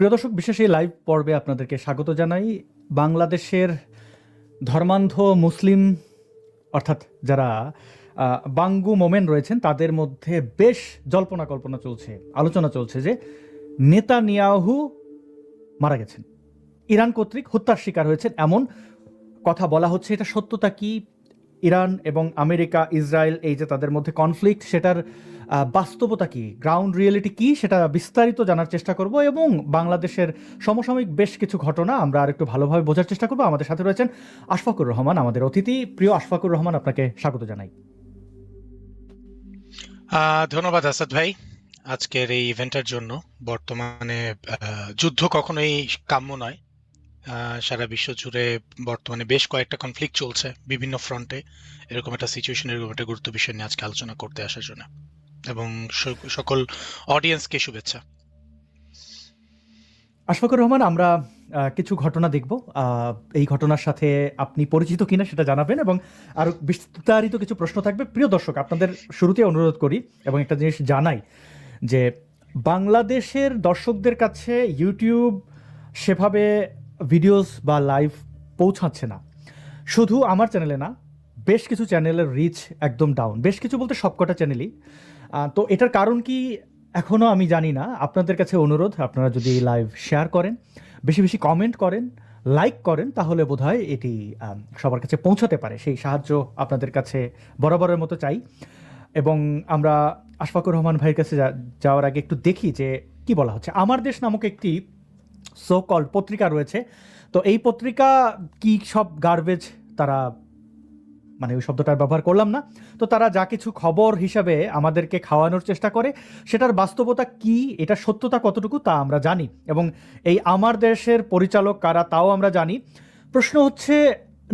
প্রিয় দর্শক, বিশেষ এই লাইভ পর্বে আপনাদেরকে স্বাগত জানাই। বাংলাদেশের ধর্মান্ধ মুসলিম অর্থাৎ যারা বাঙ্গু মোমেন রয়েছেন তাদের মধ্যে বেশ জল্পনা কল্পনা চলছে, আলোচনা চলছে যে নেতানিয়াহু মারা গেছেন, ইরান কর্তৃক হত্যার শিকার হয়েছেন, এমন কথা বলা হচ্ছে। এটা সত্যতা কি? ইরান এবং আমেরিকা, ইসরায়েল, এই যে তাদের মধ্যে কনফ্লিক্ট, সেটার বাস্তবতা কি, গ্রাউন্ড রিয়েলিটি কি, সেটা বিস্তারিত জানার চেষ্টা করব এবং বাংলাদেশের সমসাময়িক বেশ কিছু ঘটনা আমরা আর একটু ভালোভাবে বোঝার চেষ্টা করব। আমাদের সাথে রয়েছেন আশফাকুর রহমান, আমাদের অতিথি। প্রিয় আশফাকুর রহমান, আপনাকে স্বাগত জানাই। ধন্যবাদ আসাদ ভাই আজকের এই ইভেন্টের জন্য। বর্তমানে যুদ্ধ কখনোই কাম্য নয়। সারা বিশ্ব জুড়ে বর্তমানে বেশ কয়েকটা কনফ্লিক্ট চলছে বিভিন্ন ফ্রন্টে। এরকম একটা সিচুয়েশন, এরকম একটা গুরুত্ব বিষয় নিয়ে আজকে আলোচনা করতে আসার জন্য এবং সকল অডিয়েন্সকে শুভেচ্ছা। আশফাকুর রহমান, আমরা কিছু ঘটনা দেখব। এই ঘটনার সাথে আপনি পরিচিত কিনা সেটা জানাবেন এবং আরও বিস্তারিত কিছু প্রশ্ন থাকবে। প্রিয় দর্শক, আপনাদের শুরুতে অনুরোধ করি এবং একটা জিনিস জানাই যে বাংলাদেশের দর্শকদের কাছে ইউটিউব সেভাবে ভিডিওস বা লাইভ পৌঁছাচ্ছে না। শুধু আমার চ্যানেলে না, বেশ কিছু চ্যানেলের রিচ একদম ডাউন, বেশ কিছু বলতে সবকটা চ্যানেলই। তো এটার কারণ কি এখনও আমি জানি না। আপনাদের কাছে অনুরোধ, আপনারা যদি লাইভ শেয়ার করেন, বেশি বেশি কমেন্ট করেন, লাইক করেন, তাহলে বোধহয় এটি সবার কাছে পৌঁছাতে পারে। সেই সাহায্য আপনাদের কাছে বরাবরের মতো চাই। এবং আমরা আশফাকুর রহমান ভাইয়ের কাছে যাওয়ার আগে একটু দেখি যে কি বলা হচ্ছে। আমার দেশ নামক একটি সো কল্ড পত্রিকা রয়েছে। তো এই পত্রিকা কি সব গার্বেজ, তারা মানে ওই শব্দটা ব্যবহার করলাম না, তো তারা যা কিছু খবর হিসাবে আমাদেরকে খাওয়ানোর চেষ্টা করে, সেটার বাস্তবতা কি, এটা সত্যতা কতটুকু তা আমরা জানি। এবং এই আমার দেশের পরিচালক কারা তাও আমরা জানি। প্রশ্ন হচ্ছে,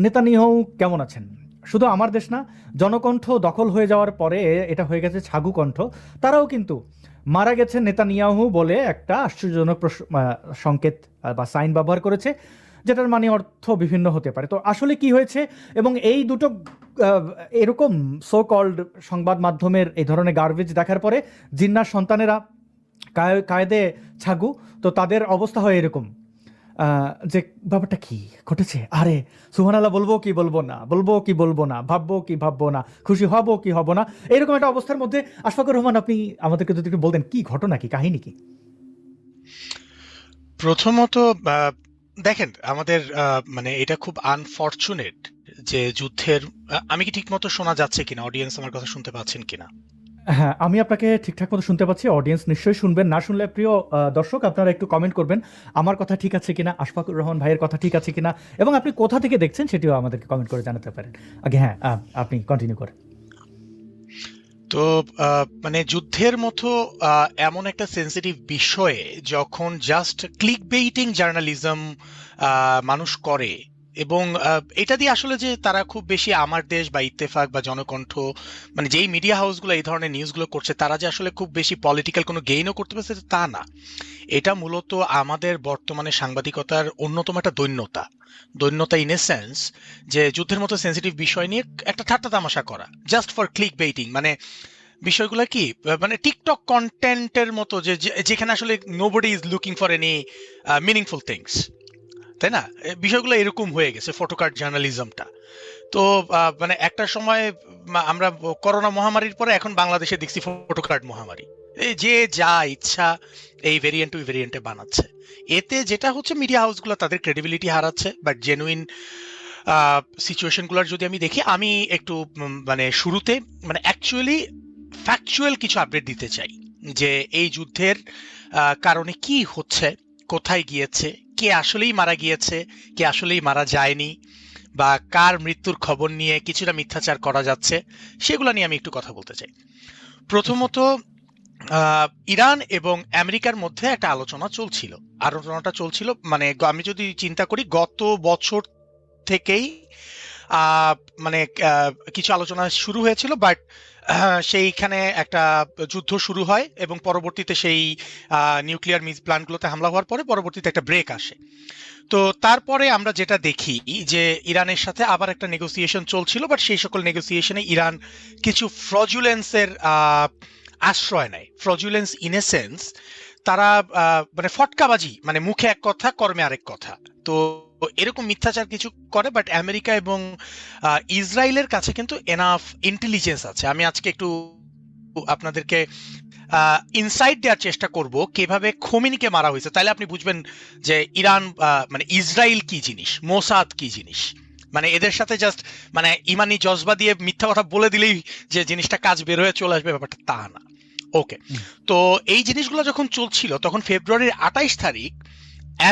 নেতানিয়াহু কেমন আছেন? শুধু আমার দেশ না, জনকণ্ঠ দখল হয়ে যাওয়ার পরে এটা হয়ে গেছে ছাগু কণ্ঠ, তারাও কিন্তু মারা গেছেন নেতানিয়াহু বলে একটা আশ্চর্যজনক সংকেত বা সাইন ব্যবহার করেছে, যেটার মানে অর্থ বিভিন্ন হতে পারে। তো আসলে কি হয়েছে এবং এই দুটো এরকম সো কল্ড সংবাদ মাধ্যমের এই ধরনের গার্বেজ দেখার পরে জিন্নার সন্তানেরা কায়েদে ছাগু, তো তাদের অবস্থা হয় এরকম যে ব্যাপারটা কি ঘটেছে, আরে সুবহানাল্লাহ বলবো কি বলবো না, বলবো কি বলবো না, ভাববো কি ভাববো না, খুশি হব কি হব না, এরকম একটা অবস্থার মধ্যে। আশফাকুর রহমান, আপনি আমাদেরকে যদি একটু বলতেন কি ঘটনা, কি কাহিনী কি? প্রথমত দেখেন, আমাদের মানে এটা খুব আনফরচুনেট যে যুদ্ধের আমি কি ঠিক মতো শোনা যাচ্ছে কিনা, অডিয়েন্স আমার কথা শুনতে পাচ্ছেন কিনা? হ্যাঁ, আমি আপনাকে ঠিকঠাক মতো শুনতে পাচ্ছি। অডিয়েন্স নিশ্চয়ই শুনবেন। না শুনলে প্রিয় দর্শক, আপনারা একটু কমেন্ট করবেন আমার কথা ঠিক আছে কিনা, আশফাকুর রহমান ভাইয়ের কথা ঠিক আছে কিনা, এবং আপনি কোথা থেকে দেখছেন সেটিও আমাদেরকে কমেন্ট করে জানাতে পারেন। আগে হ্যাঁ, আপনি কন্টিনিউ করেন। তো মানে যুদ্ধের মতো এমন একটা সেন্সিটিভ বিষয়ে যখন জাস্ট ক্লিক বেইটিং জার্নালিজম মানুষ করে, এবং এটা দিয়ে আসলে যে তারা খুব বেশি আমার দেশ বা ইত্তেফাক বা জনকণ্ঠ, মানে যেই মিডিয়া হাউসগুলো এই ধরনের নিউজগুলো করছে, তারা যে আসলে খুব বেশি পলিটিক্যাল কোনো গেইনও করতে পারছে তা না। এটা মূলত আমাদের বর্তমানে সাংবাদিকতার অন্যতম একটা দৈন্যতা ইন এ সেন্স, যে যুদ্ধের মতো সেন্সিটিভ বিষয় নিয়ে একটা ঠাট্টা তামাশা করা জাস্ট ফর ক্লিক বেইটিং। মানে বিষয়গুলো কি, মানে টিকটক কন্টেন্টের মতো, যেখানে আসলে nobody is looking for any meaningful things, তাই না? বিষয়গুলো এরকম হয়ে গেছে ফটোকার্ট জার্নালিজমটা। তো মানে একটা সময় আমরা করোনা মহামারীর পরে এখন বাংলাদেশে দেখছি ফটোকার্ট মহামারী, এই যে যা ইচ্ছা এই ভেরিয়েন্ট ওই ভেরিয়েন্টে বানাচ্ছে। এতে যেটা হচ্ছে, মিডিয়া হাউসগুলো তাদের ক্রেডিবিলিটি হারাচ্ছে। বাট জেনুইন সিচুয়েশনগুলোর যদি আমি দেখি, আমি একটু মানে শুরুতে মানে অ্যাকচুয়ালি ফ্যাকচুয়াল কিছু আপডেট দিতে চাই যে এই যুদ্ধের কারণে কি হচ্ছে, কোথায় গিয়েছে, কে আসলেই মারা গিয়েছে, কে আসলেই মারা যায়নি, বা কার মৃত্যুর খবর নিয়ে কিছুটা মিথ্যাচার করা যাচ্ছে, সেগুলো নিয়ে আমি একটু কথা বলতে চাই। প্রথমত, ইরান এবং আমেরিকার মধ্যে একটা আলোচনাটা চলছিল মানে আমি যদি চিন্তা করি গত বছর থেকেই মানে কিছু আলোচনা শুরু হয়েছিল। বাট সেইখানে একটা যুদ্ধ শুরু হয় এবং পরবর্তীতে সেই নিউক্লিয়ার প্ল্যান্টগুলোতে হামলা হওয়ার পরে পরবর্তীতে একটা ব্রেক আসে। তো তারপরে আমরা যেটা দেখি যে ইরানের সাথে আবার একটা নেগোসিয়েশন চলছিল, বাট সেই সকল নেগোসিয়েশনে ইরান কিছু ফ্রজুলেন্সের আশ্রয় নেয়। ফ্রজুলেন্স ইন এ সেন্স, তারা মানে ফটকাবাজি, মানে মুখে এক কথা কর্মে আরেক কথা। তো এরকম মিথ্যাচার কিছু করে, বাট আমেরিকা এবং ইসরায়েলের কাছে কিন্তু এনাফ ইন্টেলিজেন্স আছে। আমি আজকে একটু আপনাদেরকে ইনসাইট দেওয়ার চেষ্টা করব কিভাবে খোমেনিকে মারা হয়েছে, তাহলে আপনি বুঝবেন যে ইরান মানে ইসরায়েল কি জিনিস, মোসাদ কি জিনিস। মানে এদের সাথে জাস্ট মানে ইমানি জজবা দিয়ে মিথ্যা কথা বলে দিলেই যে জিনিসটা কাজ বের হয়ে চলে আসবে, ব্যাপারটা তা না। ওকে, তো এই জিনিসগুলো যখন চলছিল তখন ফেব্রুয়ারির 28 তারিখ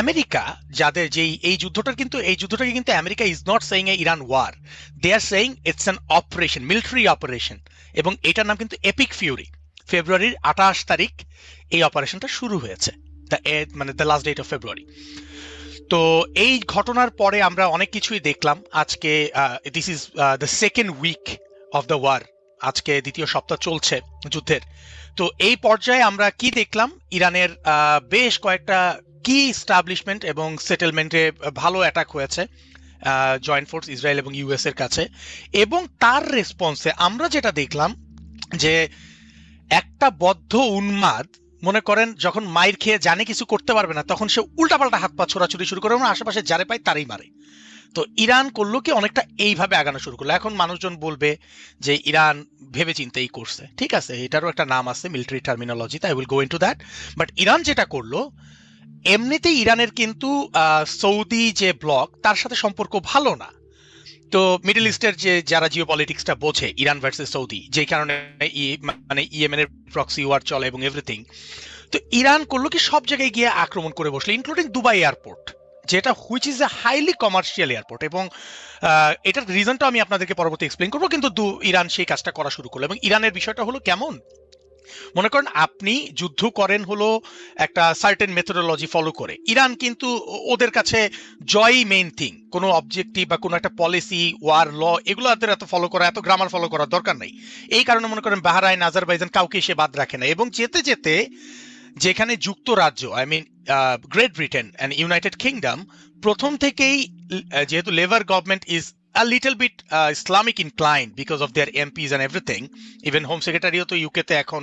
আমেরিকা, যাদের যেই এই যুদ্ধটার কিন্তু এই যুদ্ধটাকে কিন্তু America is not saying a Iran war, they are saying it's an operation, military operation, এবং এটার নাম কিন্তু এপিক ফিউরি। ফেব্রুয়ারির 28 তারিখ এই অপারেশনটা শুরু হয়েছে, মানে the last date of February. তো এই ঘটনার পরে আমরা অনেক কিছুই দেখলাম। আজকে this is the second week of the war, আজকে দ্বিতীয় সপ্তাহ চলছে যুদ্ধের। তো এই পর্যায়ে আমরা কি দেখলাম, ইরানের বেশ কয়েকটা কি স্টাবলিশমেন্ট এবং সেটেলমেন্টে ভালো অ্যাটাক হয়েছে জয়েন্ট ফোর্স ইসরায়েল এবং ইউএস এর কাছে, এবং তার রেসপন্সে আমরা যেটা দেখলাম যে একটা বদ্ধ উন্মাদ, মনে করেন যখন মাইর খেয়ে জানে কিছু করতে পারবে না, তখন সে উল্টাপাল্টা হাত পা ছোড়াছুড়ি শুরু করে এবং আশেপাশে যারে পায় তারই মারে। তো ইরান করলো কি, অনেকটা এইভাবে আগানো শুরু করলো। এখন মানুষজন বলবে যে ইরান ভেবে চিন্তেই করছে, ঠিক আছে, এটারও একটা নাম আছে মিলিটারি টার্মিনোলজিতে, I will go into that. But Iran যেটা করলো, এমনিতেই ইরানের কিন্তু সৌদি যে ব্লক তার সাথে সম্পর্ক ভালো না। তো মিডল ইস্টের যে যারা জিও পলিটিক্সটা বোঝে, ইরান ভার্সেস সৌদি, যে কারণে মানে ইয়েমেন এর প্রক্সি ওয়ার চলে এবং এভরিথিং। তো ইরান করলো কি, সব জায়গায় গিয়ে আক্রমণ করে বসলো, ইনক্লুডিং দুবাই এয়ারপোর্ট, যেটা which is a highly commercial airport. এবং এটার রিজনটা আমি আপনাদেরকে পরবর্তী এক্সপ্লেন করবো, কিন্তু ইরান সেই কাজটা করা শুরু করলো। এবং ইরানের বিষয়টা হলো কেমন, মনে করেন আপনি যুদ্ধ করেন হলো একটা সার্টেন মেথোডোলজি ফলো করে, ইরান কিন্তু ওদের কাছে জয়ই মেইন থিং, কোনো অবজেক্টিভ বা কোনো একটা পলিসি ওয়ার ল এগুলো এত ফলো করা, এত গ্রামার ফলো করার দরকার নেই। এই কারণে মনে করেন বাহরাইন, আজারবাইজান কাউকে সে বাদ রাখে না। এবং যেতে যেতে যেখানে যুক্তরাজ্য, I mean Great Britain and United Kingdom প্রথম থেকেই, যেহেতু Labour government is a little bit Islamic inclined because of their MPs and everything. Even Home Secretary তো ইউকেতে এখন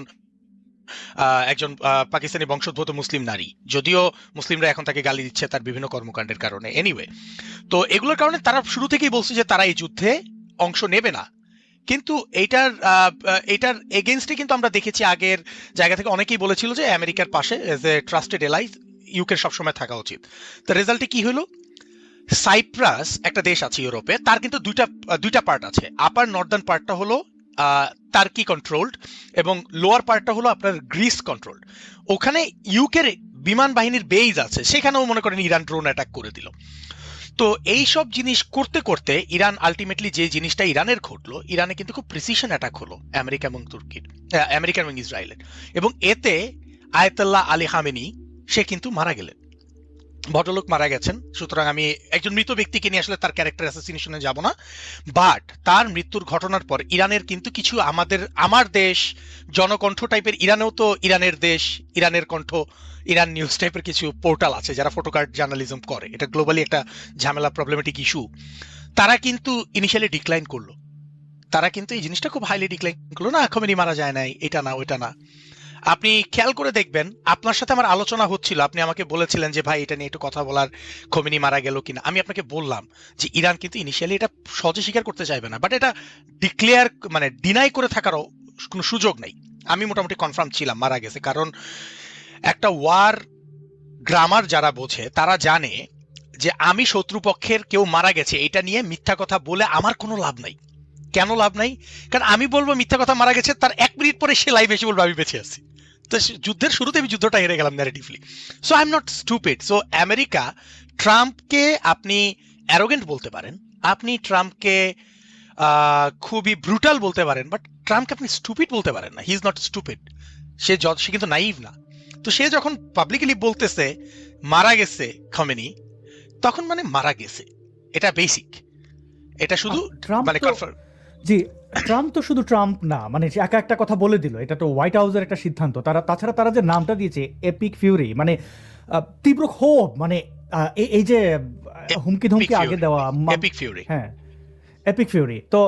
একজন পাকিস্তানি বংশোদ্ভূত মুসলিম নারী, যদিও মুসলিমরা এখন তাকে গালি দিচ্ছে তার বিভিন্ন কর্মকাণ্ডের কারণে। এনিওয়ে, তো এগুলোর কারণে তারা শুরু থেকেই বলছে যে তারা এই যুদ্ধে অংশ নেবে না। কিন্তু এটার এগেনস্টে কিন্তু আমরা দেখেছি আগের জায়গা থেকে অনেকেই বলেছিল যে আমেরিকার পাশে এজ এ ট্রাস্টেড এলাই ইউকের সবসময় থাকা উচিত। তো রেজাল্টে কি হলো, সাইপ্রাস একটা দেশ আছে ইউরোপে, তার কিন্তু দুইটা পার্ট আছে। আপার নর্দার্ন পার্টটা হলো টার্কি কন্ট্রোলড এবং লোয়ার পার্টটা হলো আপনার গ্রিস কন্ট্রোলড। ওখানে ইউকের বিমান বাহিনীর বেইজ আছে, সেখানেও মনে করেন ইরান ড্রোন অ্যাটাক করে দিল। তো এই সব জিনিস করতে করতে ইরান আলটিমেটলি যে জিনিসটা ইরানের ঘটলো, ইরানে কিন্তু খুব প্রিসিশন অ্যাটাক হলো আমেরিকা এবং তুর্কির, আমেরিকা এবং ইসরায়েলের। এবং এতে আয়াতুল্লাহ আলী খামেনি সে কিন্তু মারা গেলেন, ভদ্রলোক মারা গেছেন। সুতরাং আমি একজন মৃত ব্যক্তিকে নিয়ে আসলে তার ক্যারেক্টার অ্যাসাসিনেশনে যাব না, বাট তার মৃত্যুর ঘটনার পর ইরানের কিন্তু কিছু আমার দেশ জনকণ্ঠ টাইপের, ইরানেও তো ইরানের দেশ, ইরানের কণ্ঠ, ইরান নিউজ টাইপের কিছু পোর্টাল আছে যারা ফটোকার্ড জার্নালিজম করে, এটা গ্লোবালি একটা ঝামেলা প্রবলেমেটিক ইস্যু। তারা কিন্তু ইনিশিয়ালি ডিক্লাইন করলো, তারা কিন্তু এই জিনিসটা খুব হাইলি ডিক্লাইন করলো, না খোমেনি মারা যায় নাই, এটা না ওইটা না। আপনি খেয়াল করে দেখবেন, আপনার সাথে আমার আলোচনা হচ্ছিল, আপনি আমাকে বলেছিলেন যে ভাই এটা নিয়ে একটু কথা বলার, খোমেনি মারা গেল কিনা। আমি আপনাকে বললাম যে ইরান কিন্তু ইনিশিয়ালি এটা সহজে স্বীকার করতে চাইবে না, বাট এটা ডিক্লেয়ার মানে ডিনাই করে থাকারও কোনো সুযোগ নেই। আমি মোটামুটি কনফার্ম ছিলাম মারা গেছে, কারণ একটা ওয়ার গ্রামার যারা বোঝে তারা জানে যে আমি শত্রুপক্ষের কেউ মারা গেছে এটা নিয়ে মিথ্যা কথা বলে আমার কোনো লাভ নাই। কেন লাভ নাই? কারণ আমি বলবো মিথ্যা কথা মারা গেছে, তার 1 মিনিট পরে সে লাইভ এসে বলবো আমি বেঁচে আছি। তো যুদ্ধের শুরুতে আমি যুদ্ধটা হেরে গেলাম narratively. So I am not stupid. So America ট্রাম্পকে আপনি অ্যারোগেন্ট বলতে পারেন, আপনি ট্রাম্পকে খুবই ব্রুটাল বলতে পারেন, বাট ট্রাম্পকে আপনি স্টুপিড বলতে পারেন না। হি ইজ নট স্টুপিড, সে কিন্তু নাইভ না। তো সে যখন পাবলিকলি বলতেছে মারা গেছে খোমেনি, তখন মানে মারা গেছে, এটা বেসিক, এটা শুধু মানে কনফার্ম। জি, ট্রাম্প তো শুধু ট্রাম্প না, মানে একা একটা কথা বলে দিল, এটা তো হোয়াইট হাউসের একটা সিদ্ধান্ত। তাছাড়া তারা যে নামটা দিয়েছে এপিক ফিউরি, মানে তীব্র ক্ষোভ, মানে এই যে হুমকি ধমকি আগে দেওয়া, এপিক ফিউরি, হ্যাঁ এপিক ফিউরি। তো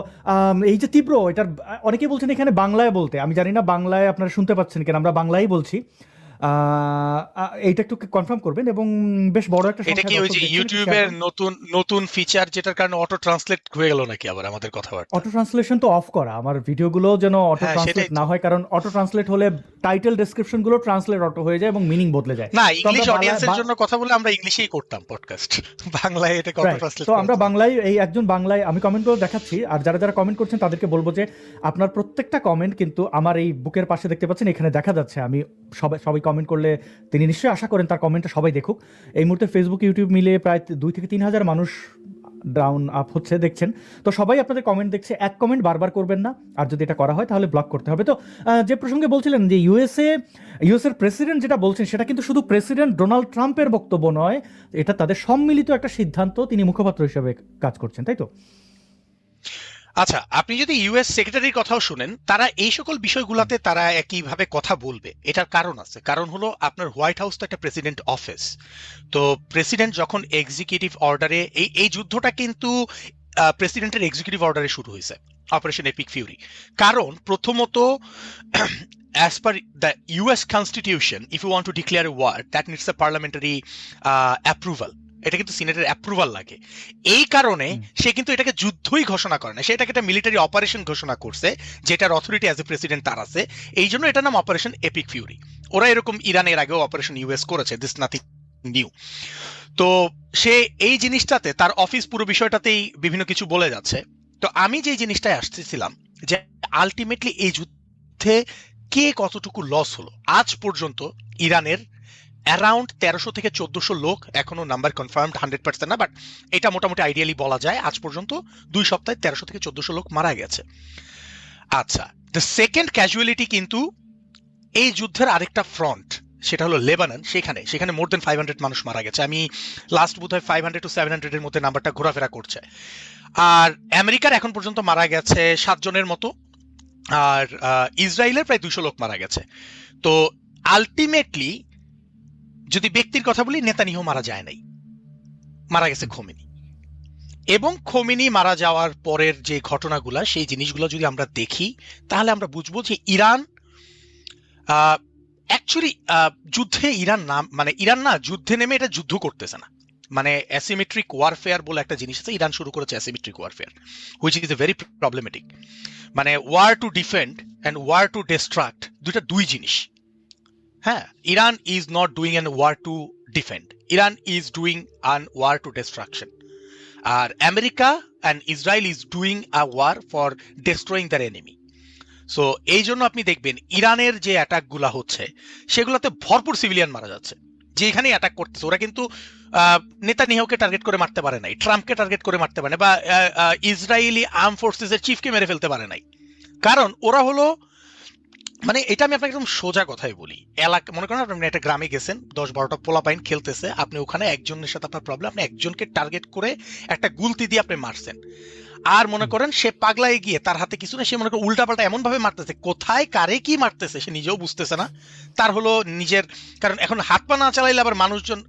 এই যে তীব্র, এটার অনেকে বলছেন এখানে বাংলায় বলতে, আমি জানি না বাংলায় আপনারা শুনতে পাচ্ছেন কিনা, আমরা বাংলায় বলছি। এইটা একটু কনফার্ম করবেন, এবং বেশ বড় একটা এটা সংখ্যায় কি ওই দর্শক যে দেখছেন, একটু শেয়ার ইউটিউবের করুন। নতুন নতুন ফিচার যেটার কারণে অটো ট্রান্সলেট হয়ে গেল নাকি আবার আমাদের কথাবার্তা? অটো ট্রান্সলেশন তো অফ করা, আমার ভিডিওগুলো যেন অটো হ্যাঁ, ট্রান্সলেট সেটাই না তো। হয়, কারণ অটো ট্রান্সলেট হলে টাইটেল ডেসক্রিপশনগুলো ট্রান্সলেট অটো হয়ে যায় এবং মিনিং বদলে যায়। না, তো আমরা ইংলিশ অডিয়েন্সের জন্য কথা বলে আমরা ইংলিশেই করতাম পডকাস্ট। বাংলায় এটাকে অটো রাইট, ট্রান্সলেট তো করা আমরা তো না। বাংলায়, এই একজন বাংলায় আমি কমেন্টগুলো দেখাচ্ছি, আর যারা যারা কমেন্ট করছেন তাদেরকে বলবো যে আপনার প্রত্যেকটা কমেন্ট কিন্তু আমার এই বুকের পাশে দেখতে পাচ্ছেন, এখানে দেখা যাচ্ছে। আমি সবাই কমেন্ট করলে তিনি নিশ্চয়ই আশা করেন তার কমেন্টটা সবাই দেখুক। এই মুহূর্তে ফেসবুক ইউটিউব মিলে প্রায় 2 থেকে 3 হাজার মানুষ ডাউন আপ হচ্ছে দেখছেন। তো সবাই আপনাদের কমেন্ট দেখছে, এক কমেন্ট বারবার করবেন না, আর যদি এটা করা হয় তাহলে ব্লক করতে হবে। তো যে প্রসঙ্গে বলছিলেন যে ইউএসের প্রেসিডেন্ট যেটা বলছেন সেটা কিন্তু শুধু প্রেসিডেন্ট ডোনাল্ড ট্রাম্পের বক্তব্য নয়, এটা তাদের সম্মিলিত একটা সিদ্ধান্ত, তিনি মুখপাত্র হিসেবে কাজ করছেন, তাই তো? আচ্ছা, আপনি যদি ইউএস সেক্রেটারির কথাও শুনেন, তারা এই সকল বিষয়গুলোতে তারা একইভাবে কথা বলবে। এটার কারণ আছে, কারণ হলো আপনার হোয়াইট হাউস তো একটা প্রেসিডেন্ট অফিস। তো প্রেসিডেন্ট যখন এক্সিকিউটিভ অর্ডারে, এই যুদ্ধটা কিন্তু প্রেসিডেন্টের এক্সিকিউটিভ অর্ডারে শুরু হয়েছে, অপারেশন এপিক ফিউরি। কারণ প্রথমত, as per the US constitution, if you want to declare a war, that needs a parliamentary approval. এটা কিন্তু সিনেটের অ্যাপ্রুভাল লাগে। এই কারণে সে কিন্তু এটাকে যুদ্ধই ঘোষণা করে না, সে এটাকে একটা মিলিটারি অপারেশন ঘোষণা করছে, যেটার অথরিটি অ্যাজ এ প্রেসিডেন্ট তার আছে। এই জন্য এটার নাম অপারেশন এপিক ফিউরি। ওরা এরকম ইরানের আগেও অপারেশন ইউএস করেছে, দিস নাথিং নিউ। তো সে এই জিনিসটাতে তার অফিস পুরো বিষয়টাতেই বিভিন্ন কিছু বলে যাচ্ছে। তো আমি যে জিনিসটায় আসতেছিলাম যে আলটিমেটলি এই যুদ্ধে কে কতটুকু লস হলো, আজ পর্যন্ত ইরানের অ্যারাউন্ড 1300 থেকে 1400 লোক, এখনো নাম্বার কনফার্মড 100% না, বাট এটা মোটামুটি আইডিয়ালি বলা যায় আজ পর্যন্ত 2 সপ্তাহে 1300 থেকে 1400 লোক মারা গেছে। আচ্ছা, দ্য সেকেন্ড ক্যাজুয়ালিটি কিন্তু এই যুদ্ধের আরেকটা ফ্রন্ট, সেটা হলো লেবানন। সেখানে মোর দেন 500 মানুষ মারা গেছে। আমি লাস্ট বোধহয় 500 to 700 এর মধ্যে নাম্বারটা ঘোরাফেরা করছে। আর আমেরিকার এখন পর্যন্ত মারা গেছে 7 জনের মতো, আর ইসরায়েলের প্রায় 200 লোক মারা গেছে। তো আলটিমেটলি যদি ব্যক্তির কথা বলি, নেতানিয়াহু মারা যায় নাই, মারা গেছে খোমেনি। এবং খোমেনি মারা যাওয়ার পরের যে ঘটনাগুলা, সেই জিনিসগুলো যদি আমরা দেখি, তাহলে আমরা বুঝবো যে ইরান অ্যাকচুয়ালি যুদ্ধে ইরান না যুদ্ধে নেমে এটা যুদ্ধ করতেছে না। মানে অ্যাসিমেট্রিক ওয়ারফেয়ার বলে একটা জিনিস আছে, ইরান শুরু করেছে asymmetric warfare, which is a very problematic. মানে war to defend and war to distract দুই জিনিস। হ্যাঁ, Iran is not doing an war to defend, Iran is doing an war to destruction. আর America and Israel is doing a war for destroying their enemy. So এই জন্য আপনি দেখবেন ইরানের যে অ্যাটাকগুলা হচ্ছে, সেগুলোতে ভরপুর সিভিলিয়ান মারা যাচ্ছে। যেখানেই অ্যাটাক করতেছে, ওরা কিন্তু নেতানিয়াহুকে টার্গেট করে মারতে পারে নাই, ট্রাম্পকে টার্গেট করে মারতে পারে না, বা ইসরায়েলি আর্ম ফোর্সেসের চিফকে মেরে ফেলতে পারে নাই। কারণ ওরা হলো, মানে এটা আমি আপনাকে একদম সোজা কথাই বলি, এলাকা মনে করেন আপনি একটা গ্রামে গেছেন, 10-12টা পোলাপাইন খেলতেছে, আপনি ওখানে একজনের সাথে আপনার প্রবলেম, আপনি একজনকে টার্গেট করে একটা গুলতি দিয়ে আপনি মারছেন। আর মনে করেন সে পাগলায় গিয়ে, তার হাতে কিছু না, সে মনে করেন উল্টা পাল্টা এমন ভাবে মারতেছে, কোথায় কারে কি মারতেছে সে নিজেও বুঝতেছে না। তার হলো নিজের, কারণ এখন হাত পা না চালাইলে আবার মানুষজন,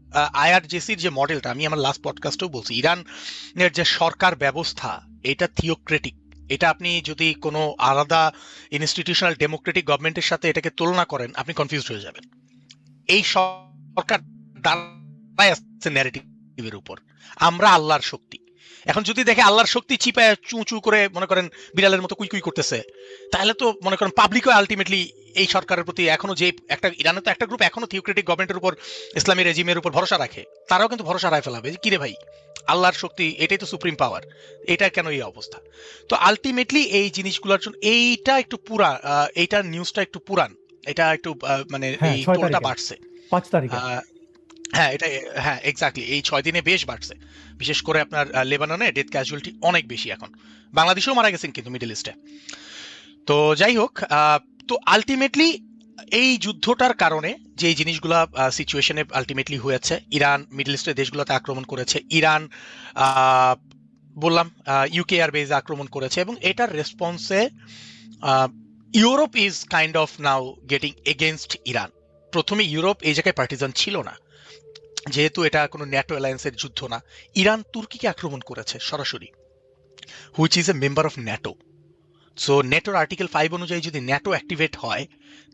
আইআরজিসির যে মডেলটা, আমি আমার লাস্ট পডকাস্টেও বলছি, ইরানের যে সরকার ব্যবস্থা, এটা থিওক্রেটিক। এটা আপনি যদি কোনো আলাদা ইনস্টিটিউশনাল ডেমোক্রেটিক গভর্নমেন্টের সাথে এটাকে তুলনা করেন, আপনি কনফিউজড হয়ে যাবেন। এই সরকার দাঁড়ায় আছে ন্যারেটিভের উপর, আমরা আল্লাহর শক্তি। এখন যদি দেখে আল্লাহর শক্তি চিপায় চু চু করে মনে করেন বিড়ালের মতো কুই কুই করতেছে, তাহলে তো মনে করেন পাবলিকও আলটিমেটলি এই সরকারের প্রতি এখনো, যে একটা ইরানে তো একটা গ্রুপ এখনো থিওক্রেটিক গভর্নমেন্টের উপর, ইসলামী রেজিমের উপর ভরসা রাখে, তারাও কিন্তু ভরসা হারায় ফেলাবে যে কিরে ভাই, আল্লাহর শক্তি এটাই তো সুপ্রিম পাওয়ার, এটা কেন এই অবস্থা। তো আলটিমেটলি এই জিনিসগুলোর জন্য এইটা একটু এইটার নিউজটা একটু পুরান, এটা একটু মানে এই টোলটা বাড়ছে 5 তারিখে। হ্যাঁ, এটা, হ্যাঁ এক্স্যাক্টলি, এই 6 দিনে বেশ বাড়ছে। বিশেষ করে আপনার লেবাননে ডেথ ক্যাজুয়ালিটি অনেক বেশি এখন, বাংলাদেশেও মারা গেছেন কিন্তু মিডল ইস্টে। তো যাই হোক, তো আলটিমেটলি এই যুদ্ধটার কারণে যে জিনিসগুলা সিচুয়েশনে আলটিমেটলি হয়েছে, ইরান মিডল ইস্টের দেশগুলোতে আক্রমণ করেছে, ইরান বললাম ইউকে এয়ার বেজে আক্রমণ করেছে, এবং এটার রেসপন্সে Europe is kind of now getting against Iran. প্রথমে ইউরোপ এই জায়গায় পার্টিজান ছিল না, যেহেতু এটা কোনো ন্যাটো অ্যালায়েন্সের যুদ্ধ না। ইরান তুর্কিকে আক্রমণ করেছে সরাসরি, which is a member of NATO. So নেটোর আর্টিকেল 5 অনুযায়ী যদি ন্যাটো অ্যাক্টিভেট হয়,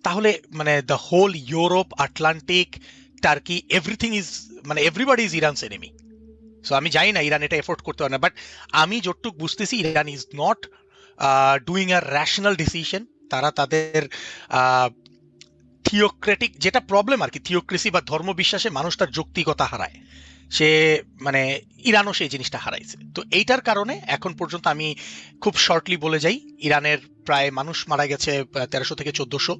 তাহলে মানে the whole Europe, Atlantic, Turkey, everything is মানে everybody is Iran's enemy. So আমি জানি না ইরান এটা এফোর্ড করতে পারে না, বাট আমি যতটুকু বুঝতেছি Iran is not doing a rational decision. তারা তাদের থিওক্রেটিক যেটা প্রবলেম আর কি, থিওক্রেসি বা ধর্ম বিশ্বাসে মানুষ তার যৌক্তিকতা হারায়, সে মানে ইরানও সেই জিনিসটা হারাইছে। তো এইটার কারণে এখন পর্যন্ত আমি খুব শর্টলি বলে যাই, ইরানের প্রায় মানুষ মারা গেছে 1300 থেকে 1400,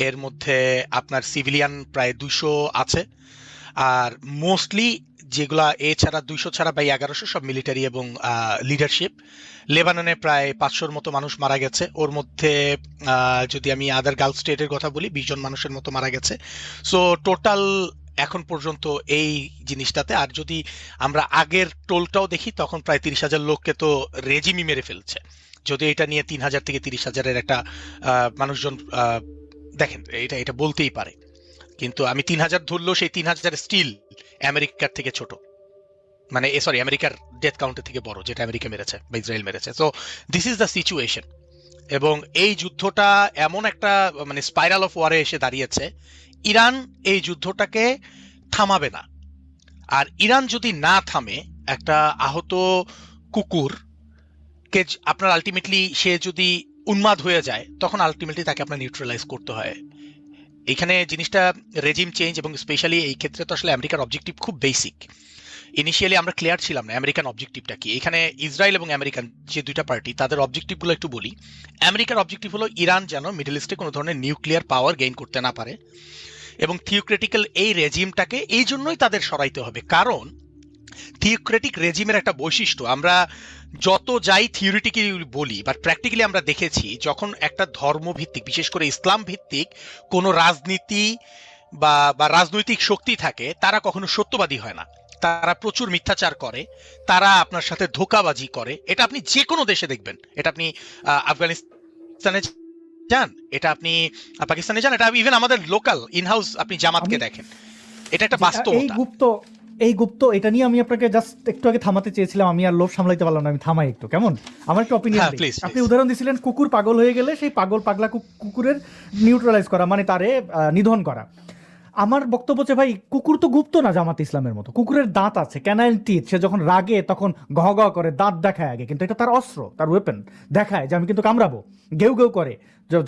এর মধ্যে আপনার সিভিলিয়ান প্রায় 200 আছে, আর মোস্টলি যেগুলা ছাড়া 200 ছাড়া বা 1100 সব মিলিটারি এবং লিডারশিপ। লেবাননে প্রায় 500-র মতো মানুষ মারা গেছে, ওর মধ্যে যদি আমি আদার গালফ স্টেটের কথা বলি 20 জন মানুষের মতো মারা গেছে। সো টোটাল এখন পর্যন্ত এই জিনিসটাতে, আর যদি আমরা আগের টোলটাও দেখি তখন প্রায় 30,000 লোককে তো রেজিমই মেরে ফেলছে। যদি এটা নিয়ে 3,000 থেকে 30,000-এর একটা মানুষজন দেখেন, এটা এটা বলতেই পারে, কিন্তু আমি 3,000 ধরলেও সেই 3,000 স্টিল আমেরিকার থেকে ছোট, মানে সরি আমেরিকার ডেথ কাউন্টের থেকে বড়, যেটা আমেরিকা মেরেছে বা ইসরায়েল মেরেছে। So this is the situation. এবং এই যুদ্ধটা এমন একটা মানে স্পাইরাল অফ ওয়ারে এসে দাঁড়িয়েছে, ইরান এই যুদ্ধটাকে থামাবে না। আর ইরান যদি না থামে, একটা আহত কুকুরকে আপনার আলটিমেটলি সে যদি উন্মাদ হয়ে যায়, তখন আলটিমেটলি তাকে আপনার নিউট্রালাইজ করতে হয়। এখানে জিনিসটা রেজিম চেঞ্জ, এবং স্পেশালি এই ক্ষেত্রে তো আসলে আমেরিকার অবজেক্টিভ খুব বেসিক। ইনিশিয়ালি আমরা ক্লিয়ার ছিলাম না আমেরিকান অবজেক্টিভটা কি। এখানে ইসরায়েল এবং আমেরিকান যে দুইটা পার্টি, তাদের অবজেক্টিভগুলো একটু বলি। আমেরিকার অবজেক্টিভ হলো ইরান যেন মিডল ইস্টে কোনো ধরনের নিউক্লিয়ার পাওয়ার গেইন করতে না পারে, এবং থিওক্রেটিক্যাল এই রেজিমটাকে এই জন্যই তাদের সরাইতে হবে, কারণ থিওক্রেটিক রেজিমের একটা বৈশিষ্ট্য, আমরা যত যাই থিওরিটিক্যালি বলি বাট প্র্যাকটিক্যালি আমরা দেখেছি, যখন একটা ধর্মভিত্তিক বিশেষ করে ইসলাম ভিত্তিক কোনো রাজনীতি বা বা রাজনৈতিক শক্তি থাকে, তারা কখনো সত্যবাদী হয় না, তারা প্রচুর মিথ্যাচার করে, তারা আপনার সাথে ধোঁকাবাজি করে। এটা আপনি যে কোনো দেশে দেখবেন, এটা আপনি আফগানিস্তানে যান, এটা আপনি পাকিস্তানে যান, এটা ইভেন আমাদের লোকাল ইনহাউস আপনি জামাতকে দেখেন, এটা একটা এই বাস্তবতা। গুপ্ত এটা নিয়ে আমি আপনাকে জাস্ট একটু আগে থামাতে চেয়েছিলাম, আমি আর লোভ সামলাইতে পারলাম না, আমি থামাই একটু কেমন, আমার একটা অপিনিয়ন। হ্যাঁ, please, আপনি please. উদাহরণ দিছিলেন কুকুর পাগল হয়ে গেলে সেই পাগলা কুকুরের নিউট্রালাইজ করা, মানে তারে নিধন করা। আমার বক্তব্য হচ্ছে ভাই, কুকুর তো গুপ্ত না জামাত ইসলামের মতো, কুকুরের দাঁত আছে, ক্যানাইল টিথ, সে যখন রাগে তখন ঘ ঘ করে দাঁত দেখায় আগে, কিন্তু এটা তার অস্ত্র, তার ওয়েপেন, দেখায় যে আমি কিন্তু কামড়াবো, গেউ গেউ করে,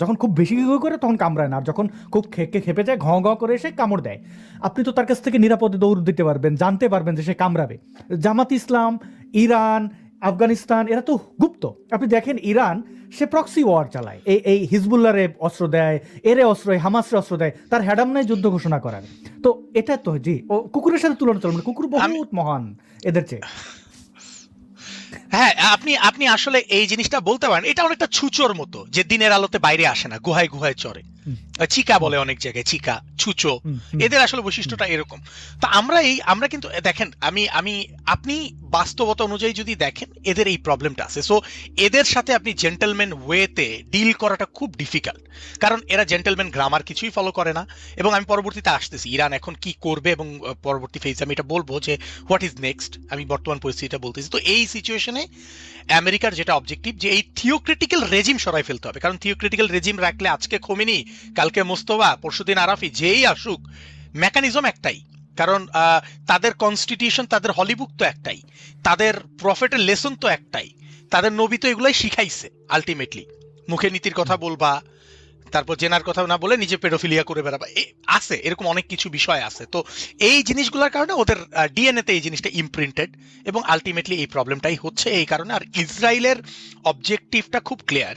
যখন খুব বেশি গেউ করে তখন কামড়ায় না, আর যখন খুব খেপে যায় ঘ ঘ করে এসে কামড় দেয়। আপনি তো তার কাছ থেকে নিরাপদে দৌড় দিতে পারবেন, জানতে পারবেন যে সে কামড়াবে। জামাত ইসলাম, ইরান, আফগানিস্তান, এরা তো গুপ্ত। আপনি দেখেন ইরান, সে প্রক্সি ওয়ার চালায়, এই হিজবুল্লাহরে অস্ত্র দেয়, এরে অস্ত্র, হামাসরে অস্ত্র দেয়, তার হ্যাডাম নাই যুদ্ধ ঘোষণা করার। তো এটা তো জি ও কুকুরের সাথে তুলনা চলবে না, কুকুর বহুত মহান এদের চেয়ে। হ্যাঁ, আপনি আপনি আসলে এই জিনিসটা বলতে পারেন, এটা অনেকটা ছুচোর মতো, যে দিনের আলোতে বাইরে আসে না, গুহায় গুহায় চড়ে, চিকা বলে অনেক জায়গায়, চিকা, ছুচো, এদের আসলে বৈশিষ্ট্যটা এরকম। তো আমরা কিন্তু দেখেন, আপনি বাস্তবতা অনুযায়ী যদি দেখেন, এদের এই প্রবলেমটা আছে। সো এদের সাথে আপনি জেন্টলম্যান ওয়েতে ডিল করাটা খুব ডিফিকাল্ট, কারণ এরা জেন্টলম্যান গ্রামার কিছুই ফলো করে না। এবং আমি পরবর্তীতে আসতেছি ইরান এখন কি করবে, এবং পরবর্তী ফেজে আমি এটা বলবো যে হোয়াট ইজ নেক্সট, আমি বর্তমান পরিস্থিতিটা বলতেছি। তো এই সিচুয়েশনে আমেরিকার যেটা অবজেক্টিভ, যে এই থিওক্রিটিক্যাল রেজিম সরাই ফেলতে হবে, কারণ থিওক্রিটিক্যাল রেজিম রাখলে আজকে খোমেনি, কালকে মোস্তফা, পরশুদিন আরাফি, যেই আসুক, মেকানিজম একটাই, কারণ তাদের কনস্টিটিউশন, তাদের হলিবুক তো একটাই, তাদের প্রফেটের লেসন তো একটাই, তাদের নবী তো এগুলাই শিখাইছে। আলটিমেটলি মুখে নীতির কথা বলবা, তারপর জেনার কথা না বলে নিজে পেডোফিলিয়া করে বেড়াবা, আছে এরকম অনেক কিছু বিষয় আছে। তো এই জিনিসগুলোর কারণে ওদের ডিএনএতে এই জিনিসটা ইমপ্রিন্টেড, এবং আলটিমেটলি এই প্রবলেমটাই হচ্ছে এই কারণে। আর ইসরায়েলের অবজেক্টিভটা খুব ক্লিয়ার।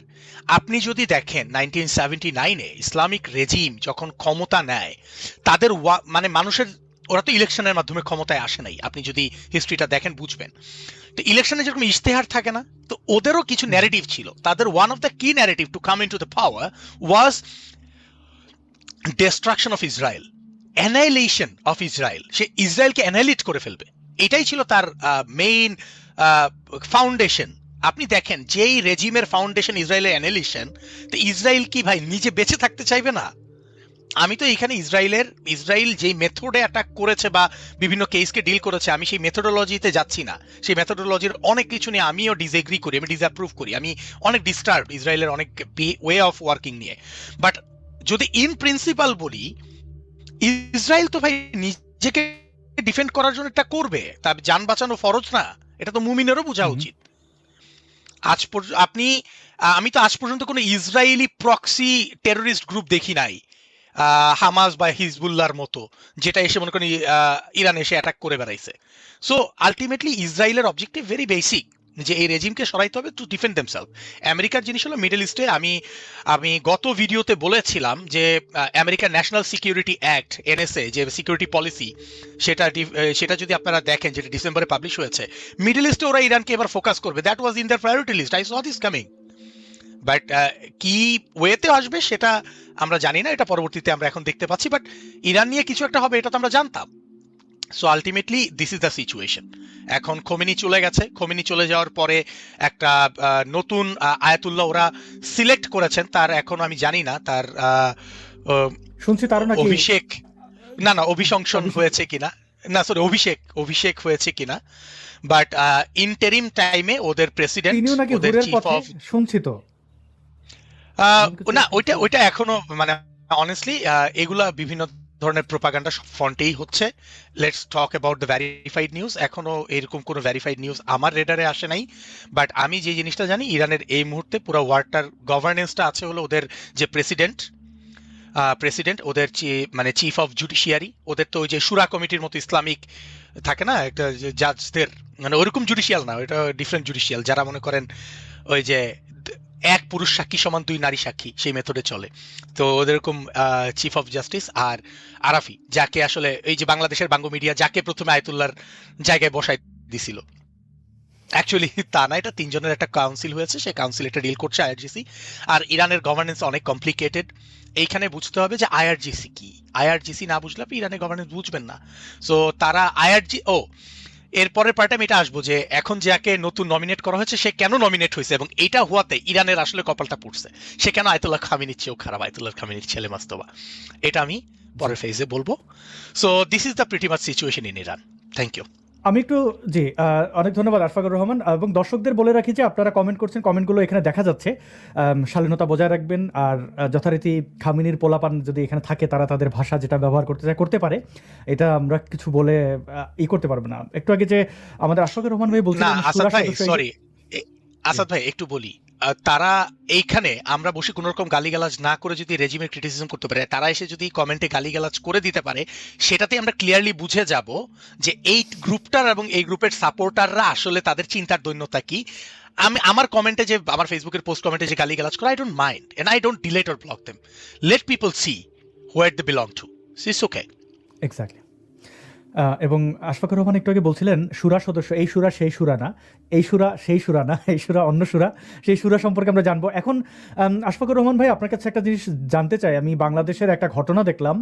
আপনি যদি দেখেন 1979-এ ইসলামিক রেজিম যখন ক্ষমতা নেয়, তাদের মানে মানুষের, ওরা তো ইলেকশনের মাধ্যমে ক্ষমতায় আসে নাই, আপনি যদি হিস্ট্রিটা দেখেন বুঝবেন। তো ইলেকশনে যেরকম ইশতেহার থাকে না, তো ওদেরও কিছু ন্যারেটিভ ছিল। তাদের one of the key narrative to come into the power was destruction of Israel, annihilation of Israel, সে ইসরায়েলকে অ্যানাইলেট করে ফেলবে, এটাই ছিল তার মেইন ফাউন্ডেশন। আপনি দেখেন যেই রেজিমের ফাউন্ডেশন ইসরায়েলের অ্যানাইলেশন, তো ইসরায়েল কি ভাই নিজে বেঁচে থাকতে চাইবে না? আমি তো এখানে ইসরায়েল যেই মেথডে অ্যাটাক করেছে বা বিভিন্ন কেসকে ডিল করেছে, আমি সেই মেথোডোলজিতে যাচ্ছি না। সেই মেথোডোলজির অনেক কিছু নিয়ে আমিও ডিসএগ্রি করি, আমি ডিসঅ্যাপ্রুভ করি, আমি অনেক ডিস্টার্ব ইসরায়েলের অনেক ওয়ে অফ ওয়ার্কিং নিয়ে। বাট যদি ইন প্রিন্সিপাল বলি, ইসরায়েল তো ভাই নিজেকে ডিফেন্ড করার জন্য এটা করবে, তার যান বাঁচানো ফরজ না? এটা তো মুমিনেরও বোঝা হুম, উচিত। আমি তো আজ পর্যন্ত কোনো ইসরায়েলি প্রক্সি টেরোরিস্ট গ্রুপ দেখি নাই, হামাস বা হিজবুল্লাহর মতো, যেটা এসে মনে করেন ইরান এসে অ্যাটাক করে বেড়াইছে। সো আলটিমেটলি ইসরায়েলের অবজেক্টিভ ভেরি বেসিক, যে এই রেজিমকে সরাইতে হবে টু ডিফেন্ড দেমসেলফ। আমেরিকার জিনিস হলো মিডল ইস্টে, আমি গত ভিডিওতে বলেছিলাম যে আমেরিকার ন্যাশনাল সিকিউরিটি অ্যাক্ট এনএসএ যে সিকিউরিটি পলিসি, সেটা যদি আপনারা দেখেন, যেটা ডিসেম্বরে পাবলিশ হয়েছে, মিডল ইস্টে ওরা ইরানকে এবার ফোকাস করবে। That was in their priority list, I saw this coming. But কি ওয়েতে আসবে সেটা আমরা জানি না, এটা পরবর্তীতে আমরা এখন দেখতে পাচ্ছি। বাট ইরান নিয়ে কিছু একটা হবে এটা তো আমরা জানতাম। So ultimately this is the situation. এখন খোমেনি চলে গেছে, খোমেনি চলে যাওয়ার পরে একটা নতুন আয়াতুল্লাহ ওরা সিলেক্ট করেছেন, তার এখন আমি জানি না তার শুনছি তারও নাকি অভিষেক, না অভিশংসন অভিষেক হয়েছে কিনা, না সরি অভিষেক হয়েছে কিনা। বাট ইন্টারিম টাইমে ওদের প্রেসিডেন্ট, তিনিও নাকি ওদের হুরের চিফ পথে, অফ, শুনছি তো এমন কিছু না শুনছি। ওইটা এখনো মানে অনেস্টলি এগুলা বিভিন্ন ধরনের প্রোপাগান্ডা ফ্রন্টেই হচ্ছে। Let's talk about the verified news. এখনো এরকম কোনো ভেরিফাইড নিউজ আমার রেডারে আসে নাই। বাট আমি যে জিনিসটা জানি, ইরানের এই মুহূর্তে পুরো ওয়ার্ল্ডটার গভর্নেন্সটা আছে হলো ওদের যে প্রেসিডেন্ট, ওদের মানে চিফ অফ জুডিশিয়ারি, ওদের তো ওই যে শুরা কমিটির মতো ইসলামিক থাকে না একটা জাজদের, মানে ওরকম জুডিশিয়াল না, ওইটা ডিফারেন্ট জুডিশিয়াল, যারা মনে করেন ওই যে এক পুরুষ সাক্ষী সমান দুই নারী সাক্ষী সেই মেথডে চলে। তো ওদেরকম চিফ অফ জাস্টিস আর আরাফি, যাকে আসলে এই যে বাংলাদেশের বাংলা মিডিয়া যাকে প্রথমে আয়াতুল্লাহর জায়গায় বসাই দিছিল, অ্যাকচুয়ালি তা না, এটা তিনজনের একটা কাউন্সিল হয়েছে, সেই কাউন্সিল এটা ডিল করছে আইআরজিসি। আর ইরানের গভর্নেন্স অনেক কমপ্লিকেটেড, এইখানে বুঝতে হবে যে আইআরজিসি কি। আইআরজিসি না বুঝলে আপনি ইরানের গভর্নেন্স বুঝবেন না। সো তারা এরপরের পার্টে আমি এটা আসবো যে এখন যাকে নতুন নমিনেট করা হয়েছে সে কেন নমিনেট হয়েছে, এবং এটা হওয়াতে ইরানের আসলে কপালটা পড়ছে। সে কেন আয়তুল্লাহ খামিনির চেয়েও খারাপ, আয়তুল্লাহ খামিনির ছেলে মাস্তবা, এটা আমি জি, পরের ফেজে বলবো। So this is the pretty much situation in Iran. Thank you. আমি একটু, জি, অনেক ধন্যবাদ আশফাকুর রহমান। এবং দর্শকদের বলে রাখি যে আপনারা কমেন্ট করছেন, কমেন্টগুলো এখানে দেখা যাচ্ছে। শালীনতা বজায় রাখবেন, আর যথারীতি খামিনির পোলাপান যদি এখানে থাকে তারা তাদের ভাষা যেটা ব্যবহার করতে চায় করতে পারে, এটা আমরা কিছু বলে করতে পারবো না। একটু আগে যে আমাদের আশফাকুর রহমান ভাই না বলছিলেন আসাদ সুরা ভাই, সদস্য, সরি আসাদ ভাই একটু বলি, তারা এইখানে আমরা বসে কোন রকম গালিগালাজ না করে যদি রেজিমের ক্রিটিসিজম করতে পারে, তারা এসে যদি কমেন্টে গালিগালাজ করে দিতে পারে, সেটাতে আমরা ক্লিয়ারলি বুঝে যাব যে এই গ্রুপটার এবং এই গ্রুপের সাপোর্টাররা আসলে তাদের চিন্তার দৈন্যতা কি। আমার কমেন্টে যে, আমার ফেসবুকের পোস্ট কমেন্টে যে গালিগালাজ করে, I don't mind and I don't delete or block them. Let people see where they belong to, it's okay. Exactly. এবং আশফাকুর রহমান একটু আগে বলছিলেন সুরা সদস্য, এই সুরা সেই সুরা না, এই সুরা সেই সুরা না, এই সুরা অন্য সুরা, সেই সুরা সম্পর্কে আমরা জানবো এখন। আশফাকুর রহমান ভাই, আপনার কাছে একটা জিনিস জানতে চাই। আমি বাংলাদেশের একটা ঘটনা দেখলাম,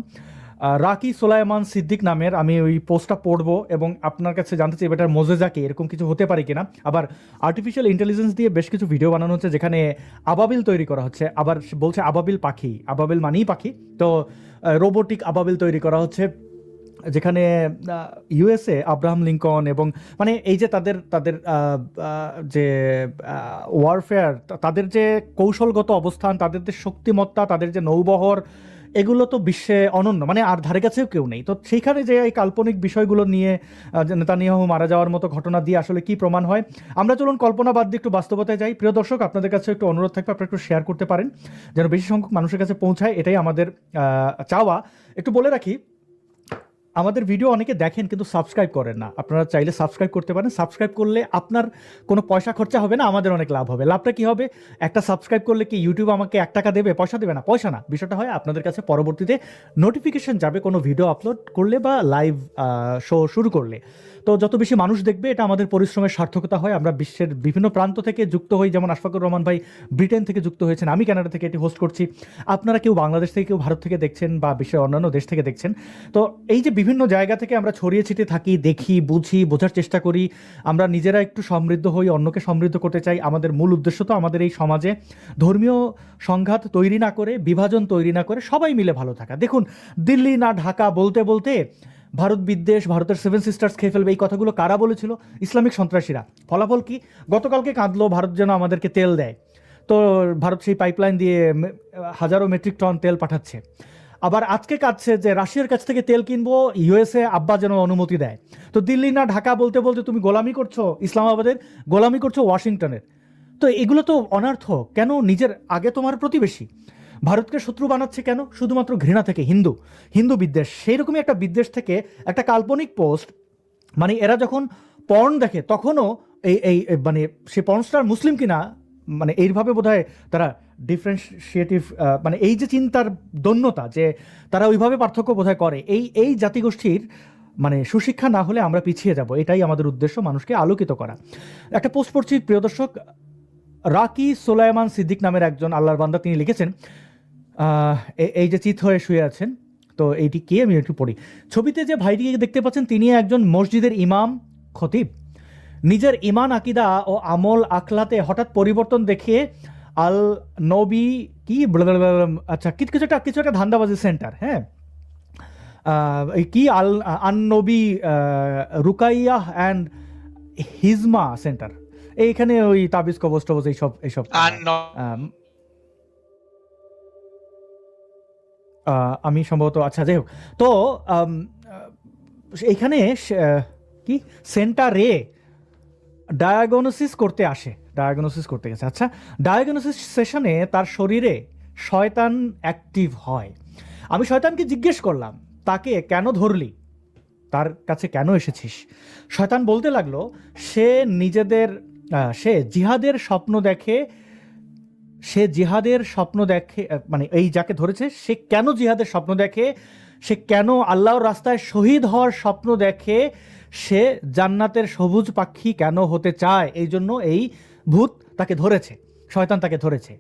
রাকি সোলাইমান সিদ্দিক নামের, আমি ওই পোস্টটা পড়বো এবং আপনার কাছে জানতে চাই এটার মোজেজা কি, এরকম কিছু হতে পারে কিনা। আবার আর্টিফিশিয়াল ইন্টেলিজেন্স দিয়ে বেশ কিছু ভিডিও বানানো হচ্ছে যেখানে আবাবিল তৈরি করা হচ্ছে, আবার বলছে আবাবিল পাখি, আবাবিল মানেই পাখি, তো রোবোটিক আবাবিল তৈরি করা হচ্ছে, যেখানে ইউএসএ আব্রাহাম লিঙ্কন এবং মানে এই যে তাদের তাদের যে ওয়ারফেয়ার, তাদের যে কৌশলগত অবস্থান, তাদের যে শক্তিমত্তা, তাদের যে নৌবহর, এগুলো তো বিশ্বে অনন্য, মানে আর ধারে কাছেও কেউ নেই। তো সেইখানে যে এই কাল্পনিক বিষয়গুলো নিয়ে নেতানিয়াহু মারা যাওয়ার মতো ঘটনা দিয়ে আসলে কি প্রমাণ হয়, আমরা চলুন কল্পনা বাদ দিয়ে একটু বাস্তবতায় যাই। প্রিয় দর্শক, আপনাদের কাছে একটু অনুরোধ থাকবে আপনারা একটু শেয়ার করতে পারেন যেন বেশি সংখ্যক মানুষের কাছে পৌঁছায়, এটাই আমাদের চাওয়া। একটু বলে রাখি, আমাদের ভিডিও অনেকে দেখেন কিন্তু সাবস্ক্রাইব করেন না। আপনারা চাইলে সাবস্ক্রাইব করতে পারেন। সাবস্ক্রাইব করলে আপনার কোনো পয়সা খরচা হবে না, আমাদের অনেক লাভ হবে। লাভটা কি হবে? একটা সাবস্ক্রাইব করলে কি ইউটিউব আমাকে 1 টাকা দেবে? পয়সা দেবে না, পয়সা না। বিষয়টা হয় আপনাদের কাছে পরবর্তীতে নোটিফিকেশন যাবে কোনো ভিডিও আপলোড করলে বা লাইভ শো শুরু করলে। তো যত বেশি মানুষ দেখবে, এটা আমাদের পরিশ্রমের সার্থকতা হয়। আমরা বিশ্বের বিভিন্ন প্রান্ত থেকে যুক্ত হই, যেমন আশফাকুর রহমান ভাই ব্রিটেন থেকে যুক্ত হয়েছেন, আমি কানাডা থেকে এটি হোস্ট করছি, আপনারা কেউ বাংলাদেশ থেকে, কেউ ভারত থেকে দেখছেন বা বিশ্বের অন্যান্য দেশ থেকে দেখছেন। তো এই যে বিভিন্ন জায়গা থেকে আমরা ছড়িয়ে ছিটিয়ে থাকি, দেখি, বুঝি, বোঝার চেষ্টা করি। আমরা নিজেরা একটু সমৃদ্ধ হই, অন্যকে সমৃদ্ধ করতে চাই। আমাদের মূল উদ্দেশ্য তো আমাদের এই সমাজে ধর্মীয় সংঘাত তৈরি না করে, বিভাজন তৈরি না করে সবাই মিলে ভালো থাকা। দেখুন, দিল্লি না ঢাকা বলতে বলতে ভারত বিদ্বেষ, ভারতের সেভেন সিস্টার্স খেয়ে ফেলবে, এই কথাগুলো কারা বলেছিল? ইসলামিক সন্ত্রাসীরা। ফলাফল কি? গতকালকে কাঁদলো ভারত যেন আমাদেরকে তেল দেয়, তো ভারত সেই পাইপলাইন দিয়ে হাজারো মেট্রিক টন তেল পাঠাচ্ছে। আবার আজকে কাঁদছে যে রাশিয়ার কাছ থেকে তেল কিনবো, ইউএসএ আব্বা যেন অনুমতি দেয়। তো দিল্লি না ঢাকা বলতে বলতে তুমি গোলামি করছো ইসলামাবাদের, গোলামি করছো ওয়াশিংটনের। তো এগুলো তো অনর্থক। কেন? নিজের আগে তোমার প্রতিবেশী ভারতকে শত্রু বানাচ্ছে কেন? শুধুমাত্র ঘৃণা থেকে। হিন্দু বিদ্বেষ, সেই রকমই একটা বিদ্বেষ থেকে একটা কাল্পনিক পোস্ট, মানে এরা যখন পর্ন দেখে তখনও এই এই মানে সে পর্নস্টার মুসলিম কিনা, মানে এইভাবে বোধহয় তারা ডিফারেন্সিয়েটিভ, মানে এই যে চিন্তার দন্যতা, যে তারা ওইভাবে পার্থক্য বোধহয় করে, এই জাতিগোষ্ঠীর মানে সুশিক্ষা না হলে আমরা পিছিয়ে যাব। এটাই আমাদের উদ্দেশ্য, মানুষকে আলোকিত করা। একটা পোস্ট পড়ছি, প্রিয় দর্শক। রাকি সোলাইমান সিদ্দিক নামের একজন আল্লাহর বান্দা, তিনি লিখেছেন, এই যে চিত হয়ে শুয়ে আছেন, তো এইটি কে আমি একটু পড়ি। ছবিতে যে ভাইটিকে দেখতে পাচ্ছেন তিনি একজন মসজিদের ইমাম, খতিব। নিজের ইমান, আকিদা ও আমল আখলাতে হঠাৎ পরিবর্তন দেখিয়ে আল নবী কি আচ্ছা কিছু একটা ধান্দাবাজি সেন্টার, হ্যাঁ, কি আন নবী রুকাইয়া অ্যান্ড হিজমা সেন্টার, এইখানে ওই তাবিজ কবজ টবজ এইসব আমি সম্ভবত, আচ্ছা যাই হোক। তো এইখানে কি সেন্টারে ডায়াগনোসিস করতে গেছে। আচ্ছা, ডায়াগনোসিস সেশনে তার শরীরে শয়তান অ্যাক্টিভ হয়। আমি শয়তানকে জিজ্ঞেস করলাম, তাকে কেন ধরলি, তার কাছে কেন এসেছিস? শয়তান বলতে লাগলো সে জিহাদের স্বপ্ন দেখে, মানে এই যাকে ধরেছে সে কেন জিহাদের স্বপ্ন দেখে, সে কেন আল্লাহর রাস্তায় শহীদ হওয়ার স্বপ্ন দেখে, সে জান্নাতের সবুজ পাখি কেন হতে চায়, এই জন্য এই ভূত তাকে ধরেছে, শয়তান তাকে ধরেছে।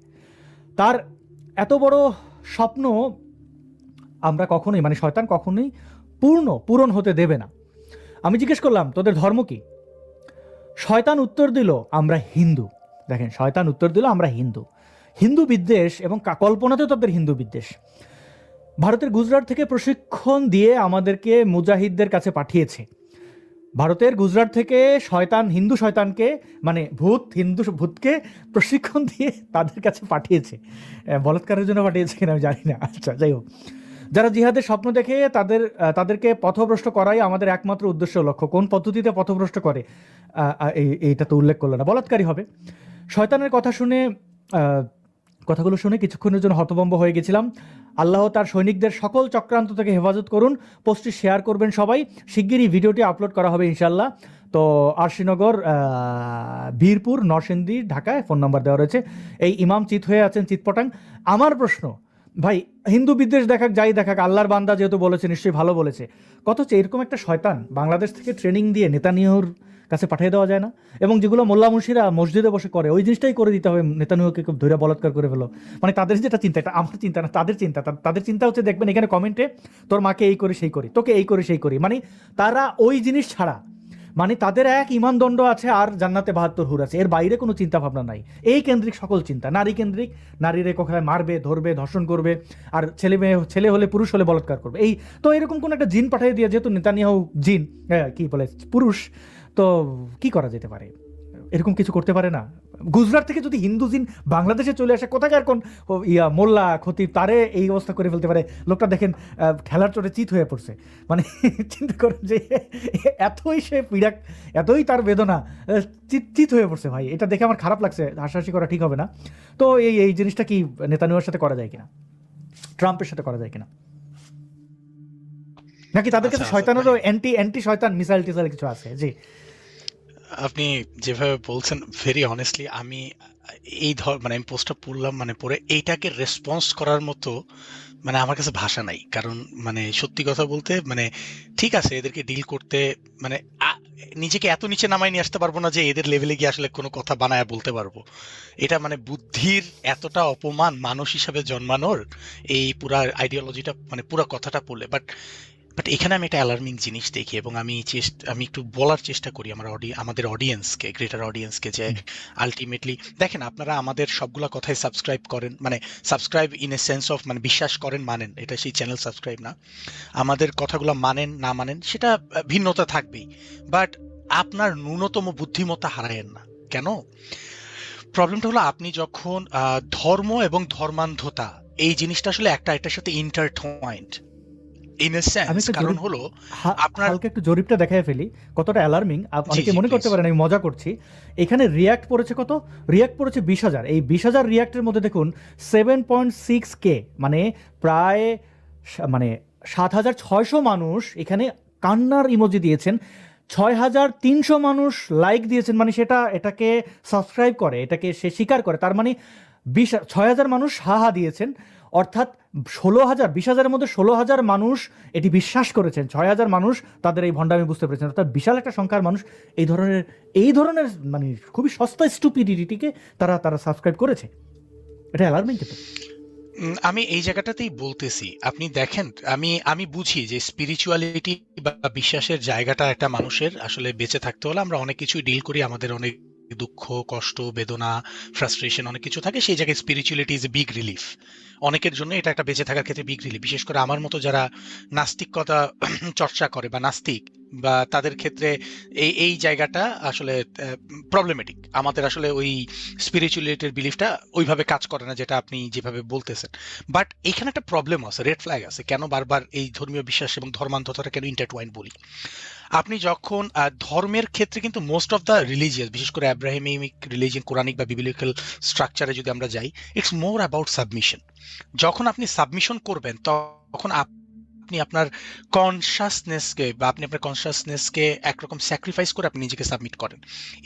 তার এত বড় স্বপ্ন আমরা কখনোই, মানে শয়তান কখনোই পূরণ হতে দেবে না। আমি জিজ্ঞেস করলাম, তোদের ধর্ম কি? শয়তান উত্তর দিল, আমরা হিন্দু। দেখেন, শয়তান উত্তর দিল, আমরা হিন্দু বিদ্বেষ, এবং কল্পনাতেও তাদের হিন্দু বিদ্বেষ। ভারতের গুজরাট থেকে প্রশিক্ষণ দিয়ে আমাদেরকে মুজাহিদদের কাছে পাঠিয়েছে। ভারতের গুজরাট থেকে হিন্দু শয়তানকে, মানে হিন্দু ভূতকে প্রশিক্ষণ দিয়ে তাদের কাছে পাঠিয়েছে। বলাৎকারের জন্য পাঠিয়েছে কিনা আমি জানি না। আচ্ছা, যাই হোক, যারা জিহাদের স্বপ্ন দেখে তাদেরকে পথভ্রষ্ট করাই আমাদের একমাত্র উদ্দেশ্য, লক্ষ্য। কোন পদ্ধতিতে পথভ্রষ্ট করে এইটা তো উল্লেখ করলো না, বলাৎকারী হবে। শয়তানের কথাগুলো শুনে কিছুক্ষণের জন্য হতভম্ব হয়ে গেছিলাম। আল্লাহ তার সৈনিকদের সকল চক্রান্ত থেকে হেফাজত করুন। পোস্টটি শেয়ার করবেন সবাই। শিগগিরই ভিডিওটি আপলোড করা হবে ইনশাল্লাহ। তো আরশিনগর, বীরপুর, নরসিংদী, ঢাকায় ফোন নাম্বার দেওয়া রয়েছে। এই ইমাম চিত হয়ে আছেন, চিৎপটাং। আমার প্রশ্ন, ভাই, হিন্দু বিদ্বেষ দেখাক যাই দেখাক, আল্লাহর বান্দা যেহেতু বলেছে নিশ্চয়ই ভালো বলেছে। কত এরকম একটা শয়তান বাংলাদেশ থেকে ট্রেনিং দিয়ে নেতানিয়াহুর কাছে পাঠিয়ে দেওয়া যায় না? এবং যেগুলো মোল্লা মুন্সিরা মসজিদে বসে করে, ওই জিনিসটাই করে দিতে হবে। নেতানিয়াহুকে খুব ধৈর্য বলাৎকার করে ফেলো। মানে তাদের যেটা চিন্তা, এটা আমার চিন্তা না, তাদের চিন্তা হচ্ছে, দেখবেন এখানে কমেন্টে, তোর মাকে এই করি সেই করি, তোকে এই করি সেই করি, মানে তারা ওই জিনিস ছাড়া, মানে তাদের এক ইমানদণ্ড আছে আর জান্নাতে 72 হুর আছে, এর বাইরে কোনো চিন্তা ভাবনা নাই। এই কেন্দ্রিক সকল চিন্তা, নারী কেন্দ্রিক, নারীরে কোথায় মারবে, ধরবে, ধর্ষণ করবে, আর ছেলে হলে পুরুষ হলে বলাৎকার করবে। এই তো এরকম কোন একটা জিন পাঠিয়ে দিয়ে, যেহেতু নেতানিয়াহু জিন, কি বলে, পুরুষ, তো কি করা যেতে পারে? এরকম কিছু করতে পারে না? গুজরাট থেকে যদি হিন্দু জিন বাংলাদেশে চলে আসে, কোথাকার কোন মোল্লা খতিব তারে এই অবস্থা করে ফেলতে পারে? লোকটা দেখেন খেলার চোটে চিত হয়ে পড়ছে। মানে চিন্তা করেন যে এতই সে পীড়া, এতই তার বেদনা, চিত হয়ে পড়ছে। ভাই, এটা দেখে আমার খারাপ লাগছে। হাসাহাসি করা ঠিক হবে না। তো এই জিনিসটা কি নেতানিয়াহুর সাথে করা যায় কিনা, ট্রাম্পের সাথে করা যায় কিনা, নাকি তাদের কাছে শয়তানেরও অ্যান্টি শয়তান মিসাইল টিসাইল কিছু আছে? জি, আপনি যেভাবে বলছেন, ভেরি অনেস্টলি আমি মানে আমি পোস্টটা পড়লাম, মানে পড়ে এইটাকে রেসপন্স করার মতো মানে আমার কাছে ভাষা নাই। কারণ মানে সত্যি কথা বলতে, মানে ঠিক আছে, এদেরকে ডিল করতে মানে নিজেকে এত নিচে নামাই নিয়ে আসতে পারবো না যে এদের লেভেলে গিয়ে আসলে কোনো কথা বানায় বলতে পারবো। এটা মানে বুদ্ধির এতটা অপমান মানুষ হিসাবে জন্মানোর, এই পুরা আইডিওলজিটা, মানে পুরা কথাটা পড়লে। বাট বাট এখানে আমি একটা অ্যালার্মিং জিনিস দেখি, এবং আমি একটু বলার চেষ্টা করি আমাদের অডিয়েন্সকে, গ্রেটার অডিয়েন্সকে, যে আলটিমেটলি দেখেন, আপনারা আমাদের সবগুলা কথায় সাবস্ক্রাইব করেন, মানে subscribe in a sense of মানে বিশ্বাস করেন, মানেন, এটা সেই চ্যানেল সাবস্ক্রাইব না। আমাদের কথাগুলো মানেন না মানেন সেটা ভিন্নতা থাকবেই, বাট আপনার ন্যূনতম বুদ্ধিমত্তা হারায়েন না। কেন? প্রবলেমটা হলো, আপনি যখন ধর্ম এবং ধর্মান্ধতা এই জিনিসটা আসলে একটা এটার সাথে ইন্টারটয়েন্ড ইন এ আমি সেন্স, একটা কারণ হলো আপনার হালকা একটু জরিপটা দেখায় ফেলি কতটা অ্যালার্মিং। জি অনেকে জি মনে প্লিজ। করতে পারেন আমি মজা করছি। এখানে রিয়াক্ট পড়েছে কত? রিয়াক্ট পড়েছে 20,000। এই 20,000 রিয়াক্টের মধ্যে দেখুন 7.6K, মানে প্রায় মানে 7,600 মানুষ এখানে কান্নার ইমোজি দিয়েছেন। 6,300 মানুষ লাইক দিয়েছেন, মানে এটাকে সাবস্ক্রাইব করে, এটাকে সে স্বীকার করে। তার মানে 6,000 মানুষ হাহা দিয়েছেন। অর্থাৎ 16,000, 20,000-এর মধ্যে 16,000 মানুষ এটি বিশ্বাস করেছেন। 6,000 মানুষ তাদের এই ভণ্ডামি বুঝতে পেরেছেন। অর্থাৎ বিশাল একটা সংখ্যার মানুষ এই ধরনের মানে খুবই সস্তা স্টুপিডিটিকে তারা সাবস্ক্রাইব করেছে। এটা অ্যালার্মিং কিন্তু। আমি এই জায়গাটাতেই বলতেছি, আপনি দেখেন, আমি বুঝি যে স্পিরিচুয়ালিটি বা বিশ্বাসের জায়গাটা একটা মানুষের আসলে বেঁচে থাকতে হলে আমরা অনেক কিছুই ডিল করি, আমাদের অনেক দুঃখ, কষ্ট, বেদনা, ফ্রাস্ট্রেশন অনেক কিছু থাকে, সেই জায়গায় spirituality is a big relief. অনেকের জন্য এটা একটা বেঁচে থাকার ক্ষেত্রে বিগ রিলিফ, বিশেষ করে আমার মতো যারা নাস্তিকতা চর্চা করে বা নাস্তিক, বা তাদের ক্ষেত্রে এই জায়গাটা আসলে প্রবলেমেটিক। আমাদের আসলে ওই স্পিরিচুয়ালিটির বিলিফটা ওইভাবে কাজ করে না যেটা আপনি যেভাবে বলতেছেন। বাট এখানে একটা প্রবলেম আছে, রেড ফ্ল্যাগ আছে। কেন বারবার এই ধর্মীয় বিশ্বাস এবং ধর্মান্ধতাটা কেন ইন্টারটুয়াইন বলি? আপনি যখন ধর্মের ক্ষেত্রে কিন্তু মোস্ট অফ দ্য রিলিজিয়াস, বিশেষ করে আব্রাহিমিক রিলিজিয়ন, কোরআনিক বা বিবলিক্যাল স্ট্রাকচারে যদি আমরা যাই, ইটস মোর অ্যাবাউট সাবমিশন। যখন আপনি সাবমিশন করবেন, তখন আপনি আপনার কনসাসনেসকে বা আপনি আপনার কনসাসনেসকে একরকম স্যাক্রিফাইস করে আপনি নিজেকে সাবমিট করেন।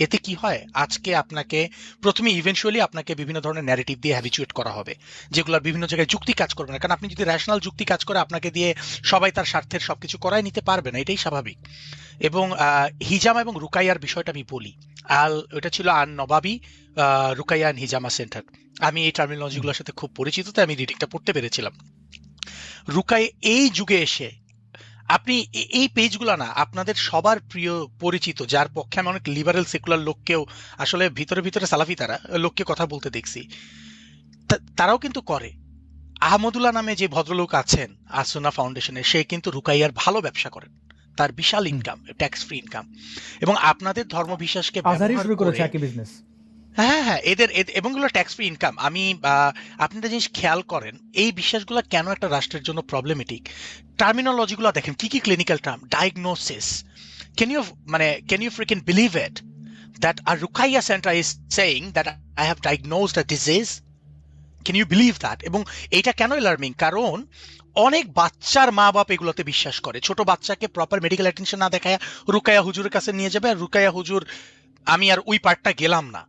এতে কি হয়, আজকে আপনাকে প্রথমে ইভেনচুয়ালি আপনাকে বিভিন্ন ধরনের ন্যারেটিভ দিয়ে হ্যাবিচুয়েট করা হবে, যেগুলোর বিভিন্ন জায়গায় যুক্তি কাজ করবে না। কারণ আপনি যদি ন্যাশনাল যুক্তি কাজ করে আপনাকে দিয়ে সবাই তার স্বার্থের সবকিছু করাই নিতে পারবে না, এটাই স্বাভাবিক। এবং হিজামা এবং রুকাইয়ার বিষয়টা আমি বলি। ওটা ছিল আন নবাবী রুকাইয়া অ্যান্ড হিজামা সেন্টার। আমি এই টার্মিনোলজিগুলোর সাথে খুব পরিচিত, তাই আমি রিডিংটা পড়তে পেরেছিলাম। রুকাই এই যুগে এসে আপনি এই পেজগুলো না আপনাদের সবার প্রিয় পরিচিত, যার পক্ষে আমি অনেক লিবারেল সেকুলার লোককেও আসলে ভিতরে ভিতরে সালাফি তারা লোককে কথা বলতে দেখছি, তারাও কিন্তু করে। আহমদুল্লাহ নামে যে ভদ্রলোক আছেন আসুনা ফাউন্ডেশনে, সে কিন্তু রুকাইয়ার ভালো ব্যবসা করেন, তার বিশাল ইনকাম, ট্যাক্স ফ্রি ইনকাম। এবং আপনাদের ধর্ম বিশ্বাসকে আজহারি ব্যবহার শুরু করে, করেছে একই বিজনেস। হ্যাঁ হ্যাঁ, এবং এগুলো ট্যাক্স ফ্রি ইনকাম। আপনি একটা জিনিস খেয়াল করেন, এই বিশ্বাসগুলো কেন একটা রাষ্ট্রের জন্য প্রবলেমেটিক। টার্মিনোলজিগুলো দেখেন, কি কি clinical term, diagnosis. Can you freaking believe it that are Rukaiya centre is saying that I have diagnosed a disease? Can you believe that? এবং এইটা কেন অ্যালার্মিং? কারণ অনেক বাচ্চার মা বাপ এগুলোতে বিশ্বাস করে। ছোট বাচ্চাকে প্রপার মেডিকেল অ্যাটেনশন না দেখায় রুকাইয়া হুজুরের কাছে নিয়ে যাবে, আর রুকাইয়া হুজুর, আমি আর ওই পার্টটা গেলাম না,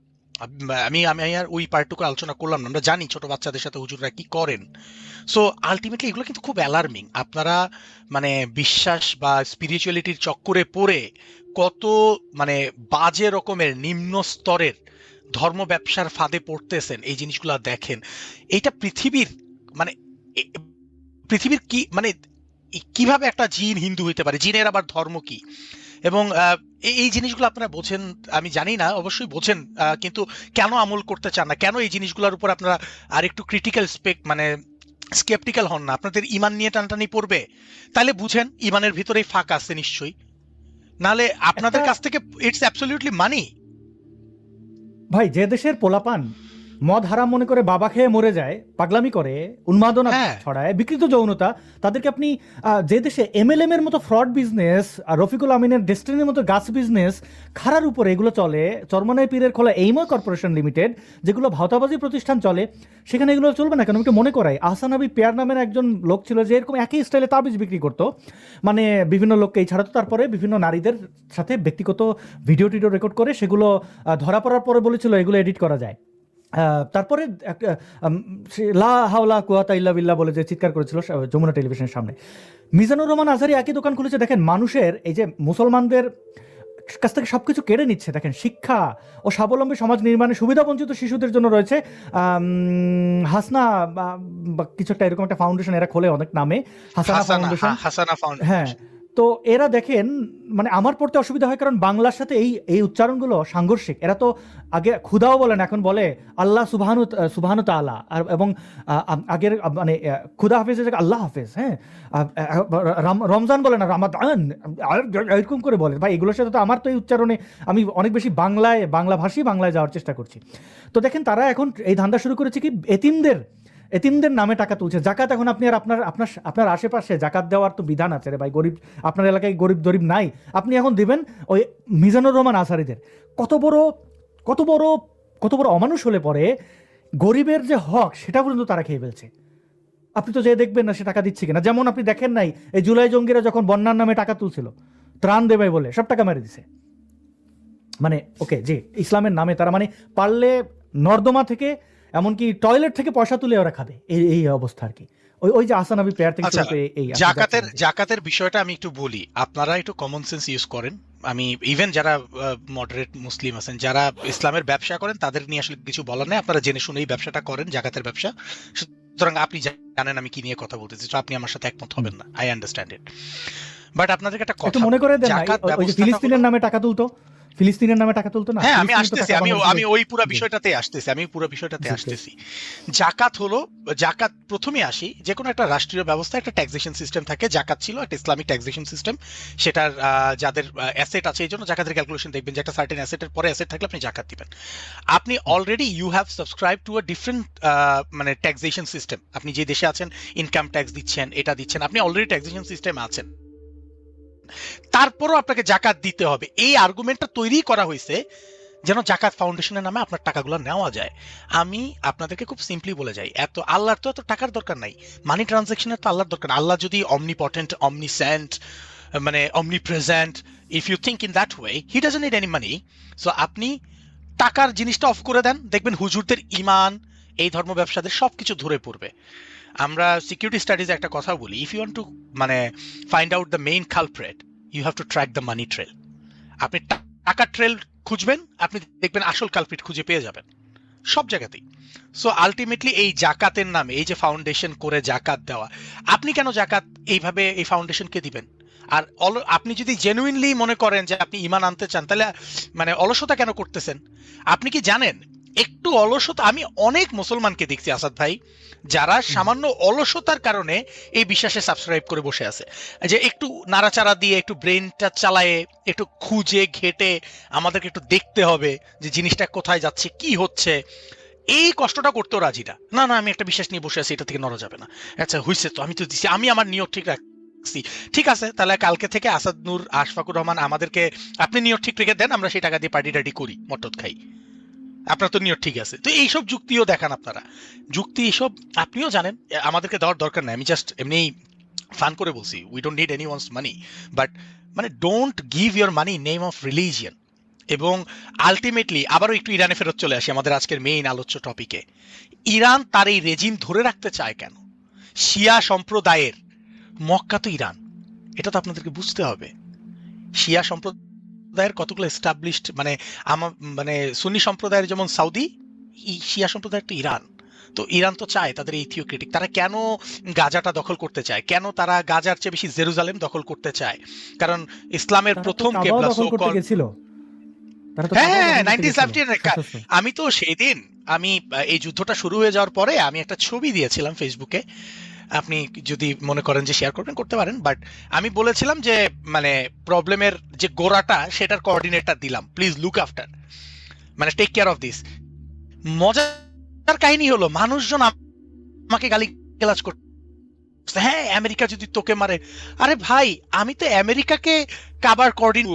আমি আর ওই পার্টটুকু আলোচনা করলাম না, আমরা জানি ছোট বাচ্চাদের সাথে হুজুররা কি করেন। সো আলটিমেটলি এগুলো কিন্তু খুব অ্যালার্মিং। আপনারা মানে বিশ্বাস বা স্পিরিচুয়ালিটির চক্করে পড়ে কত মানে বাজে রকমের নিম্ন স্তরের ধর্ম ব্যবসার ফাঁদে পড়তেছেন, এই জিনিসগুলো দেখেন। এটা পৃথিবীর মানে পৃথিবীর কি মানে কিভাবে একটা জিন হিন্দু হইতে পারে, জিনের আবার ধর্ম কি? এবং এই জিনিসগুলো আপনারা বোঝেন, আমি জানি না, অবশ্যই বোঝেন, কিন্তু কেন আমল করতে চান না? কেন এই জিনিসগুলোর উপর আপনারা আর একটু ক্রিটিক্যাল মানে স্কেপটিক্যাল হন না? আপনাদের ইমান নিয়ে টানটানি পড়বে, তাহলে বুঝেন ইমানের ভিতরেই ফাঁক আছে নিশ্চয়ই, নাহলে আপনাদের একটা কাছ থেকে ইটস অ্যাবসলিউটলি মানি। ভাই, যে দেশের পোলাপান মদ হারাম মনে করে বাবা খেয়ে মরে যায়, পাগলামি করে, উন্মাদনা হ্যাঁ, ছড়ায়, বিকৃত যৌনতা, তাদেরকে আপনি যে দেশে এমএলএম এর মতো ফ্রড বিজনেস, রফিকুল আমিনের ডেস্টিনির মতো গাছ বিজনেস, খারার উপরে এগুলো চলে, চরমনাই পীরের খোলা এইময় কর্পোরেশন লিমিটেড, যেগুলো ভাওতাবাজি প্রতিষ্ঠান চলে, সেখানে এগুলো চলবে না কেন? একটু মনে করাই, আহসান আবি পেয়ার নামের একজন লোক ছিল যে এরকম একই স্টাইলে তাবিজ বিক্রি করতো, মানে বিভিন্ন লোককে এই ছাড়াতো, তারপরে বিভিন্ন নারীদের সাথে ব্যক্তিগত ভিডিও টিডিও রেকর্ড করে সেগুলো ধরা পড়ার পরে বলেছিল এগুলো এডিট করা যায়। তারপরে সে লা হাওলা কুয়াতা ইল্লা বিল্লাহ বলে যে চিৎকার করেছিল যমুনা টেলিভিশনের সামনে। মিজানুর রহমান আজহারি একই দোকান খুলেছে। দেখেন, মানুষের এই যে মুসলমানদের কাছ থেকে সবকিছু কেড়ে নিচ্ছে। দেখেন, শিক্ষা ও স্বাবলম্বী সমাজ নির্মাণে সুবিধাবঞ্চিত শিশুদের জন্য রয়েছে হাসনা বা কিছু একটা এরকম একটা ফাউন্ডেশন, এরা খোলে অনেক নামে, হাসানা ফাউন্ডেশন। হাসানা হ্যাঁ, ফাউন্ডেশন। তো এরা দেখেন, মানে আমার পড়তে অসুবিধা হয় কারণ বাংলার সাথে এই এই উচ্চারণগুলো সাংঘর্ষিক। এরা তো আগে খুদাও বলেন, এখন বলে আল্লাহ সুবহানু তাআলা, আর এবং আগের মানে খুদা হাফেজের জায়গায় আল্লাহ হাফেজ। হ্যাঁ, রমজান বলে না, রামাদান, এরকম করে বলে। ভাই এগুলোর সাথে তো আমার তো এই উচ্চারণে আমি অনেক বেশি বাংলা ভাষী বাংলায় যাওয়ার চেষ্টা করছি। তো দেখেন, তারা এখন এই ধান্দা শুরু করেছে কি, এতিমদের নামে টাকা তুলছে। জাকাত এখন আপনি আর আপনার আশেপাশে জাকাত দেওয়ার তো বিধান আছে রে ভাই। গরিব, আপনার এলাকায় গরিব নাই, আপনি এখন দিবেন ওই মিজানুর রহমান আনসারীদের। কত বড় অমানুষ হলে পরে গরিবের যে হক সেটা পর্যন্ত তারা খেয়ে ফেলছে। আপনি তো যে দেখবেন না সে টাকা দিচ্ছে কিনা। যেমন আপনি দেখেন নাই এই জুলাই জঙ্গিরা যখন বন্যার নামে টাকা তুলছিল, ত্রাণ দেবে বলে, সব টাকা মেরে দিছে। মানে ওকে, যে ইসলামের নামে তারা মানে পারলে নর্দমা থেকে এমনকি টয়লেট থেকে পয়সা তুলে ওরা খাবে, এই অবস্থা আর কি। ওই যে আসানবী প্লেয়ার থেকে শুরু করে এই জাকাতের বিষয়টা আমি একটু বলি, আপনারা একটু কমন সেন্স ইউজ করেন। আমি ইভেন যারা মডারেট মুসলিম আছেন, যারা ইসলামের ব্যবসা করেন, তাদের নিয়ে আসলে কিছু বলার নেই। আপনারা জেনে শুনে এই ব্যবসাটা করেন, জাকাতের ব্যবসা। সুতরাং আপনি জানেন আমি কি নিয়ে কথা বলতেছি, তো আপনি আমার সাথে একমত হবেন না, আই আন্ডারস্ট্যান্ড ইট। বাট আপনাদেরকে একটা কথা মনে করে দেন, ওই যে ফিলিস্তিনের নামে টাকা তুলতো না। হ্যাঁ, আমি আসতেছি, আমি ওই পুরো বিষয়টাতে আসতেছি। জাকাত প্রথমে আসি, যে কোনো একটা রাষ্ট্রীয় ব্যবস্থা একটা ট্যাক্সেশন সিস্টেম থাকে। জাকাত ছিল একটা ইসলামিক ট্যাক্সেশন সিস্টেম। সেটার যাদের অ্যাসেট আছে, এই জন্য জাকাতের ক্যালকুলেশন দেখবেন যে একটা সার্টেন অ্যাসেটের পরে অ্যাসেট থাকলে আপনি জাকাত দিবেন। আপনি already you have subscribe to a different মানে ট্যাক্সেশন সিস্টেম। আপনি যে দেশে আছেন ইনকাম ট্যাক্স দিচ্ছেন, এটা দিচ্ছেন, আপনি অলরেডি ট্যাক্সেশন সিস্টেমে আছেন। তারপরও আপনাকে জাকাত দিতে হবে। এই আর্গুমেন্টটা তৈরি করা হয়েছে যেন জাকাত ফাউন্ডেশনের নামে আপনার টাকাগুলো নেওয়া যায়। আমি আপনাদেরকে খুব সিম্পলি বলে যাই, আল্লাহর তো এত টাকার দরকার নাই, মানি ট্রানজাকশনের তো আল্লাহর দরকার। আল্লাহ যদি অমনিপটেন্ট, অমনিসেন্ট, মানে omnipresent, if you think in that way, he doesn't need any money. So আপনি টাকার জিনিসটা অফ করে দেন, দেখবেন হুজুরদের ইমান, এই ধর্ম ব্যবসাদের সবকিছু ধরে পড়বে। আমরা সিকিউরিটি স্টাডিজে একটা কথা বলি, ইফ ইউ ওয়ান্ট টু মানে find out the main culprit, you have to track the money trail. আপনি টাকার ট্রেল খুঁজবেন, আপনি দেখবেন আসল কালপ্রিট খুঁজে পেয়ে যাবেন সব জায়গাতেই। সো আলটিমেটলি এই জাকাতের নামে, এই যে ফাউন্ডেশন করে জাকাত দেওয়া, আপনি কেন জাকাত এইভাবে এই ফাউন্ডেশনকে দিবেন? আর আপনি যদি জেনুইনলি মনে করেন যে আপনি ঈমান আনতে চান, তাহলে মানে অলসতা কেন করতেছেন? আপনি কি জানেন একটু অলসতা, আমি অনেক মুসলমানকে দেখছি আসাদ ভাই, যারা সামান্য অলসতার কারণে এই বিশ্বাসে সাবস্ক্রাইব করে বসে আছে, যে একটু নাড়াচাড়া দিয়ে, একটু ব্রেনটা চালায়ে, একটু খুঁজে ঘেটে আমাদেরকে একটু দেখতে হবে যে জিনিসটা কোথায় যাচ্ছে, কি হচ্ছে। এই কষ্টটা করতেও রাজি না, আমি একটা বিশ্বাস নিয়ে বসে আছি, এটা থেকে নড়া যাবে না। আচ্ছা হইছে তো, আমি তো দিছি, আমি আমার নিয়ত ঠিক রাখছি, ঠিক আছে, তাহলে কালকে থেকে আসাদ নূর, আশফাকুর রহমান, আমাদেরকে আপনি নিয়ত ঠিক রেখে দেন, আমরা সেই টাকা দিয়ে পার্টি টাটি করি, মটত খাই, আপনার তো নিয়ত ঠিক আছে। তো এইসব যুক্তিও দেখান আপনারা, যুক্তি এসব আপনিও জানেন, আমাদেরকে দেওয়ার দরকার নাই। আমি জাস্ট এমনি ফান করে বলছি, we don't need any ones money, but মানে don't give your money name of religion. এবং আলটিমেটলি আবারও একটু ইরানে ফেরত চলে আসি, আমাদের আজকের মেইন আলোচ্য টপিকে। ইরান তার এই রেজিম ধরে রাখতে চায় কেন? শিয়া সম্প্রদায়ের মক্কা তো ইরান, এটা তো আপনাদেরকে বুঝতে হবে। শিয়া সম্প্রদায়ের কতগুলো এস্টাবলিশড, মানে সুন্নি সম্প্রদায়ের যেমন সৌদি, শিয়া সম্প্রদায়ের তো ইরান। তো ইরান তো চায় তাদের এই থিওক্রেটিক, তারা কেন গাজাটা দখল করতে চায়, কেন তারা গাজার চেয়ে বেশি জেরুজালেম দখল করতে চায়? কারণ ইসলামের প্রথম কেবলা ছিল। হ্যাঁ, 1917 আমি তো সেই দিন, আমি এই যুদ্ধটা শুরু হয়ে যাওয়ার পরে আমি একটা ছবি দিয়েছিলাম ফেসবুকে, আপনি যদি মনে করেন যে শেয়ার করবেন করতে পারেন, বাট আমি বলেছিলাম যে মানে প্রবলেমের যে গোড়াটা, সেটার কোঅর্ডিনেটটা দিলাম, প্লিজ লুক আফটার, মানে টেক কেয়ার অফ দিস। মজার কাহিনী হলো, মানুষজন আমাকে গালিগালাজ করছে, হ্যাঁ আমেরিকা যদি তোকে মারে। আরে ভাই, আমি তো আমেরিকাকে কাবার কোঅর্ডিনেট,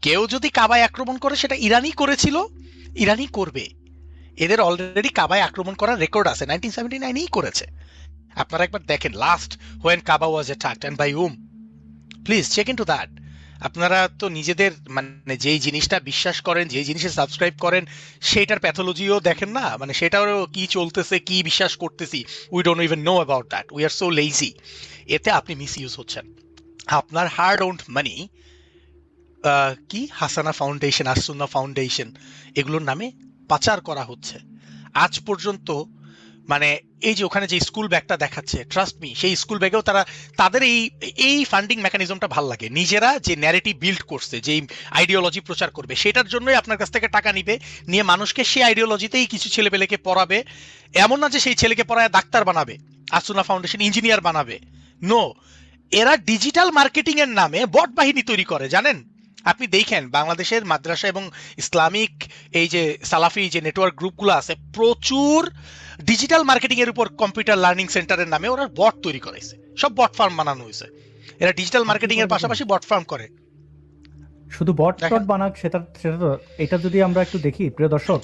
কেউ যদি কাবায় আক্রমণ করে সেটা ইরানই করেছিল, ইরানই করবে। এদের অলরেডি কাবায় আক্রমণ করার রেকর্ড আছে, 1979-এই করেছে। আপনারা একবার দেখেন, last when Kaaba was attacked and by whom, please check into that. আপনারা তো নিজেদের মানে যেই জিনিসটা বিশ্বাস করেন, যেই জিনিসে সাবস্ক্রাইব করেন, সেইটার প্যাথোলজিও দেখেন না, মানে সেটারও কি চলতেছে, কি বিশ্বাস করতেছি, we don't even know about that, we are so lazy. এতে আপনি মিস ইউজ হচ্ছেন। আপনার হার্ড ওন্ড মানি কি হাসানা ফাউন্ডেশন, আসুন্না ফাউন্ডেশন, এগুলোর নামে পাচার করা হচ্ছে আজ পর্যন্ত। মানে এই যে ওখানে যে স্কুল ব্যাগটা দেখাচ্ছে, ট্রাস্ট মি, সেই স্কুল ব্যাগেও তারা তাদের এই এই ফান্ডিং মেকানিজমটা ভাল লাগে। নিজেরা যে ন্যারেটিভ বিল্ড করছে, যে আইডিওলজি প্রচার করবে, সেটার জন্যই আপনার কাছ থেকে টাকা নিবে, নিয়ে মানুষকে সেই আইডিওলজিতেই কিছু ছেলেপেলেকে পড়াবে। এমন না যে সেই ছেলেকে পড়ায় ডাক্তার বানাবে, আসুনা ফাউন্ডেশন ইঞ্জিনিয়ার বানাবে, নো। এরা ডিজিটাল মার্কেটিং এর নামে বট বাহিনী তৈরি করে, জানেন? আপনি দেখেন বাংলাদেশের মাদ্রাসা এবং ইসলামিক এই যে সালাফি যে নেটওয়ার্ক গ্রুপগুলো আছে, প্রচুর ডিজিটাল মার্কেটিং এর উপর কম্পিউটার লার্নিং সেন্টারের নামে ওরা বট তৈরি করেছে, সব বট ফার্ম বানানো হয়েছে। এরা ডিজিটাল আপনি মার্কেটিং করে এর দেখেন পাশাপাশি বট ফার্ম করে, শুধু বট টট দেখেন। বানাক সেটা সেটা তো, এটা যদি আমরা একটু দেখি প্রিয় দর্শক,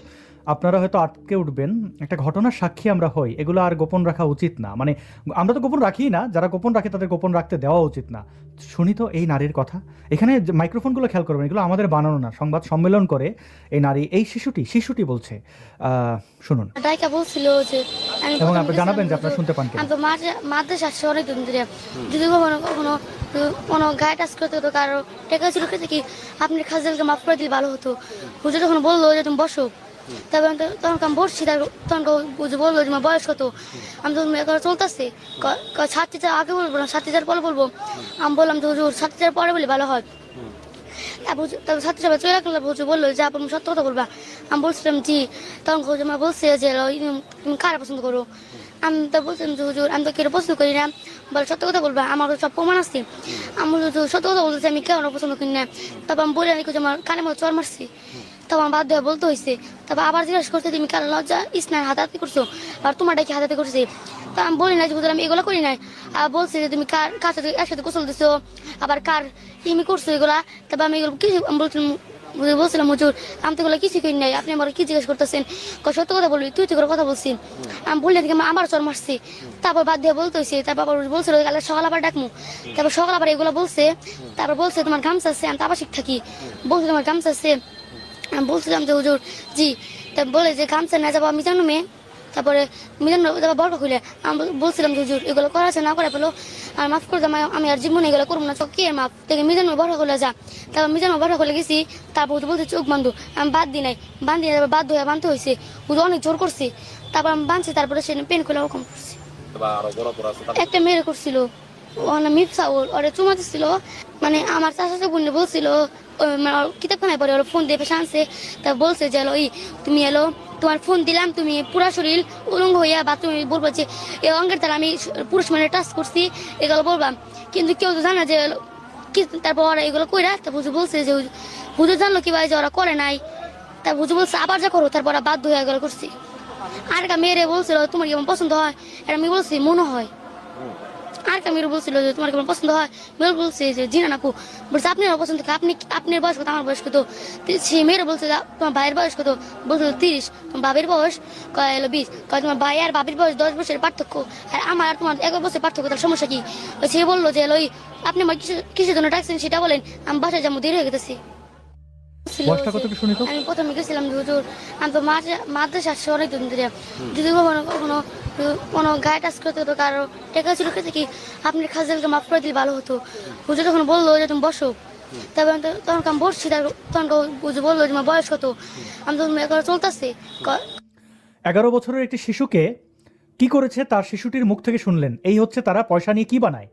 আপনারা হয়তো আটকে উঠবেন, একটা ঘটনার সাক্ষী আমরা হই, এগুলো আর গোপন রাখা উচিত না। মানে আমরা তো গোপন রাখি না, যারা গোপন রাখে তাদের গোপন রাখতে দেওয়া উচিত না। শুনি তো এই নারীর কথা, এখানে যে মাইক্রোফোনগুলো খেয়াল করবেন, এগুলো আমাদের বানানো না, সংবাদ সম্মেলন করে এই নারী, এই শিশুটি বলছে, শুনুন ডাইকা বলছিল যে আমি এবং প্রথমে আপনি গেছিলাম জানাবেন যে হুজুর, আপনারা শুনতে পান কিনা। আমি তো মাদ্রাসা আসছি অনেকদিন ধরে, যদি কখনো কখনো কোনো গায়ে টাচ করতে হতো কারো টেকা ছিল খেতে কি আপনি খাজালকে মাফ করে দিলে ভালো হতো। হুজুর যখন বললো যে তুমি বসো, তারপর তখন আমি বসছি, তখন হুজুর বললো যে আমার বয়স কত, আমি তখন এখন চলতেছে ছাত্রীদের আগে বলবো না ছাত্রীদের পরে বলবো, আমি বললাম যে হুজুর ছাত্রীদের পরে বলে ভালো হয়। তারপর ছাত্রী সবাই চলে গেল, হুজুর বললো যে আপনি সত্য কথা বলবা। আমি বলছিলাম জি। তখন হুজুর আমার বলছে যে তুমি কারা পছন্দ করো। আমি তো বলছিলাম যে হুজুর আমি তো কেউ পছন্দ করি না, বলে সত্য কথা বলবা, আমার তো সব প্রমাণ আছে। আমি বলছি সত্য কথা বলতেছি, আমি কেন পছন্দ করি না। তারপর আমি বলে নাকি যে আমার কানে মতো চর মারছি, তখন আমার বাধ্য হয়ে বলতে হয়েছে। তারপর আবার জিজ্ঞাসা করছে তুমি কারো লজ্জা ইসনার হাতাহাতি করছো, আর তোমারটা কি হাতাহাতি করছে। তা আমি বলি না যে হুজুর আমি এগুলো করি নাই। আর বলছি যে তুমি কার সাথে একসাথে গোসল দিছো, আবার কার ইমি করছো এগুলা। তারপর আমি এগুলো কিছু বলছিলাম হুজুর আমি তো এগুলো কিছু করি নাই, আপনি আমার কি জিজ্ঞেস করতেছেন, সত্য কথা বলবি, তুই তো করে কথা বলছি। আমি বললে থেকে আমার চর মারছি। তারপর বাদ দিয়ে বলতে হয়েছে। তারপর বলছিল কালে সকাল আবার ডাকমু, তারপর সকাল আবার এগুলো বলছে। তারপর বলছে তোমার গামছা আছে, আমি তো আবাসিক থাকি, বলছে তোমার গামছা আছে। আমি বলছিলাম যে হুজুর জি। তা বলে যে গামছা না যাবো আমি জানো মেয়ে। তারপরে মিলন বড় খুলে আমি বলছিলাম যে হুজুর এগুলো করা আছে না করে পেলো, আর মাফ করে দাম, আমি আর জীবনে এগুলো করবো না, কে মাফ থেকে মিজান বড় খুলে যা। তারপর মিজান বড় খুলে গেছি। তারপর হুজুর বলছে চোখ বান্ধু, আমি বাদ দিই নাই, বান্ধি তারপর বাধ্য হয়ে বাঁধতে হয়েছে। হুজুর অনেক জোর করছে, তারপর আমি বাঁধছি, তারপরে সে পেন খুলে ওরকম করছি। একটা মেরে করছিল মিপসা, ওরা চুমা দিচ্ছিল। মানে আমার চাষা বোন বলছিল কিতাবখানায় পরে ওরা ফোন দিয়ে পেশা আনছে। তা বলছে যে ওই তুমি এলো, তোমার ফোন দিলাম, তুমি পুরা শরীর উলঙ্গ হইয়া বা তুমি বলবো যে এই অঙ্গের দ্বারা আমি পুরুষ মানে টাচ করছি, এগুলো বলবাম। কিন্তু কেউ তো জানা যে কি। তারপর ওরা এগুলো কইরা তারপর হুজুর বলছে যে হুজুর জানলো কি ভাই যে ওরা করে নাই। তারপর হুজুর বলছে আবার যা করো, তারপর ওরা বাধ্য হয়ে এগুলো করছি। আর একটা মেয়েরে বলছিল তোমার কেমন পছন্দ হয়, এটা আমি বলছি মনে হয়। আর একটা মেয়ের বলছিল যে তোমার কেমন পছন্দ হয়, মেয়ের বলছে যে জিনা নাকু, বলছে আপনি আমার পছন্দ, আপনি আপনার বয়স কত আমার বয়স কত। সেই মেয়েরা বলছে তোমার ভাইয়ের বয়স কত, বলছিল 30, তোমার বাবির বয়স কয় হলো 20, কয় তোমার ভাই আর বাবির বয়স 10 বছরের পার্থক্য, আর আমার আর তোমার 11 বছরের পার্থক্য, তার সমস্যা কি। সে বললো যে ওই আপনি আমার কিসের জন্য ডাকছেন সেটা বলেন, আমি বাসায় যাবো, দেরি হয়ে গেছি। বয়সটা কত একটু শুনি তো। আমি প্রথমে গেছিলাম যে হুজুর আমি তো মাদ্রাসা আসছি অনেকদিন ধরে, যদি কখনো কখনো কোনো গায়ে টাচ করতে হতো কারো টেকা ছিল খেতে কি আপনি খাজালকে মাফ করে দিলে ভালো হতো। হুজুর যখন বললো যে তুমি বসো, তারপর তখন আমি বসছি, তখন হুজুর বললো যে আমার বয়স কত, আমি তখন এখন চলতেছে। 11 বছরের একটি শিশুকে কি করেছে তার শিশুটির মুখ থেকে শুনলেন। এই হচ্ছে তারা পয়সা নিয়ে কি বানায়,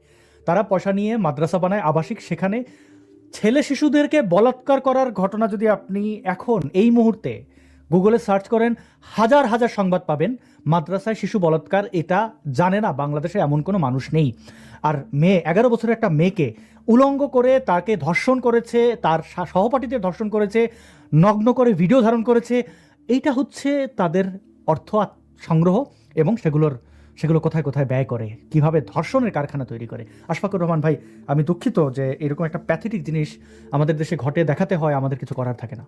তারা পয়সা নিয়ে মাদ্রাসা বানায় আবাসিক, সেখানে ছেলে শিশুদেরকে বলাৎকার করার ঘটনা যদি আপনি এখন এই মুহূর্তে গুগলে সার্চ করেন, হাজার হাজার সংবাদ পাবেন। মাদ্রাসায় শিশু বলাৎকার, এটা জানে না বাংলাদেশে এমন কোনো মানুষ নেই। আর মেয়ে, 11 বছরের একটা মেয়েকে উলঙ্গ করে তাকে ধর্ষণ করেছে, তার সহপাঠীদের ধর্ষণ করেছে, নগ্ন করে ভিডিও ধারণ করেছে। এইটা হচ্ছে তাদের অর্থ সংগ্রহ, এবং সেগুলো কোথায় কোথায় ব্যয় করে, কিভাবে ধর্ষণের কারখানা তৈরি করে। আশফাকুর রহমান ভাই, আমি দুঃখিত যে এরকম একটা প্যাথেটিক জিনিস আমাদের দেশে ঘটে, দেখাতে হয়, আমাদের কিছু করার থাকে না।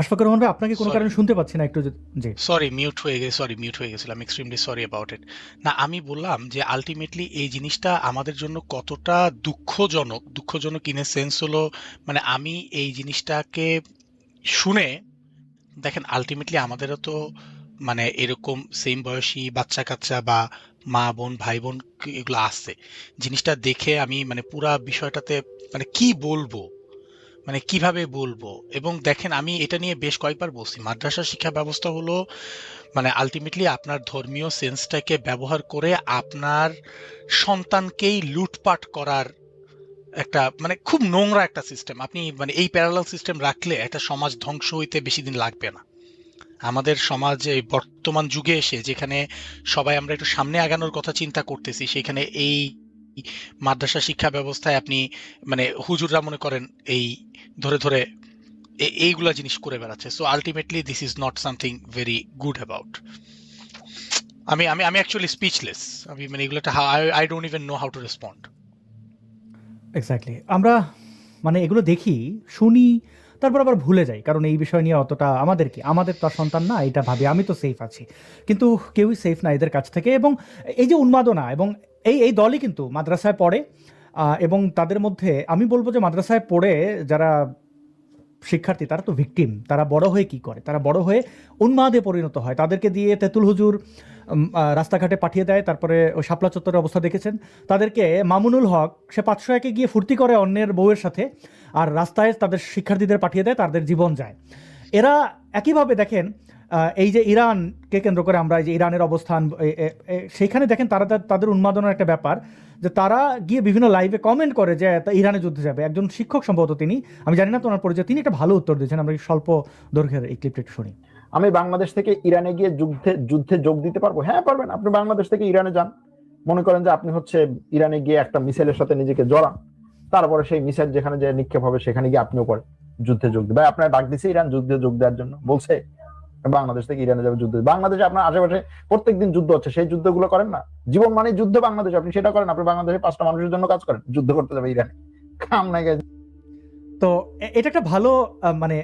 আশফাকুর রহমান ভাই, আপনাকে কোনো কারণে শুনতে পাচ্ছি না একটু। জি সরি, মিউট হয়ে গেছিলাম, এক্সট্রিমলি সরি অ্যাবাউট ইট। না, আমি বললাম যে আলটিমেটলি এই জিনিসটা আমাদের জন্য কতটা দুঃখজনক ইন এ সেন্স হলো, মানে আমি এই জিনিসটাকে শুনে, দেখেন আলটিমেটলি আমাদেরও তো মানে এরকম সেম বয়সী বাচ্চা কাচ্চা বা মা বোন ভাই বোন এগুলো আছে, জিনিসটা দেখে আমি মানে পুরা বিষয়টাতে মানে কি বলবো, মানে কিভাবে বলবো। এবং দেখেন আমি এটা নিয়ে বেশ কয়েকবার বলছি, মাদ্রাসা শিক্ষা ব্যবস্থা হলো মানে আলটিমেটলি আপনার ধর্মীয় সেন্সটাকে ব্যবহার করে আপনার সন্তানকেই লুটপাট করার একটা মানে খুব নোংরা একটা সিস্টেম। আপনি মানে এই প্যারালাল সিস্টেম রাখলে একটা সমাজ ধ্বংস হইতে বেশি দিন লাগবে না। আমাদের সমাজে বর্তমান যুগে এসে যেখানে সবাই আমরা একটু সামনে আগানোর কথা চিন্তা করতেছি, সেখানে এই মাদ্রাসা শিক্ষা ব্যবস্থায় আপনি মানে হুজুররা মনে করেন এই ধরে ধরে এইগুলা জিনিস করে বেড়াচ্ছে। So ultimately this is not something very good about. আমি আমি আমি অ্যাকচুয়ালি স্পিচলেস। আমি মানে এগুলোটা I don't even know how to respond. Exactly. আমরা মানে এগুলো দেখি, শুনি, তারপর আবার ভুলে যাই, কারণ এই বিষয় নিয়ে অতটা আমাদের কি, আমাদের তো আর সন্তান না, এটা ভাবি আমি তো সেফ আছি, কিন্তু কেউই সেফ না এদের কাছ থেকে। এবং এই যে উন্মাদনা, এবং এই এই দলই কিন্তু মাদ্রাসায় পড়ে, এবং তাদের মধ্যে আমি বলবো যে মাদ্রাসায় পড়ে যারা শিক্ষার্থী তারা তো ভিকটিম, তারা বড় হয়ে কি করে, তারা বড় হয়ে উন্মাদে পরিণত হয়। তাদেরকে দিয়ে তেঁতুল হুজুর রাস্তাঘাটে পাঠিয়ে দেয়, তারপরে ওই শাপলা চত্বরের অবস্থা দেখেছেন, তাদেরকে মামুনুল হক সে 501-এ গিয়ে ফুর্তি করে অন্যের বউয়ের সাথে, আর রাস্তায় তাদের শিক্ষার্থীদের পাঠিয়ে দেয়, তাদের জীবন যায়। এরা একইভাবে দেখেন এই যে ইরানকে কেন্দ্র করে আমরা এই যে ইরানের অবস্থান, সেইখানে দেখেন তারা তাদের উন্মাদনার একটা ব্যাপার, যে তারা গিয়ে বিভিন্ন লাইভে কমেন্ট করে যে ইরানে যুদ্ধে যাবে। একজন শিক্ষক সম্ভবত তিনি, আমি জানি না তো ওনার পরিচয়, তিনি একটা ভালো উত্তর দিয়েছেন। আমরা স্বল্প দৈর্ঘ্যের এই ক্লিপটা একটু শুনি। আমি বাংলাদেশ থেকে ইরানে গিয়ে যুদ্ধে যোগ দিতে পারবো? হ্যাঁ পারবেন। আপনি বাংলাদেশ থেকে ইরানে যান, মনে করেন যে আপনি হচ্ছে ইরানে গিয়ে একটা মিসাইলের সাথে নিজেকে জড়ান, তারপরে সেই মিসাইল যেখানে যে নিক্ষেপ হবে সেখানে গিয়ে আপনিও পড়েন যুদ্ধে যোগ দিবেন। ভাই আপনার ডাক দিছে ইরান যুদ্ধে যোগ দেওয়ার জন্য, বলছে বাংলাদেশ থেকে ইরানে যাবে যুদ্ধ। বাংলাদেশে আপনার আশেপাশে প্রত্যেকদিন যুদ্ধ হচ্ছে, সেই যুদ্ধগুলো করেন না? জীবন মানে যুদ্ধ বাংলাদেশে, আপনি সেটা করেন। আপনি বাংলাদেশে 5টা মানুষের জন্য কাজ করেন, যুদ্ধ করতে যাবে ইরানে, কাম নাই। তো এটা একটা ভালো মানে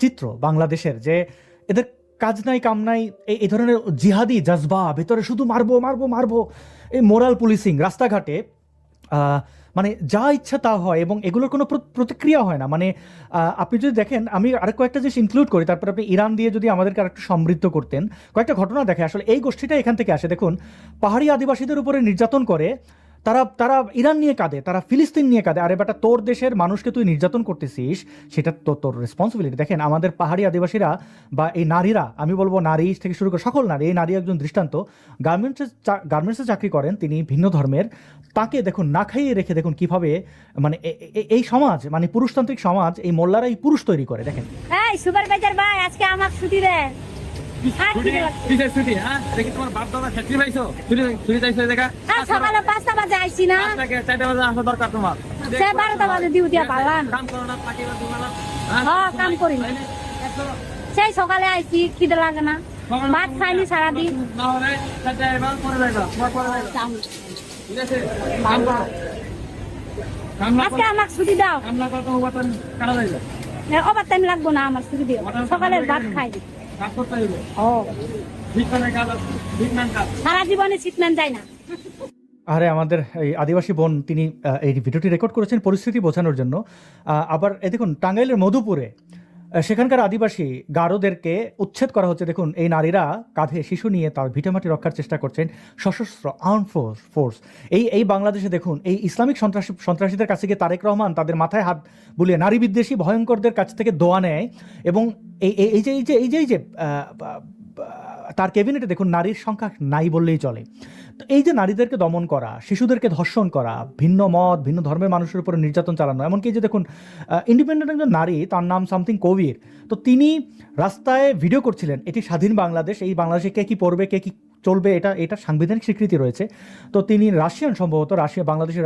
চিত্র বাংলাদেশের, যে এদের কাজ নাই কাম নাই, এই ধরনের জিহাদি জজবা ভেতরে, শুধু মারবো মারবো মারবো, এই মোরাল পুলিশিং রাস্তাঘাটে, মানে যা ইচ্ছা তা হয়, এবং এগুলোর কোনো প্রতিক্রিয়া হয় না। মানে আপনি যদি দেখেন, আমি আরেক কয়েকটা জিনিস ইনক্লুড করি, তারপর আপনি ইরান দিয়ে যদি আমাদেরকে আরেকটু সমৃদ্ধ করতেন। কয়েকটা ঘটনা দেখে আসলে এই গোষ্ঠীটা এখান থেকে আসে। দেখুন, পাহাড়ি আদিবাসীদের উপরে নির্যাতন করে, তারা ইরান নিয়ে কাঁদে, তারা ফিলিস্তিন নিয়ে কাঁদে। আরে বেটা, তোর দেশের মানুষকে তুই নির্যাতন করতেছিস, সেটা তো তোর রেসপন্সিবিলিটি। দেখেন আমাদের পাহাড়ি আদিবাসীরা বা এই নারীরা, আমি বলবো নারী থেকে শুরু করে সকল নারী, এই নারী একজন দৃষ্টান্ত। গার্মেন্টসে চাকরি করেন তিনি, ভিন্ন ধর্মের, তাকে দেখুন না খাইয়ে রেখে দেখুন কিভাবে মানে এই সমাজ, মানে পুরুষতান্ত্রিক সমাজ, এই মোল্লারা এই পুরুষ তৈরি করে। দেখেন, এই সুপারভাইজার ভাই, আজকে আমার ছুটি দেন। সকালে 5টা বাজে আইছি না, 12টা বাজে ডিউটি পালাম। কাম করি, সেই সকালে আইছি, খিদে লাগে না, ভাত খাইনি সারাদিন। আজকে আমার ছুটি দাও, ওভার টাইম লাগবো না, আমার ছুটি দিও, সকালের ভাত খাই। সারা জীবনে শীতম্যান যায় না। আরে আমাদের এই আদিবাসী বোন, তিনি এই ভিডিওটি রেকর্ড করেছেন পরিস্থিতি বোঝানোর জন্য। আবার দেখুন, টাঙ্গাইলের মধুপুরে সেখানকার আদিবাসী গারোদেরকে উচ্ছেদ করা হচ্ছে। দেখুন, এই নারীরা কাঁধে শিশু নিয়ে তার ভিটামাটি রক্ষার চেষ্টা করছেন, সশস্ত্র আর্ম ফোর্স। এই বাংলাদেশে দেখুন, এই ইসলামিক সন্ত্রাসীদের কাছে গিয়ে তারেক রহমান তাদের মাথায় হাত বুলিয়ে নারী বিদ্বেষী ভয়ঙ্করদের কাছ থেকে দোয়া নেয়। এবং এই যে তার ক্যাবিনেটে দেখুন নারীর সংখ্যা নাই বললেই চলে। তো এই যে নারীদেরকে দমন করা, শিশুদেরকে ধর্ষণ করা, ভিন্ন মত ভিন্ন ধর্মের মানুষের উপরে নির্যাতন চালানো, এমনকি যে দেখুন ইন্ডিপেন্ডেন্ট একজন নারী, তার নাম সামথিং কবির, তো তিনি রাস্তায় ভিডিও করছিলেন, এটি স্বাধীন বাংলাদেশ, এই বাংলাদেশে কে কী পড়বে কে কী চলবে, এটা সাংবিধানিক স্বীকৃতি রয়েছে। তো তিনি রাশিয়ান, সম্ভবত বাংলাদেশের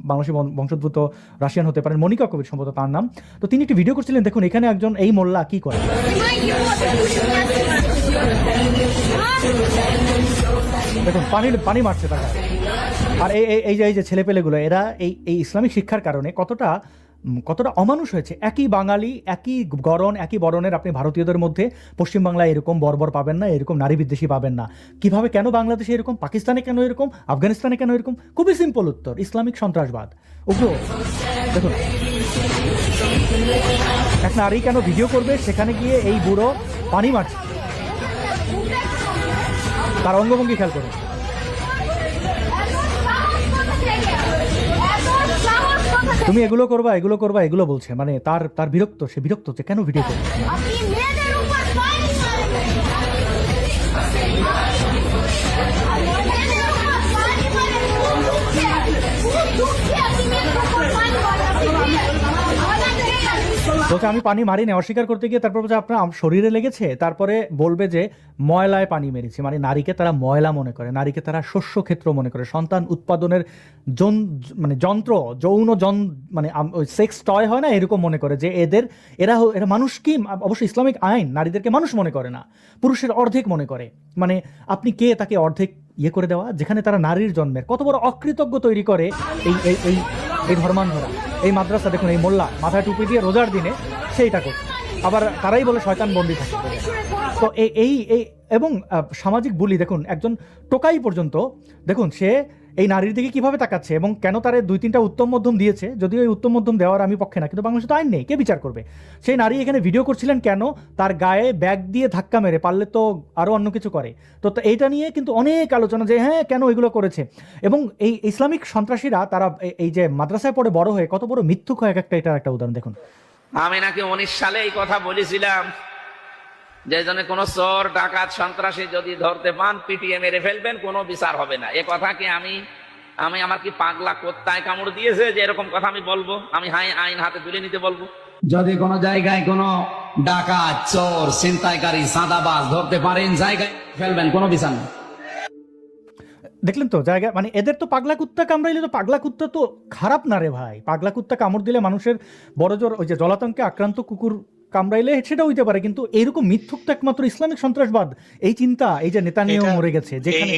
বাংলাদেশি বংশোদ্ভূত রাশিয়ান হতে পারেন, মনিকা কবির সম্ভবত তার নাম। তো তিনি একটি ভিডিও করছিলেন, দেখুন এখানে একজন এই মোল্লা কি করে। দেখুন পানি মারছে তারা। আর এই যে ছেলেপেলেগুলো, এরা এই ইসলামিক শিক্ষার কারণে কতটা অমানুষ হয়েছে। একই বাঙালি, একই গড়ন, একই বরণের আপনি ভারতীয়দের মধ্যে পশ্চিমবাংলায় এরকম বর্বর পাবেন না, এরকম নারী বিদ্বেষী পাবেন না। কিভাবে, কেন বাংলাদেশে এরকম, পাকিস্তানে কেন এরকম, আফগানিস্তানে কেন এরকম? খুবই সিম্পল উত্তর, ইসলামিক সন্ত্রাসবাদ। উগ্র। দেখুন, এক নারী কেন ভিডিও করবে, সেখানে গিয়ে এই বুড়ো পানি মারছে, তার অঙ্গভঙ্গি খেয়াল করুন। তুমি এগুলো করবা এগুলো করবা এগুলো বলছে, মানে তার তার বিরক্ত, সে বিরক্ত যে কেন ভিডিও করছে। আপনি মেয়েদের উপর পানি মারেন। মেয়েদের উপর পানি মারেন। দুঃখে আপনি মেয়েদের উপর পানি মারেন। বলছে আমি পানি মারিনি, অস্বীকার করতে গিয়ে তারপর বলছে আপনার শরীরে লেগেছে, তারপরে বলবে যে ময়লায় পানি মেরেছি। মানে নারীকে তারা ময়লা মনে করে, নারীকে তারা শস্য ক্ষেত্র মনে করে, সন্তান উৎপাদনের মানে যন্ত্র, মানে ওই সেক্স টয় হয় না, এরকম মনে করে যে এরা মানুষ কি। অবশ্য ইসলামিক আইন নারীদেরকে মানুষ মনে করে না, পুরুষের অর্ধেক মনে করে। মানে আপনি কে তাকে অর্ধেক ইয়ে করে দেওয়া, যেখানে তারা নারীর জন্মের কত বড় অকৃতজ্ঞ তৈরি করে এই এই এই এই ধর্মান্ধরা। এই মাদ্রাসা দেখুন, এই মোল্লা মাথায় টুপি দিয়ে রোজার দিনে সেইটা করছে, আবার তারাই বলে শয়তান বন্দী থাকে। তো এই এই এবং সামাজিক বুলি দেখুন, একজন টোকাই পর্যন্ত দেখুন সে এই নারীর দিকে কিভাবে তাকাচ্ছে এবং কেন তার 2-3টা উত্তম মধ্যম দিয়েছে। যদিও এই উত্তম মধ্যম দেওয়ার আমি পক্ষে না, কিন্তু বাংলাদেশে তো আইন নেই, কে বিচার করবে। সেই নারী এখানে ভিডিও করছিলেন কেন, তার গায়ে ব্যাগ দিয়ে ধাক্কা মেরে, পারলে তো আরো অন্য কিছু করে। তো এইটা নিয়ে কিন্তু অনেক আলোচনা যে হ্যাঁ কেন এগুলো করেছে। এবং এই ইসলামিক সন্ত্রাসীরা তারা এই যে মাদ্রাসায় পড়ে বড় হয়ে কত বড় মিথ্যুক হয়, এটার একটা উদাহরণ দেখুন। আমি নাকি 19 সালে এই কথা বলেছিলাম যে জন্য কোন চোর ডাকাত সন্ত্রাসী যদি ধরতে পান পিটিয়ে মেরে ফেলবেন, কোনো বিচার হবে না। এ কথা কি আমি আমার কি পাগলা কোত্তায় কামড় দিয়েছে যে এরকম কথা আমি বলবো? আমি আইন হাতে তুলে নিতে বলবো? যদি কোনো জায়গায় কোনো ডাকাত, চোর, ছিনতাইকারী, চাঁদাবাজ ধরতে পারেন, জায়গায় ফেলবেন, কোনো বিচার নেই। দেখলেন তো জায়গা, মানে এদের তো পাগলা কুত্তা কামড়াইলে তো, পাগলা কুত্তা তো খারাপ না রে ভাই। পাগলা কুত্তা কামড় দিলে মানুষের বড় জোর, ওই যে জলাতঙ্কে আক্রান্ত কুকুর কামড়াইলে সেটা হইতে পারে, কিন্তু এইরকম মিথ্যুক তো একমাত্র ইসলামিক সন্ত্রাসবাদ। এই চিন্তা, এই যে নেতানিয়াহু মরে গেছে যেখানে,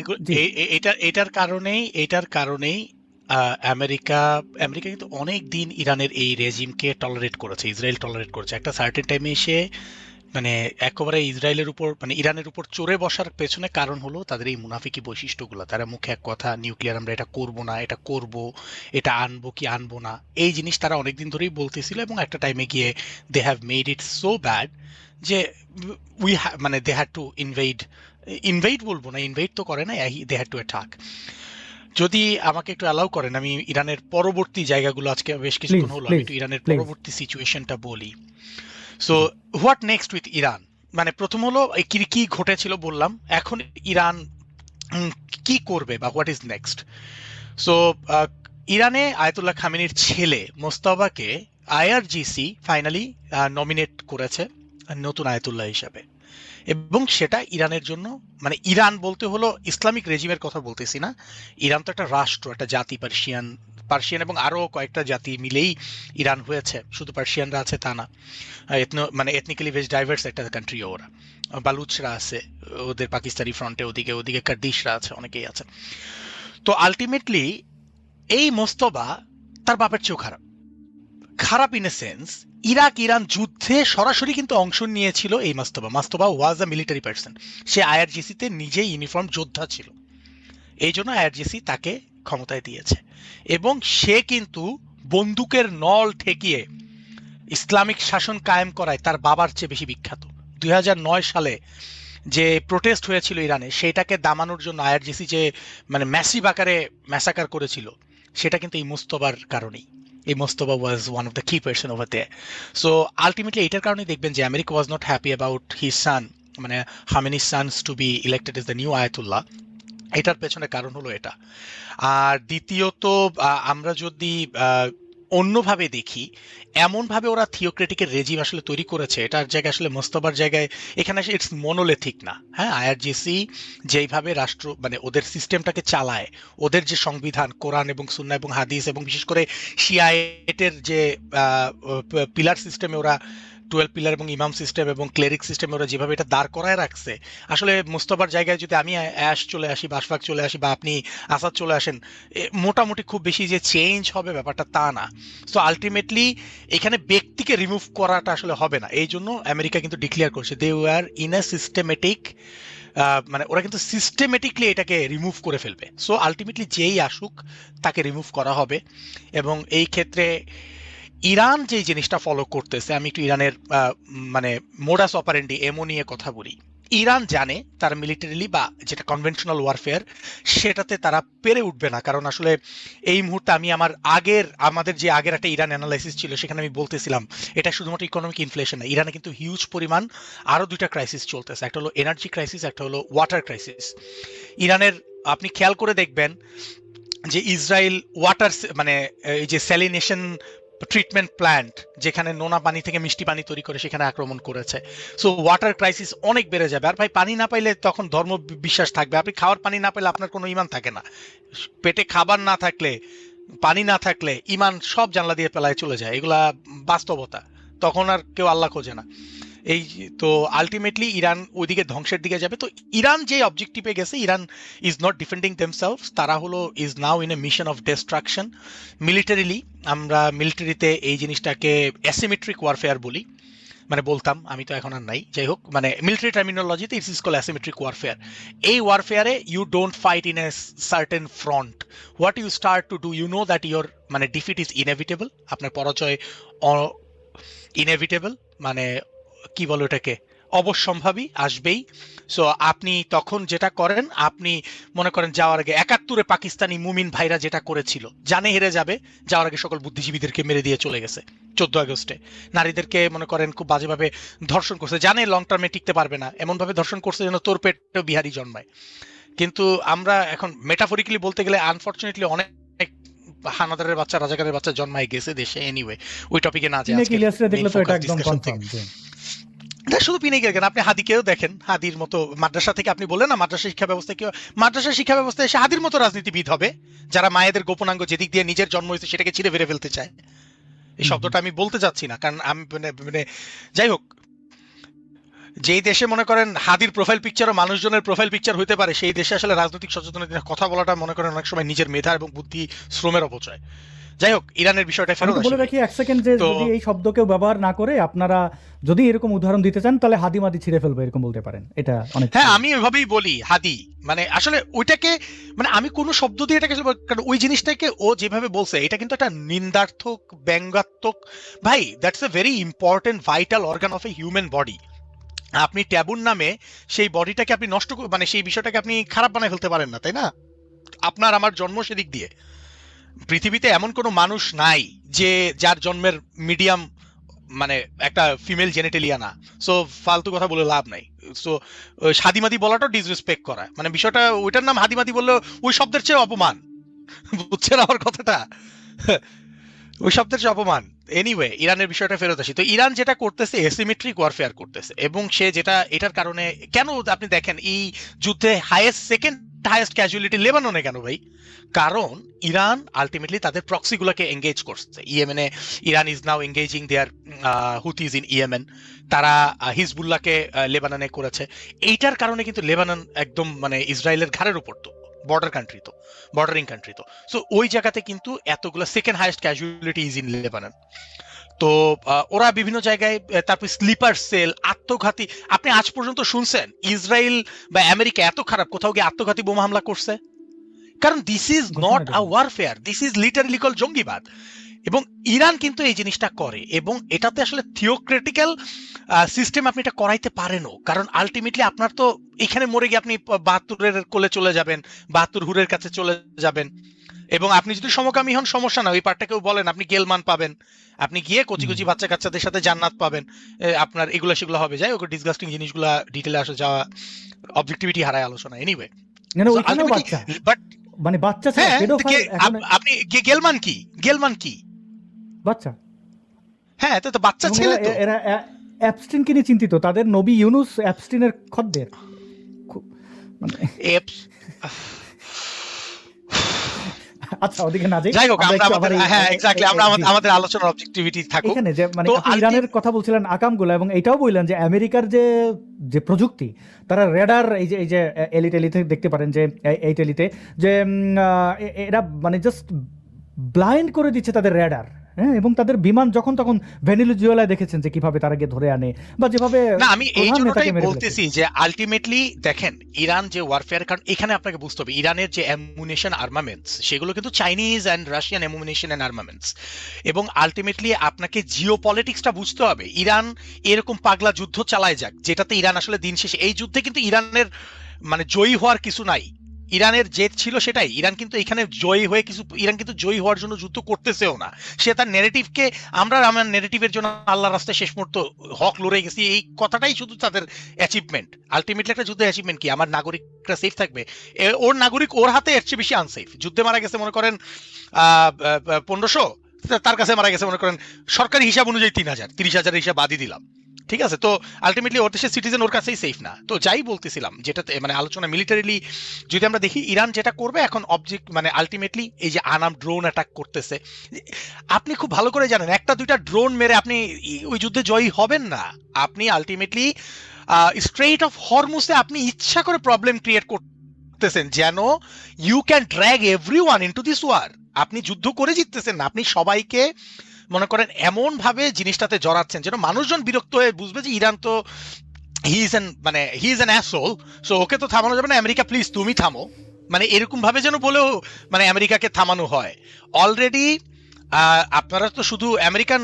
এটার কারণেই আমেরিকা কিন্তু অনেক দিন ইরানের এই রেজিমকে টলারেট করেছে, ইসরায়েল টলারেট করেছে। একটা সার্টেন টাইমে এসে মানে একেবারে ইসরায়েলের উপর, মানে ইরানের উপর চড়ে বসার পেছনে কারণ হলো তাদের এই মুনাফিকি বৈশিষ্ট্যগুলো। তারা মুখে এক কথা, নিউক্লিয়ার আমরা এটা করব না, এটা করব, এটা আনবো কি আনবো না, এই জিনিস তারা অনেকদিন ধরেই বলতেছিল। এবং একটা টাইমে গিয়ে they have made it so bad যে মানে দে হ্যাড টু ইনভেইড বলবো না, ইনভেইড তো করে না, দে হ্যাড টু অ্যাটাক। যদি আমাকে একটু অ্যালাউ করেন, আমি ইরানের পরবর্তী জায়গাগুলো, আজকে বেশ কিছুক্ষণ হলো, আমি একটু ইরানের পরবর্তী সিচুয়েশনটা বলি। So what next with Iran, মানে প্রথম হলো কি ঘটেছিল বললাম, এখন ইরান কি করবে বা হোয়াট ইজ নেক্সট। সো ইরানে আয়াতুল্লাহ খামেনির ছেলে মোস্তফাকে আইআরজিসি ফাইনালি নমিনেট করেছে নতুন আয়াতুল্লাহ হিসাবে। এবং সেটা ইরানের জন্য, মানে ইরান বলতে হলো ইসলামিক রেজিমের কথা বলতেছি না, ইরান তো একটা রাষ্ট্র, একটা জাতি, পার্সিয়ান এবং আরো কয়েকটা জাতি মিলেই ইরান হয়েছে, শুধু পার্সিয়ানরা আছে তা না। মানে এথনিক্যালি বেশ ডাইভার্স একটা কান্ট্রি ওরা। বালুচরা আছে ওদের পাকিস্তানি ফ্রন্টে, ওদিকে কার্দিশরা আছে, অনেকেই আছে। তো আলটিমেটলি এই মোস্তফা তার বাপের চেয়েও খারাপ ইন এ সেন্স। ইরান যুদ্ধে সরাসরি কিন্তু অংশ নিয়েছিল এই Mostafa was a military person, সে আইআরজিসিতে নিজেই ইউনিফর্ম যোদ্ধা ছিল, এই জন্য আইআরজিসি তাকে ক্ষমতায় দিয়েছে। এবং সে কিন্তু বন্দুকের নল ঠেকিয়ে ইসলামিক শাসন কায়েম করায় তার বাবার চেয়ে বেশি বিখ্যাত। 2009 সালে যে প্রোটেস্ট হয়েছিল ইরানে, সেটাকে দামানোর জন্য আইআরজিসি যে মানে ম্যাসিভ আকারে ম্যাসাকার করেছিল, সেটা কিন্তু এই মোস্তফার কারণেই। এই Mostafa was one of the key person over there. So ultimately এটার কারণে দেখবেন যে America was not happy about his son, মানে খামেনির sons to be elected as the new ayatollah. এটার পেছনে কারণ হলো এটা। আর দ্বিতীয়ত আমরা যদি অন্যভাবে দেখি, এমনভাবে ওরা থিওক্রেটিকের রেজিম আসলে তৈরি করেছে, এটার জায়গায় আসলে মোস্তফার জায়গায় এখানে আসলে ইটস মনোলিথিক না। হ্যাঁ, আইআরজিসি যেইভাবে রাষ্ট্র মানে ওদের সিস্টেমটাকে চালায়, ওদের যে সংবিধান, কোরআন এবং সুন্নাহ এবং হাদিস এবং বিশেষ করে শিয়ায়েটের যে পিলার সিস্টেমে ওরা 12 পিলার এবং ইমাম সিস্টেম এবং ক্লেরিক সিস্টেমে ওরা যেভাবে এটা দাঁড় করায় রাখছে, আসলে মোস্তফার জায়গায় যদি আমি অ্যাশ চলে আসি, বাশফাক চলে আসি, বা আপনি আসাদ চলে আসেন, মোটামুটি খুব বেশি যে চেঞ্জ হবে ব্যাপারটা তা না। সো আলটিমেটলি এখানে ব্যক্তিকে রিমুভ করাটা আসলে হবে না, এই জন্য আমেরিকা কিন্তু ডিক্লেয়ার করছে the war in a systematic, মানে ওরা কিন্তু সিস্টেমেটিকলি এটাকে রিমুভ করে ফেলবে। সো আলটিমেটলি যেই আসুক তাকে রিমুভ করা হবে। এবং এই ক্ষেত্রে ইরান যে জিনিসটা ফলো করতেছে, আমি একটু ইরানের মানে মোডাস অপারেন্ডি এমও নিয়ে কথা বলি। ইরান জানে তার মিলিটারিলি বা যেটা কনভেনশনাল ওয়ারফেয়ার সেটাতে তারা পেরে উঠবে না, কারণ আসলে এই মুহূর্তে আমি আমাদের যে আগের একটা ইরান অ্যানালাইসিস ছিল সেখানে আমি বলতেছিলাম এটা শুধুমাত্র ইকোনমিক ইনফ্লেশন না, ইরানে কিন্তু হিউজ পরিমাণ আরো দুইটা ক্রাইসিস চলতেছে, একটা হলো এনার্জি ক্রাইসিস, একটা হলো ওয়াটার ক্রাইসিস। ইরানের আপনি খেয়াল করে দেখবেন যে ইসরায়েল ওয়াটার মানে এই যে স্যালিনেশন ট্রিটমেন্ট প্ল্যান্ট যেখানে নোনা পানি থেকে মিষ্টি পানি তৈরি করে সেখানে আক্রমণ করেছে। সো ওয়াটার ক্রাইসিস অনেক বেড়ে যাবে। আর ভাই পানি না পাইলে তখন ধর্ম বিশ্বাস থাকবে, আপনি খাওয়ার পানি না পেলে আপনার কোনো ইমান থাকে না, পেটে খাবার না থাকলে পানি না থাকলে ইমান সব জানলা দিয়ে পেলায় চলে যায়, এগুলা বাস্তবতা, তখন আর কেউ আল্লাহ খোঁজে না। এই তো আলটিমেটলি ইরান ওইদিকে ধ্বংসের দিকে যাবে। তো ইরান যে অবজেক্টিভে গেছে, Iran is not defending themselves, তারা হলো is now in a mission of distraction. Militarily আমরা মিলিটারিতে এই জিনিসটাকে অ্যাসিমেট্রিক ওয়ারফেয়ার বলি, মানে বলতাম, আমি তো এখন আর নাই, যাই হোক, মানে মিলিটারি টার্মিনোলজিতে it's is call asymmetric warfare. এই ওয়ারফেয়ারে you don't fight in a certain front, what you start to do, you know that your মানে ডিফিট ইজ ইনএভিটেবল, আপনার পরাজয় ইনএভিটেবল, মানে কি বলো এটাকে, অবশ্যম্ভাবী, আসবেই। সো আপনি তখন যেটা করেন, আপনি মনে করেন যাওয়ার আগে ৭১-এ পাকিস্তানি মুমিন ভাইরা যেটা করেছিল, জানে হেরে যাবে, যাওয়ার আগে সকল বুদ্ধিজীবীদেরকে মেরে দিয়ে চলে গেছে। 14 আগস্টে নারীদেরকে মনে করেন খুব বাজেভাবে ধর্ষণ করছে, জানে লং টার্মে টিকতে পারবে না, এমন ভাবে ধর্ষণ করছে যেন তোর পেটে বিহারি জন্মায়। কিন্তু আমরা এখন মেটাফরিক্যালি বলতে গেলে আনফরচুনেটলি অনেক হানাদারের বাচ্চা, রাজাকারের বাচ্চা জন্মায় গেছে দেশে। এনিওয়ে, ওই টপিকে না যায়, দেখলে তো এটা একদম কনফার্ম। শুধু পিনে গেলেন, আপনি হাদিকেও দেখেন, হাদির মতো মাদ্রাসা থেকে আপনি বললেন না মাদ্রাসা শিক্ষা ব্যবস্থা কি, মাদ্রাসা শিক্ষা ব্যবস্থা এসে হাদির মতো রাজনীতিবিদ হবে যারা মায়েদের গোপনাঙ্গ যেদিক দিয়ে নিজের জন্ম হয়েছে সেটাকে ছিঁড়ে ফেলে ফেলতে চায়। এই শব্দটা আমি বলতে যাচ্ছি না, কারণ আমি মানে যাই হোক, যেই দেশে মনে করেন হাদির প্রোফাইল পিকচার ও মানুষজনের প্রোফাইল পিকচার হতে পারে, সেই দেশে আসলে রাজনৈতিক সচেতনতার কথা বলাটা মনে করেন অনেক সময় নিজের মেধা এবং বুদ্ধি শ্রমের অপচয়। যাই হোক, ইরানের বিষয়টা ফেরত আসি, বলে রাখি এক সেকেন্ড, যে যদি এই শব্দ কেউ ব্যবহার না করে, আপনারা যদি এরকম উদাহরণ দিতে চান তাহলে হাদি মাদি ছিঁড়ে ফেলবে এরকম বলতে পারেন, এটা অনেক। হ্যাঁ, আমি ওইভাবেই বলি হাদি, মানে আসলে ওইটাকে মানে আমি কোনো শব্দ দিয়ে এটাকে, কারণ ওই জিনিসটাকে ও যেভাবে বলছে এটা কিন্তু একটা নিন্দার্থক, ব্যঙ্গাত্মক। ভাই, that's a very important vital organ of a human body. আপনি ট্যাবুর নামে সেই বডিটাকে আপনি নষ্ট, মানে সেই বিষয়টাকে আপনি খারাপ বানায় ফেলতে পারেন না, তাই না? আপনার আমার জন্ম সেদিক দিয়ে, পৃথিবীতে এমন কোনো মানুষ নাই যে যার জন্মের মিডিয়াম মানে একটা ফিমেল জেনেটেলিয়া না। সো ফালতু কথা বলে লাভ নাই। সো হাদিমাদি বলাটাও ডিসরেসপেক্ট করা, মানে বিষয়টা ওইটার নাম হাদিমাদি বললে ওই শব্দের চেয়ে অপমান, বুঝছেন আমার কথাটা? ওই শব্দের চেয়ে অপমান। এনিওয়ে, ইরানের বিষয়টা ফেরত আসি। তো ইরান যেটা করতেছে অ্যাসিমেট্রিক ওয়ারফেয়ার করতেছে, এবং সে যেটা এটার কারণে কেন আপনি দেখেন এই যুদ্ধে সেকেন্ড হাইয়েস্ট ক্যাজুয়ালিটি লেবাননে কেন ভাই? কারণ ইরান আলটিমেটলি তাদের প্রক্সিগুলোকে এঙ্গেজ করছে ইয়েমেনে। Iran is now engaging their Houthis in Yemen, তারা হিজবুল্লাহকে লেবাননে করেছে। এইটার কারণে কিন্তু লেবানন একদম মানে ইসরায়েলের ঘাড়ের উপর, তো বর্ডার কান্ট্রি, তো বর্ডারিং কান্ট্রি, তো সো ওই জায়গাতে কিন্তু এতগুলো second highest casualty is in Lebanon. তো ওরা বিভিন্ন জায়গায়, তারপর স্লিপার সেল, আত্মঘাতী, আপনি আজ পর্যন্ত শুনছেন ইসরায়েল বা আমেরিকা এত খারাপ কোথাও গিয়ে আত্মঘাতী বোমা হামলা করছে? কারণ this is not a warfare, this is literally call জঙ্গিবাদ। এবং ইরান কিন্তু এই জিনিসটা করে, এবং এটাতে আসলে থিওক্রেটিক্যাল সিস্টেম আপনি এটা করাইতে পারেনও, কারণ আলটিমেটলি আপনার তো এখানে মরে গিয়ে আপনি ৭২-এর কোলে চলে যাবেন, ৭২ হুরের কাছে চলে যাবেন, এবং আপনি যদি সমকামী হন সমস্যা না, ওই পার্টটা কেউ বলেন, আপনি গেলমান পাবেন, আপনি গিয়ে কচি কচি বাচ্চা কাচ্চাদের সাথে জান্নাত পাবেন, আপনার এগুলো সেগুলো হবে। যাই হোক, ডিসগাস্টিং জিনিসগুলো ডিটেলে আসে যাওয়া অবজেক্টিভিটি হারায় আলোচনা। এনিওয়ে, বাট মানে বাচ্চা ছাড়া পেডোফাইল, আপনি গেলমান কি, গেলমান কি বাচ্চা? হ্যাঁ, তো বাচ্চা ছেলে, তো এরা অ্যাবস্টিন কে নিয়ে চিন্তিত, তাদের নবী ইউনুস অ্যাবস্টিনের খদ্দের। মানে আচ্ছা, ওদিকে না যাই। যাই হোক, হ্যাঁ এক্স্যাক্টলি, আমরা আমাদের আলোচনার অবজেক্টিভিটি থাকুক। এখানে যে মানে আপনি ইরানের কথা বলছিলেন আকামগুলো, এবং এটাও বললেন যে আমেরিকার যে প্রযুক্তি, তারা রেডার, এই যে এলিতে দেখতে পারেন যে এই টেলিতে যে এরা মানে জাস্ট ব্লাইন্ড করে দিচ্ছে তাদের রেডার, হ্যাঁ, এবং তাদের বিমান যখন তখন ভেনেজুয়েলায় দেখেছেন যে কিভাবে তারা গিয়ে ধরে আনে বা যেভাবে না, আমি এই প্রধান জন্যটাই নেতাকে মেরে ফেলেছে। বলতেছি যে আলটিমেটলি দেখেন ইরান যে ওয়ারফেয়ার, কারণ এখানে আপনাকে বুঝতে হবে ইরানের যে অ্যামুনিশন আর্মামেন্টস সেগুলো কিন্তু Chinese and Russian ammunition and armaments, এবং আলটিমেটলি আপনাকে জিও পলিটিক্সটা বুঝতে হবে। ইরান এরকম পাগলা যুদ্ধ চালায় যাক, যেটাতে ইরান আসলে দিন শেষে এই যুদ্ধে কিন্তু ইরানের মানে জয়ী হওয়ার কিছু নাই। ইরানের জেদ ছিল সেটাই, ইরান কিন্তু এখানে জয়ী হয়ে কিছু, ইরান কিন্তু জয়ী হওয়ার জন্য যুদ্ধ করতেছেও না। সে তার নেগেটিভকে, আমরা আমার নেগেটিভের জন্য আল্লাহর রাস্তায় শেষ মুহূর্ত হক লড়ে গেছি, এই কথাটাই শুধু তাদের অ্যাচিভমেন্ট। আলটিমেটলি একটা যুদ্ধের অ্যাচিভমেন্ট কি, আমার নাগরিকরা সেফ থাকবে, ওর নাগরিক ওর হাতে এর চেয়ে বেশি আনসেফ। যুদ্ধে মারা গেছে মনে করেন 1500, তার কাছে মারা গেছে মনে করেন সরকারি হিসাব অনুযায়ী 3000, 30,000 হিসাব বাদই দিলাম, ঠিক আছে? তো আলটিমেটলি ওর দেশের সিটিজেন ওর কাছেই সেফ না। তো যাই বলতেছিলাম, যেটাতে মানে আলোচনা মিলিটারিলি যদি আমরা দেখি, ইরান যেটা করবে এখন অবজেক্ট মানে আলটিমেটলি এই যে আনাম ড্রোন অ্যাটাক করতেছে, আপনি খুব ভালো করে জানেন একটা দুইটা ড্রোন মেরে আপনি ওই যুদ্ধে জয়ী হবেন না। আপনি আলটিমেটলি স্ট্রেইট অফ হরমুজে আপনি ইচ্ছা করে প্রবলেম ক্রিয়েট করতেছেন যেন you can drag everyone into this war. আপনি যুদ্ধ করে জিততেছেন না, আপনি সবাইকে মনে করেন এমন ভাবে জিনিসটাতে জড়াচ্ছেন যেন মানুষজন বিরক্ত হয়ে বুঝবে যে ইরান তো he is an asshole, so okay তো থামানো যাবে না, আমেরিকা প্লিজ তুমি থামো, মানে এরকম ভাবে যেন বলেও মানে আমেরিকাকে থামানো হয়। অলরেডি আপনারা তো শুধু আমেরিকান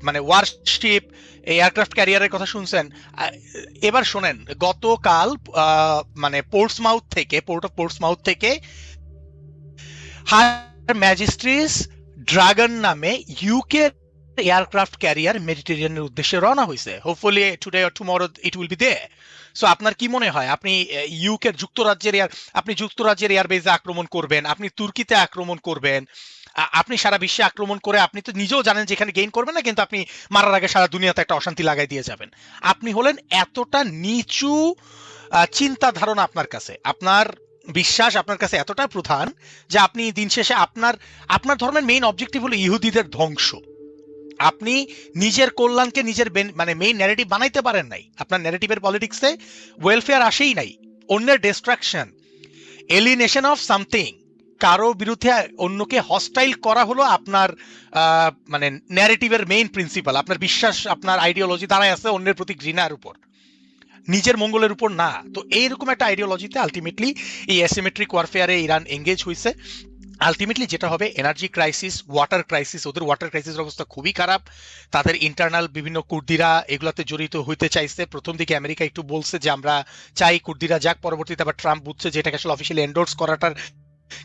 মানে ওয়ারশিপ এয়ারক্রাফট ক্যারিয়ারের কথা শুনছেন, এবার শোনেন গতকাল মানে পোর্ট অফ পোর্টসমাউথ থেকে হায়ার ম্যাজিস্ট্রেটস ড্রাগন নামে ইউকে এয়ারক্রাফট ক্যারিয়ার মেডিটেরিয়ানের উদ্দেশ্যে রওনা হয়েছে। Hopefully today or tomorrow it will be there. So আপনার কি মনে হয় আপনি যুক্তরাজ্যের এয়ারবেজে আক্রমণ করবেন, আপনি তুর্কিতে আক্রমণ করবেন, আপনি সারা বিশ্বে আক্রমণ করে আপনি তো নিজেও জানেন যেখানে গেইন করবেন না, কিন্তু আপনি মারার আগে সারা দুনিয়াতে একটা অশান্তি লাগাই দিয়ে যাবেন। আপনি হলেন এতটা নিচু চিন্তা ধারণা আপনার কাছে, আপনার বিশ্বাস আপনার কাছে এতটা প্রধান যে আপনি দিন শেষে আপনার ধর্মের মেইন অবজেক্টিভ হলো ইহুদিদের ধ্বংস। আপনি নিজের কল্যাণকে নিজের মানে মেইন ন্যারেটিভ বানাইতে পারেন নাই। আপনার ন্যারেটিভের পলিটিক্সে ওয়েলফেয়ার আসেই নাই, অন্যের ডিস্ট্রাকশন, এলিনেশন অফ সামথিং, কারো বিরুদ্ধে অন্যকে হস্টাইল করা হলো আপনার মানে ন্যারেটিভের মেইন প্রিন্সিপাল। আপনার বিশ্বাস, আপনার আইডিওলজি দাঁড়ায় আছে অন্যের প্রতি ঘৃণার উপর, নিজের মঙ্গলের উপর না। তো এইরকম একটা আইডিওলজিতে আলটিমেটলি এই অ্যাসিমেট্রিক ওয়ারফেয়ারে ইরান এঙ্গেজ হয়েছে। আলটিমেটলি যেটা হবে এনার্জি ক্রাইসিস, ওয়াটার ক্রাইসিস, ওদের ওয়াটার ক্রাইসিসের অবস্থা খুবই খারাপ। তাদের ইন্টারনাল বিভিন্ন কুর্দিরা এগুলাতে জড়িত হইতে চাইছে। প্রথম দিকে আমেরিকা একটু বলছে যে আমরা চাই কুর্দিরা যাক, পরবর্তীতে আবার ট্রাম্প বুঝছে যে এটাকে আসলে অফিসিয়ালি এন্ডোর্স করাটার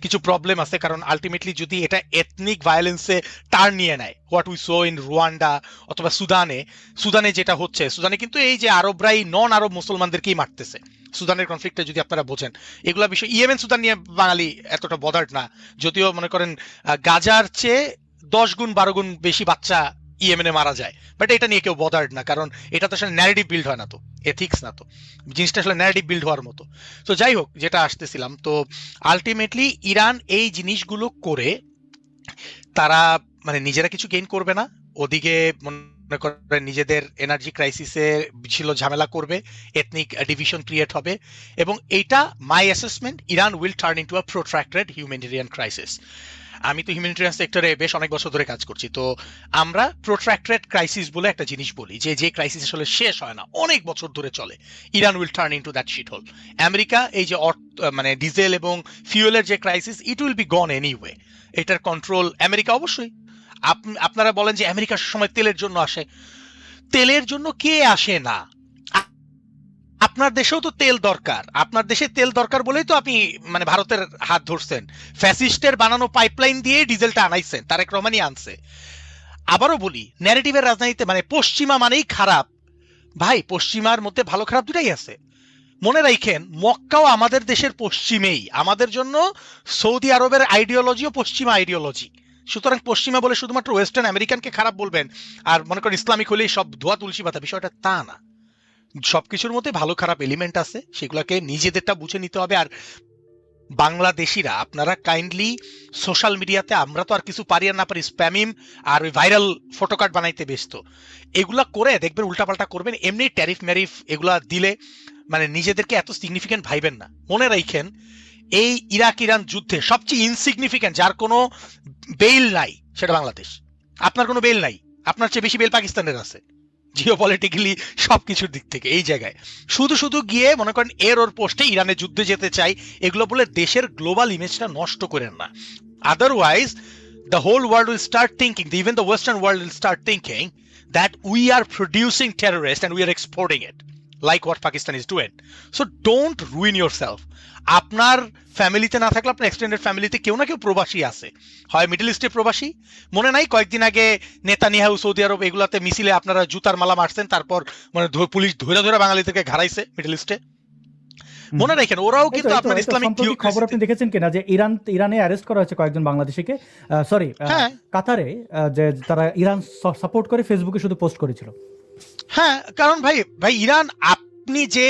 কিছু প্রবলেম আছে, কারণ আলটিমেটলি যদি এটা এথনিক ভায়োলেন্সে টার্ন নিয়ে নেয়, what we so in Rwanda অথবা সুদানে যেটা হচ্ছে, সুদানে কিন্তু এই যে আরবরাই নন আরব মুসলমানদেরকেই মারতেছে। সুদানের কনফ্লিক্টটা যদি আপনারা বোঝেন, এগুলা বিষয় ইয়েমেন সুদান নিয়ে বাঙালি এতটা বদার্ড না, যদিও মনে করেন গাজার চেয়ে 10 গুণ 12 গুণ বেশি বাচ্চা ইয়েমেনে মারা যায়, বাট এটা নিয়ে কেউ বদার্ড না, কারণ এটা তো আসলে ন্যারেটিভ বিল্ড হয় না, তো এথিক্স না, তো জিনিসটা আসলে ন্যারেটিভ বিল্ড হওয়ার মতো। তো যাই হোক, যেটা আসতেছিলাম, তো আলটিমেটলি ইরান এই জিনিসগুলো করে তারা মানে নিজেরা কিছু গেইন করবে না, ওদিকে মনে করেন নিজেদের এনার্জি ক্রাইসিসে ছিল ঝামেলা করবে, এথনিক ডিভিশন ক্রিয়েট হবে, এবং এইটা my assessment Iran will turn into a protracted humanitarian crisis. আমি তো হিউম্যানিটেরিয়ান সেক্টরে বেশ অনেক বছর ধরে কাজ করছি, তো আমরা প্রোট্রাক্টেড ক্রাইসিস বলে একটা জিনিস বলি, যে ক্রাইসিস আসলে শেষ হয় না, অনেক বছর ধরে চলে। Iran will turn into that shit hole. America এই যে মানে ডিজেল এবং ফিউয়েলের যে crisis, it will be gone anyway. এটার কন্ট্রোল আমেরিকা অবশ্যই। আপনারা বলেন যে আমেরিকার সময় তেলের জন্য আসে, তেলের জন্য কে আসে না? আপনার দেশেও তো তেল দরকার, আপনার দেশে তেল দরকার বলেই তো আপনি মানে ভারতের হাত ধরছেন, ফ্যাসিস্টের বানানো পাইপলাইন দিয়ে ডিজেলটা আনাইছেন, তারেক রহমানই আনছে। আবারও বলি, ন্যারেটিভের রাজনীতিতে মানে পশ্চিমা মানেই খারাপ, ভাই পশ্চিমার মধ্যে ভালো খারাপ দুটাই আছে। মনে রাখেন মক্কাও আমাদের দেশের পশ্চিমেই, আমাদের জন্য সৌদি আরবের আইডিওলজিও পশ্চিমা আইডিওলজি। সুতরাং পশ্চিমা বলে শুধুমাত্র ওয়েস্টার্ন আমেরিকানকে খারাপ বলবেন আর মনে করেন ইসলামিক হলেই সব ধোয়া তুলসী পাতা, বিষয়টা তা না। সবকিছুর মধ্যে ভালো খারাপ এলিমেন্ট আছে, সেগুলোকে নিজেদেরটা বুঝে নিতে হবে। আর বাংলাদেশিরা আপনারা কাইন্ডলি সোশ্যাল মিডিয়াতে, আমরা তো আর কিছু পারি আর না পারি, স্প্যামিম আর ওই ভাইরাল ফটোকার্ড বানাইতে ব্যস্ত, এগুলা করে দেখবেন উল্টাপাল্টা করবেন। এমনি ট্যারিফ ম্যারিফ এগুলা দিলে মানে নিজেদেরকে এত সিগনিফিকেন্ট ভাইবেন না। মনে রাখেন এই ইরাক ইরান যুদ্ধে সবচেয়ে ইনসিগনিফিক্যান্ট, যার কোনো বেইল নাই, সেটা বাংলাদেশ। আপনার কোনো বেইল নাই, আপনার চেয়ে বেশি বেইল পাকিস্তানের আছে জিওপলিটিক্যালি সবকিছুর দিক থেকে। এই জায়গায় শুধু শুধু গিয়ে মনে করেন ওর পোস্টে ইরানের যুদ্ধে যেতে চাই, এগুলো বলে দেশের গ্লোবাল ইমেজটা নষ্ট করেন না। Otherwise the whole world will start thinking, even the Western world will start thinking that we are producing terrorists and we are exporting it, like what Pakistan is doing. So don't ruin yourself. আপনার ফ্যামিলিতে না থাকলে আপনার extended ফ্যামিলিতে কেউ না কেউ প্রবাসী আছে, হয় মিডল ইস্টে প্রবাসী। মনে নাই কয়েকদিন আগে নেতানিয়াহু সৌদি আরব এগুলাতে মিছিলে আপনারা জুতার মালা মারছেন, তারপর মানে পুলিশ ধরে ধরে বাঙালিদেরকে ঘাড়াইছে মিডল ইস্টে, মনে রাখেন। ওরাও কিন্তু আপনার ইসলামিক খবর আপনি দেখেছেন কিনা যে ইরানে অ্যারেস্ট করা হয়েছে কয়েকজন বাংলাদেশিকে, সরি কাতারে, যে তারা ইরান সাপোর্ট করে ফেসবুকে শুধু পোস্ট করেছিল। হ্যাঁ, কারণ ভাই ইরান, আপনি যে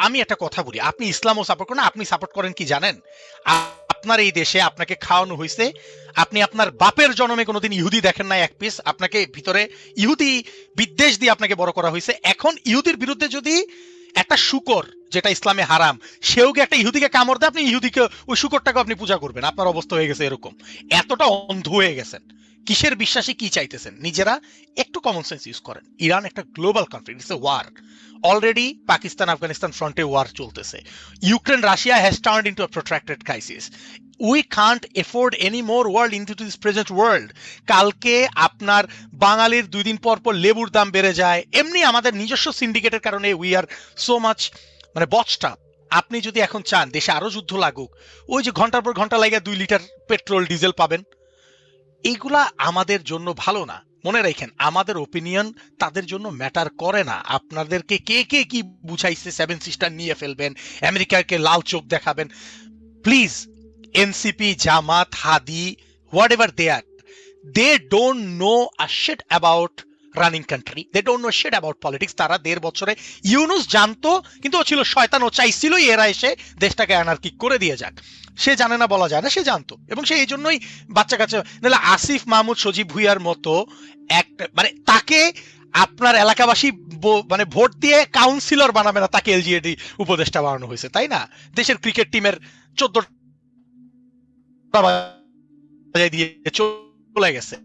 আমি একটা কথা বলি, আপনি ইসলামও সাপোর্ট করেন, আপনি সাপোর্ট করেন কি জানেন? আপনার এই দেশে আপনাকে খাওয়ানো হয়েছে, আপনি আপনার বাপের জন্মে কোনোদিন ইহুদি দেখেন নাই এক পিস, আপনাকে ভিতরে ইহুদি বিদ্বেষ দিয়ে আপনাকে বড় করা হয়েছে। এখন ইহুদির বিরুদ্ধে যদি একটা শুকর, যেটা ইসলামে হারাম, সেও একটা ইহুদিকে কামড় দেয়, আপনি ইহুদিকে ওই শুকরটাকে আপনি পূজা করবেন। আপনার অবস্থা হয়ে গেছে এরকম, এতটা অন্ধ হয়ে গেছেন। কিসের বিশ্বাসী কি চাইতেছেন নিজেরা? একটু কমন সেন্স ইউজ করেন। ইরান একটা global conflict, it's a war. Already Pakistan Afghanistan ফ্রন্টে ওয়ার চলতেছে। Ukraine Russia has turned into a protracted crisis. We can't afford any more world into this present world. কালকে আপনার বাঙালির 2 দিন পর পর লেবুর দাম বেড়ে যায়, এমনি আমাদের নিজস্ব সিন্ডিকেটের কারণে উই আর সো মাচ মানে বচটা। আপনি যদি এখন চান দেশে আরো যুদ্ধ লাগুক, ওই যে ঘন্টার পর ঘন্টা লাগে 2 লিটার পেট্রোল ডিজেল পাবেন, এইগুলা আমাদের জন্য ভালো না। মনে রাখেন, আমাদের ওপিনিয়ন তাদের জন্য ম্যাটার করে না। আপনাদেরকে কে কে কি বুঝাইছে 7 সিস্টার নিয়ে ফেলবেন, আমেরিকাকে লাল চোখ দেখাবেন, please. NCP, Jamaat, Hadi, whatever they don't know a shit about running country, they don't know shit about politics. তারা 1.5 বছরে ইউনুস জানতো, কিন্তু ও ছিল শয়তান, ও চাইছিল এরা এসে দেশটাকে অ্যানার্কিক করে দিয়ে যাক। সে জানে না বলা যায় না, সে জানতো, এবং সে এই জন্যই বাচ্চা কাচ্চা, নাহলে আসিফ মাহমুদ সজীব ভুইয়ার মতো একটা মানে তাকে আপনার এলাকাবাসী মানে ভোট দিয়ে কাউন্সিলর বানাবে না, তাকে এলজিএডি উপদেষ্টা বানানো হয়েছে, তাই না? দেশের ক্রিকেট টিমের 14 দিয়ে চলে গেছে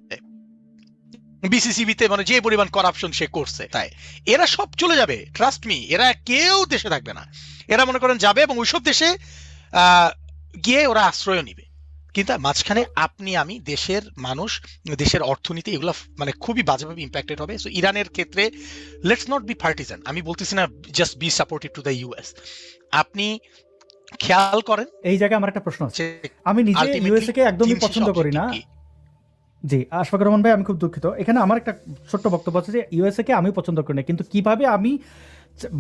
বিসিসিবিতে, মানে যে পরিমাণ করাপশন সে করছে, তাই এরা সব চলে যাবে, ট্রাস্ট মি। এরা কেউ দেশে থাকবে না, এরা মনে করেন যাবে এবং ওইসব দেশে গিয়ে ওরা আশ্রয় নিবে। কিন্তু মাঝখানে আপনি আমি, দেশের মানুষ, দেশের অর্থনীতি, এগুলো মানে খুবই বাজেভাবে ইম্প্যাক্টেড হবে। সো ইরানের ক্ষেত্রে লেটস নট বি পার্টিজান। আমি বলতেছি না just be supportive to the US, আপনি খেয়াল করেন। এই জায়গায় আমার একটা প্রশ্ন আছে, আমি নিজে ইউএসএ কে একদমই পছন্দ করি না। জি আশফাকুর রহমান ভাই, আমি খুব দুঃখিত, এখানে আমার একটা ছোট্ট বক্তব্য আছে যে ইউএসএ কে আমি পছন্দ করি না, কিন্তু কিভাবে আমি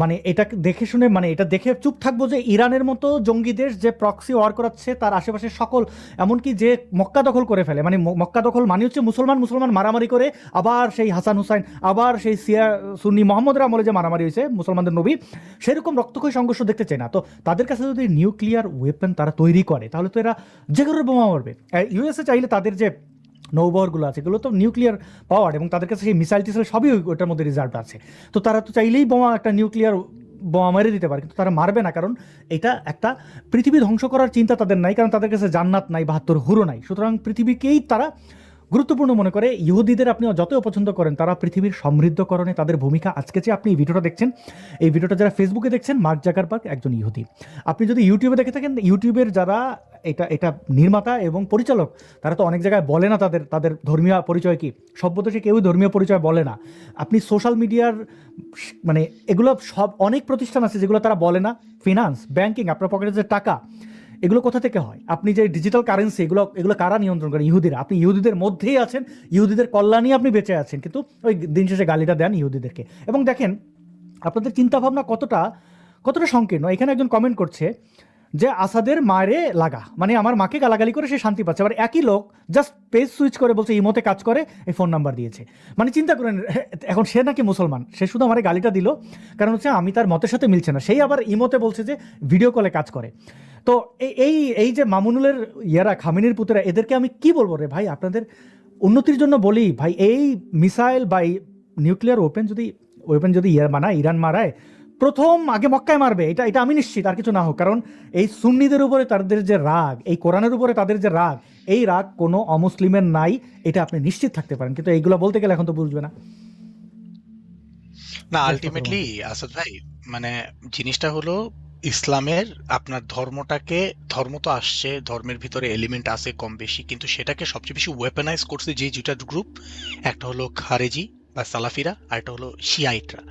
মানে এটা দেখে শুনে, মানে এটা দেখে চুপ থাকবো যে ইরানের মতো জঙ্গি দেশ যে প্রক্সি ওয়ার করাচ্ছে তার আশেপাশে সকল, এমনকি যে মক্কা দখল করে ফেলে, মানে মক্কা দখল মানে হচ্ছে মুসলমান মারামারি করে, আবার সেই হাসান হুসাইন, আবার সেই সুন্নি মোহাম্মদের আমলে যে মারামারি হয়েছে মুসলমানদের নবী, সেরকম রক্তক্ষয়ী সংঘর্ষ দেখতে চায় না। তো তাদের কাছে যদি নিউক্লিয়ার ওয়েপন তারা তৈরি করে, তাহলে তো এরা যে কোনো বোমা মারবে। ইউএসএ চাইলে তাদের যে নৌবহরগুলো আছে এগুলো তো নিউক্লিয়ার পাওয়ার, এবং তাদের কাছে সেই মিসাইল টিসাইল সবই ওটার মধ্যে রিজার্ভ আছে। তো তারা তো চাইলেই বোমা, একটা নিউক্লিয়ার বোমা মেরে দিতে পারে, কিন্তু তারা মারবে না, কারণ এটা একটা পৃথিবী ধ্বংস করার চিন্তা তাদের নাই, কারণ তাদের কাছে জান্নাত নাই, 72 হুরো নাই। সুতরাং পৃথিবীকেই তারা গুরুত্বপূর্ণ মনে করে। ইহুদিদের আপনি যতই অপছন্দ করেন, তারা পৃথিবীর সমৃদ্ধকরণে তাদের ভূমিকা আজকে যে আপনি এই ভিডিওটা দেখছেন, এই ভিডিওটা যারা ফেসবুকে দেখছেন, মার্ক জাকারবার্গ একজন ইহুদি। আপনি যদি ইউটিউবে দেখে থাকেন, ইউটিউবের যারা এটা নির্মাতা এবং পরিচালক, তারা তো অনেক জায়গায় বলে না তাদের ধর্মীয় পরিচয় কি। সভ্যদেশে কেউই ধর্মীয় পরিচয় বলে না। আপনি সোশ্যাল মিডিয়ার মানে এগুলো সব অনেক প্রতিষ্ঠান আছে যেগুলো তারা বলে না। ফিনান্স, ব্যাংকিং, আপনার পকেটে যে টাকা, এগুলো কোথা থেকে হয়? আপনি যে ডিজিটাল কারেন্সি, এগুলো কারা নিয়ন্ত্রণ করেন? ইহুদিরা। আপনি ইহুদিদের মধ্যেই আছেন, ইহুদিদের কল্যাণই আপনি বেঁচে আছেন, কিন্তু ওই দিন শেষে গালিটা দেন ইহুদিদেরকে। এবং দেখেন আপনাদের চিন্তাভাবনা কতটা সংকীর্ণ। এখানে একজন কমেন্ট করছে যে আসাদের মায়েরে লাগা, মানে আমার মাকে গালাগালি করে সে শান্তি পাচ্ছে। আবার একই লোক জাস্ট পেজ সুইচ করে বলছে ইমোতে কাজ করে, এই ফোন নাম্বার দিয়েছে। মানে চিন্তা করেন, এখন সে নাকি মুসলমান, সে শুধু আমার গালিটা দিল কারণ হচ্ছে আমি তার মতের সাথে মিলছে না, সেই আবার ইমোতে বলছে যে ভিডিও কলে কাজ করে। তো এই যে মামুনুলের খামিনির পুতেরা, এদেরকে আমি কি বলবো রে ভাই? আপনাদের উন্নতির জন্য বলি ভাই, এই মিসাইল বা নিউক্লিয়ার ওয়েপন যদি ইরান মারায়, প্রথম আগে মক্কায় মারবে, এটা এটা আমি নিশ্চিত, আর কিছু না হোক। কারণ এই সুন্নিদের উপরে তাদের যে রাগ, এই কোরআনের উপরে তাদের যে রাগ, এই রাগ কোনো অমুসলিমের নাই, এটা আপনি নিশ্চিত থাকতে পারেন। কিন্তু এইগুলো বলতে গেলে এখন তো বুঝবে না। না, বেশ কথা আলটিমেটলি বলেন। আসাদ ভাই, মানে জিনিসটা হলো ইসলামের আপনার ধর্মটাকে, ধর্ম তো আসছে, ধর্মের ভিতরে এলিমেন্ট আছে কম বেশি, কিন্তু সেটাকে সবচেয়ে বেশি ওয়েপনাইজ করছে যে দুটা গ্রুপ, একটা হলো খারেজি বা সালাফিরা, আর একটা হলো শিয়াইটরা।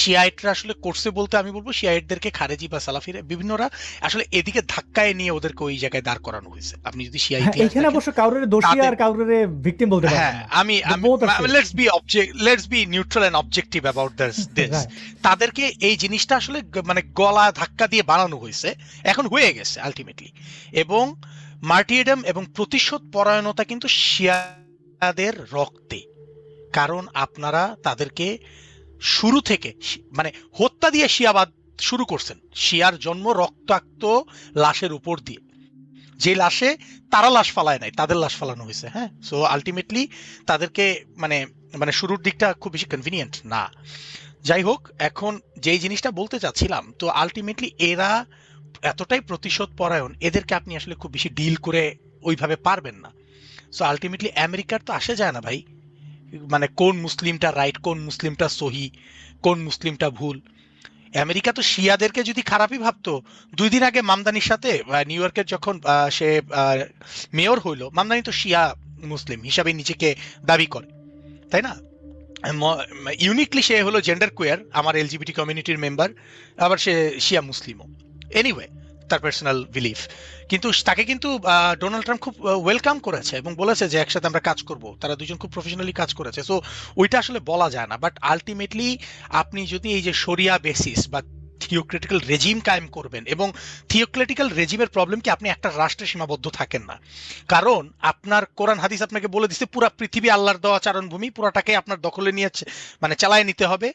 শিয়াইটরা আসলে করছে বলতে আমি বলবো শিয়াইটদেরকে খারেজি বা সালাফিরা বিভিন্নরা আসলে এদিকে ধাক্কায় নিয়ে ওদেরকে ওই জায়গায় দাঁড় করানো হয়েছে। আপনি যদি শিয়া হ্যাঁ, ইতিহাস এইখানে দেখেন, অবশ্য কাউরে দোষী তাদের আর কাউরে ভিকটিম বলতে পারবেন হ্যাঁ, না। আমি আমি বোথ আছে। Let's be neutral and objective about this. Right. তাদেরকে এই জিনিসটা আসলে মানে গলা ধাক্কা দিয়ে বানানো হয়েছে, এখন হয়ে গেছে আলটিমেটলি। এবং মার্টিরিডম এবং প্রতিশোধ পরায়ণতা কিন্তু শিয়াদের রক্তে, কারণ আপনারা তাদেরকে শুরু থেকে মানে হত্যা দিয়ে শিয়াবাদ শুরু করছেন। শিয়ার জন্ম রক্তাক্ত লাশের উপর দিয়ে, যে লাশে তারা লাশ ফালায় নাই, তাদের লাশ ফালানো হয়েছে। হ্যাঁ, সো আলটিমেটলি তাদেরকে মানে মানে শুরুর দিকটা খুব বেশি কনভিনিয়েন্ট না। যাই হোক, এখন যেই জিনিসটা বলতে চাচ্ছিলাম, তো আলটিমেটলি এরা এতটাই প্রতিশোধ পরায়ণ, এদেরকে আপনি আসলে খুব বেশি ডিল করে ওইভাবে পারবেন না। সো আলটিমেটলি আমেরিকার তো আসে যায় না ভাই, মানে কোন মুসলিমটা রাইট, কোন মুসলিমটা সহি, কোন মুসলিমটা ভুল। আমেরিকা তো শিয়াদেরকে যদি খারাপই ভাবতো, 2 দিন আগে মামদানির সাথে নিউ ইয়র্কের যখন সে মেয়র হইলো, মামদানি তো শিয়া মুসলিম হিসাবে নিজেকে দাবি করে, তাই না? ইউনিকলি সে হলো জেন্ডার কোয়ার, আমার এলজিবিটি কমিউনিটির মেম্বার, আবার সে শিয়া মুসলিমও। এনিওয়ে, তার পার্সোনাল বিলিফ। কিন্তু তাকে কিন্তু ডোনাল্ড ট্রাম্প খুব ওয়েলকাম করেছে এবং বলেছে যে একসাথে আমরা কাজ করব। তারা দুজন খুব প্রফেশনালি কাজ করেছে। সো ওইটা আসলে বলা যায় না। বাট আলটিমেটলি আপনি যদি এই যে শরিয়া বেসিস বা থিওক্রেটিক্যাল রেজিম কায়েম করবেন, এবং থিওক্রেটিক্যাল রেজিমের প্রবলেম কি, আপনি একটা রাষ্ট্রে সীমাবদ্ধ থাকেন না। কারণ আপনার কোরআন হাদিস আপনাকে বলে দিচ্ছে পুরা পৃথিবী আল্লাহর দেওয়া চারণভূমি, পুরাটাকে আপনার দখলে নিয়ে মানে চালায় নিতে হবে।